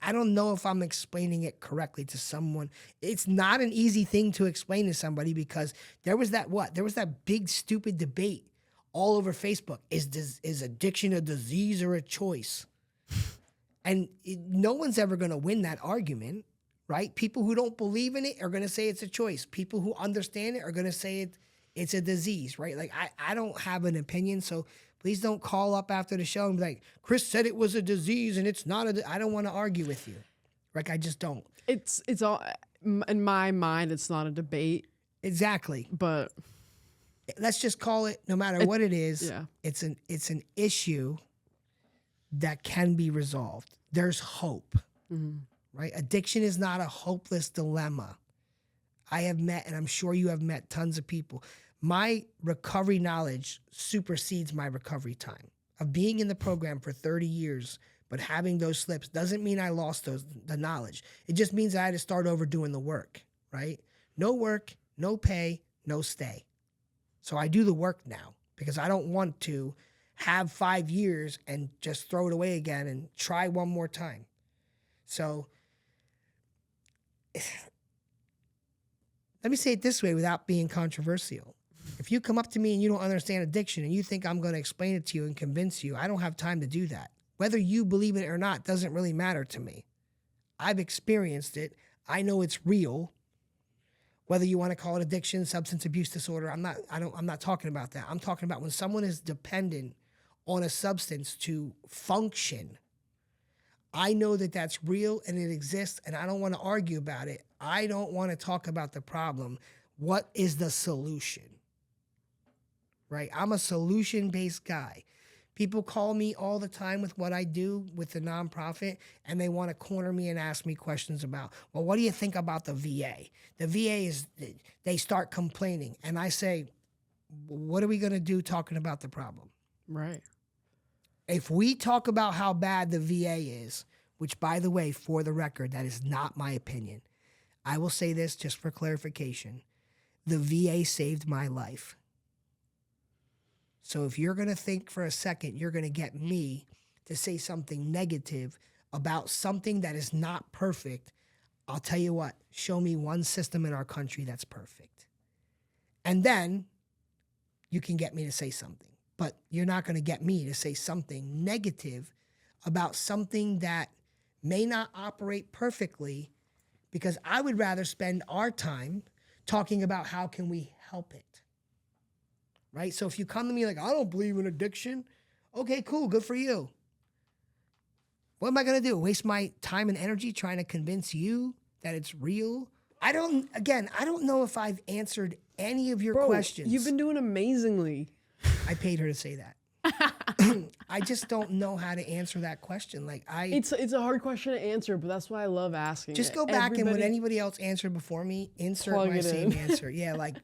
Speaker 1: I don't know if I'm explaining it correctly to someone. It's not an easy thing to explain to somebody because there was that big stupid debate all over Facebook. Is addiction a disease or a choice? And no one's ever going to win that argument, right? People who don't believe in it are going to say it's a choice. People who understand it are going to say it's a disease, right? Like I don't have an opinion, so please don't call up after the show and be like, Chris said it was a disease and it's not I don't want to argue with you. Like, I just don't.
Speaker 2: It's all, in my mind, it's not a debate.
Speaker 1: Exactly.
Speaker 2: But
Speaker 1: let's just call it, no matter what it is,
Speaker 2: yeah.
Speaker 1: it's an issue that can be resolved. There's hope, right? Addiction is not a hopeless dilemma. I have met, and I'm sure you have met, tons of people. My recovery knowledge supersedes my recovery time. Of being in the program for 30 years, but having those slips doesn't mean I lost the knowledge. It just means I had to start over doing the work, right? No work, no pay, no stay. So I do the work now because I don't want to have 5 years and just throw it away again and try one more time. So let me say it this way without being controversial. If you come up to me and you don't understand addiction and you think I'm going to explain it to you and convince you, I don't have time to do that. Whether you believe it or not doesn't really matter to me. I've experienced it. I know it's real. Whether you want to call it addiction, substance abuse disorder, I'm not talking about that. I'm talking about when someone is dependent on a substance to function. I know that that's real and it exists, and I don't want to argue about it. I don't want to talk about the problem. What is the solution? Right? I'm a solution-based guy. People call me all the time with what I do with the nonprofit, and they want to corner me and ask me questions about, well, what do you think about the VA? The VA they start complaining, and I say, what are we going to do talking about the problem?
Speaker 2: Right.
Speaker 1: If we talk about how bad the VA is, which, by the way, for the record, that is not my opinion. I will say this just for clarification. The VA saved my life. So if you're going to think for a second, you're going to get me to say something negative about something that is not perfect, I'll tell you what, show me one system in our country that's perfect. And then you can get me to say something. But you're not going to get me to say something negative about something that may not operate perfectly, because I would rather spend our time talking about how can we help it. Right? So if you come to me like, I don't believe in addiction, okay, cool, good for you. What am I going to do? Waste my time and energy trying to convince you that it's real? I don't know if I've answered any of your questions.
Speaker 2: You've been doing amazingly.
Speaker 1: I paid her to say that. I just don't know how to answer that question.
Speaker 2: It's a hard question to answer, but that's why I love asking.
Speaker 1: Just go back and when anybody else answered before me, insert my same answer. Yeah, like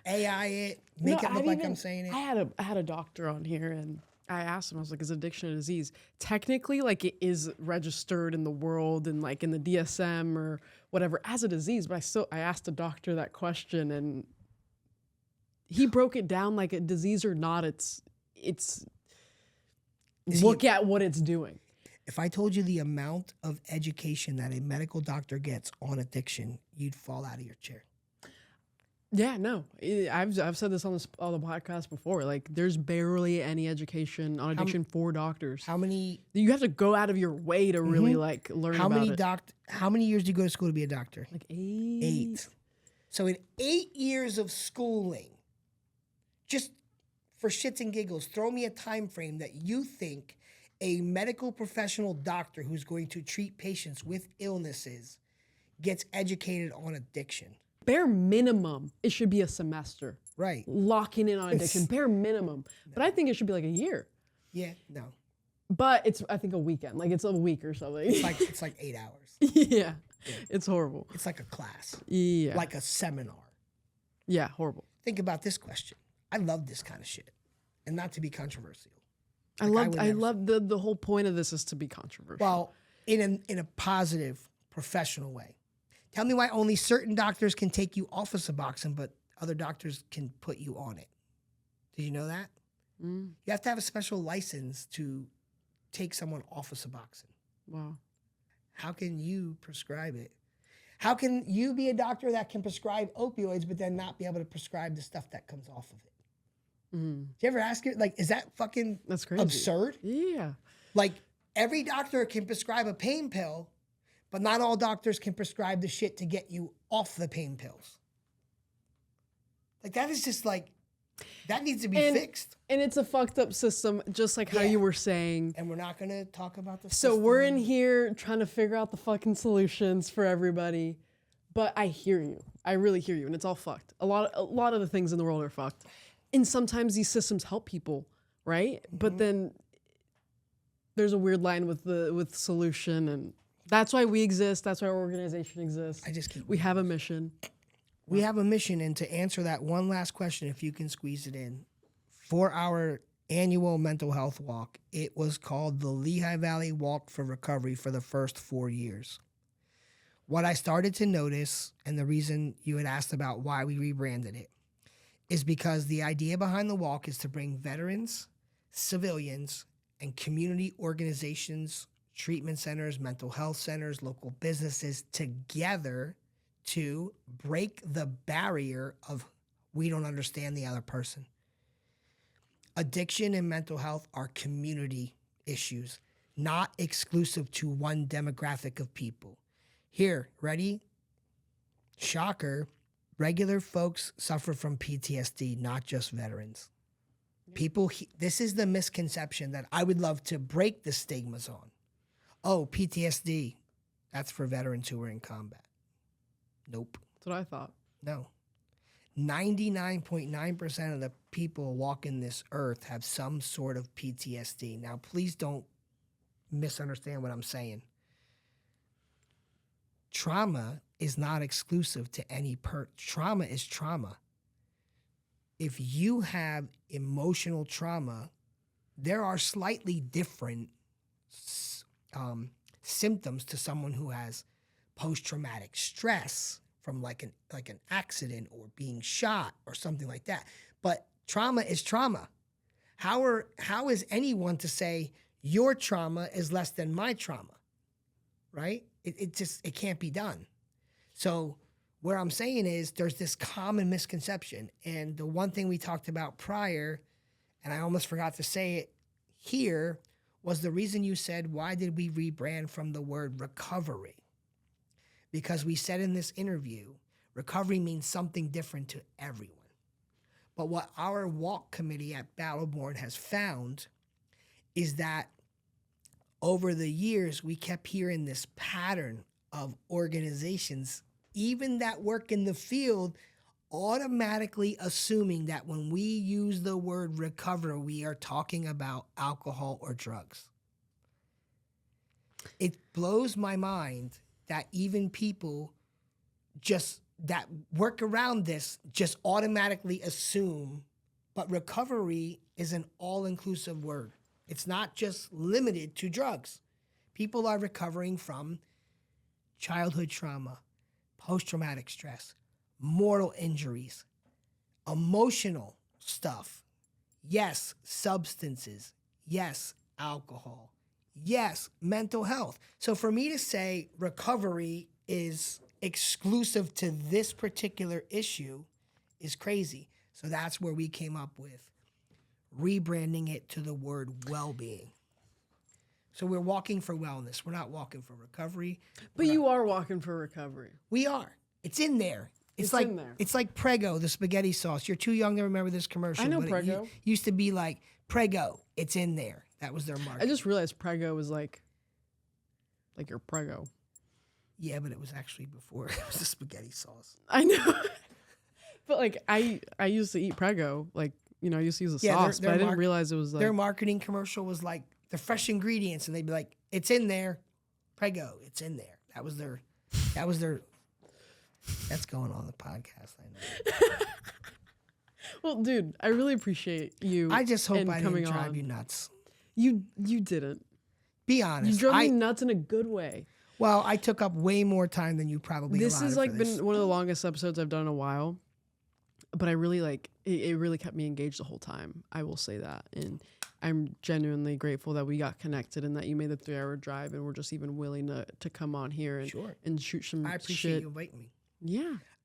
Speaker 1: AI it, make it look like I'm saying it.
Speaker 2: I had a doctor on here and I asked him, I was like, is addiction a disease? Technically, like, it is registered in the world and like in the DSM or whatever as a disease, but I asked the doctor that question and he broke it down like a disease or not. It's look at what it's doing.
Speaker 1: If I told you the amount of education that a medical doctor gets on addiction, you'd fall out of your chair.
Speaker 2: Yeah, no, I've said this on the podcast before. Like, there's barely any education on addiction for doctors.
Speaker 1: How many?
Speaker 2: You have to go out of your way to really like learn about it.
Speaker 1: How many years do you go to school to be a doctor?
Speaker 2: Like 8.
Speaker 1: 8. So in 8 years of schooling, just for shits and giggles, throw me a time frame that you think a medical professional doctor who's going to treat patients with illnesses gets educated on addiction.
Speaker 2: Bare minimum, it should be a semester.
Speaker 1: Right.
Speaker 2: Locking in on addiction, bare minimum. No. But I think it should be like a year.
Speaker 1: Yeah, no.
Speaker 2: But it's, I think, a weekend. Like, it's a week or something.
Speaker 1: It's like 8 hours.
Speaker 2: Yeah. It's horrible.
Speaker 1: It's like a class.
Speaker 2: Yeah.
Speaker 1: Like a seminar.
Speaker 2: Yeah, horrible.
Speaker 1: Think about this question. I love this kind of shit. And not to be controversial.
Speaker 2: I love the whole point of this is to be controversial.
Speaker 1: Well, in a positive, professional way. Tell me why only certain doctors can take you off of Suboxone, but other doctors can put you on it. Did you know that? You have to have a special license to take someone off of Suboxone.
Speaker 2: Wow. How
Speaker 1: can you prescribe it? How can you be a doctor that can prescribe opioids, but then not be able to prescribe the stuff that comes off of it? Did you ever ask it? Like, is that fucking
Speaker 2: That's crazy.
Speaker 1: Absurd?
Speaker 2: Yeah.
Speaker 1: Like, every doctor can prescribe a pain pill, but not all doctors can prescribe the shit to get you off the pain pills. Like, that is just like, that needs to be fixed.
Speaker 2: And it's a fucked up system, just like how you were saying.
Speaker 1: And we're not going to talk about the
Speaker 2: system. So we're in here trying to figure out the fucking solutions for everybody. But I hear you. I really hear you. And it's all fucked. A lot of the things in the world are fucked. And sometimes these systems help people, right? But then there's a weird line with solution, and that's why we exist. That's why our organization exists. We have a mission.
Speaker 1: We have a mission, and to answer that one last question, if you can squeeze it in, for our annual mental health walk, it was called the Lehigh Valley Walk for Recovery for the first 4 years. What I started to notice, and the reason you had asked about why we rebranded it, is because the idea behind the walk is to bring veterans, civilians, and community organizations, treatment centers, mental health centers, local businesses together to break the barrier of we don't understand the other person. Addiction and mental health are community issues, not exclusive to one demographic of people. Here, ready? Shocker, regular folks suffer from PTSD, not just veterans. People, this is the misconception that I would love to break the stigmas on. Oh, PTSD, that's for veterans who were in combat. Nope.
Speaker 2: That's what I thought.
Speaker 1: No. 99.9% of the people walking this earth have some sort of PTSD. Now, please don't misunderstand what I'm saying. Trauma is not exclusive to any trauma is trauma. If you have emotional trauma, there are slightly different symptoms to someone who has post-traumatic stress from like an accident or being shot or something like that. But trauma is trauma. How is anyone to say your trauma is less than my trauma, right? It can't be done. So where I'm saying is there's this common misconception. And the one thing we talked about prior, and I almost forgot to say it here, was the reason you said, why did we rebrand from the word recovery? Because we said in this interview, recovery means something different to everyone. But what our walk committee at Battleborn has found is that over the years, we kept hearing this pattern of organizations, even that work in the field, automatically assuming that when we use the word recover, we are talking about alcohol or drugs. It blows my mind that even people just that work around this just automatically assume, but recovery is an all-inclusive word. It's not just limited to drugs. People are recovering from childhood trauma, post-traumatic stress, mortal injuries, emotional stuff. Yes, substances. Yes, alcohol. Yes, mental health. So for me to say recovery is exclusive to this particular issue is crazy. So that's where we came up with rebranding it to the word well-being. So we're walking for wellness. We're not walking for recovery.
Speaker 2: But you are walking for recovery.
Speaker 1: We are. It's in there. It's like in there. It's like Prego, the spaghetti sauce. You're too young to remember this commercial.
Speaker 2: I know
Speaker 1: but
Speaker 2: Prego.
Speaker 1: It used to be like Prego. It's in there. That was their market.
Speaker 2: I just realized Prego was like your Prego.
Speaker 1: Yeah, but it was actually before it was the spaghetti sauce.
Speaker 2: I know. But like I used to eat Prego. Like, you know, I used to use the sauce, but I didn't realize it was like
Speaker 1: their marketing commercial was like the fresh ingredients, and they'd be like, "It's in there, Prego. It's in there." That was their. That's going on the podcast. I know.
Speaker 2: Well, dude, I really appreciate you.
Speaker 1: I just hope I didn't drive you nuts.
Speaker 2: You didn't.
Speaker 1: Be
Speaker 2: You
Speaker 1: honest.
Speaker 2: drove me nuts in a good way.
Speaker 1: Well, I took up way more time than you probably
Speaker 2: This
Speaker 1: allotted
Speaker 2: has
Speaker 1: for
Speaker 2: like
Speaker 1: this.
Speaker 2: been one of the longest episodes I've done in a while. But I really like it really kept me engaged the whole time. I will say that. And I'm genuinely grateful that we got connected and that you made the 3-hour drive and were just even willing to come on here and,
Speaker 1: Sure.
Speaker 2: and shoot some
Speaker 1: I appreciate
Speaker 2: shit.
Speaker 1: you inviting me.
Speaker 2: Yeah.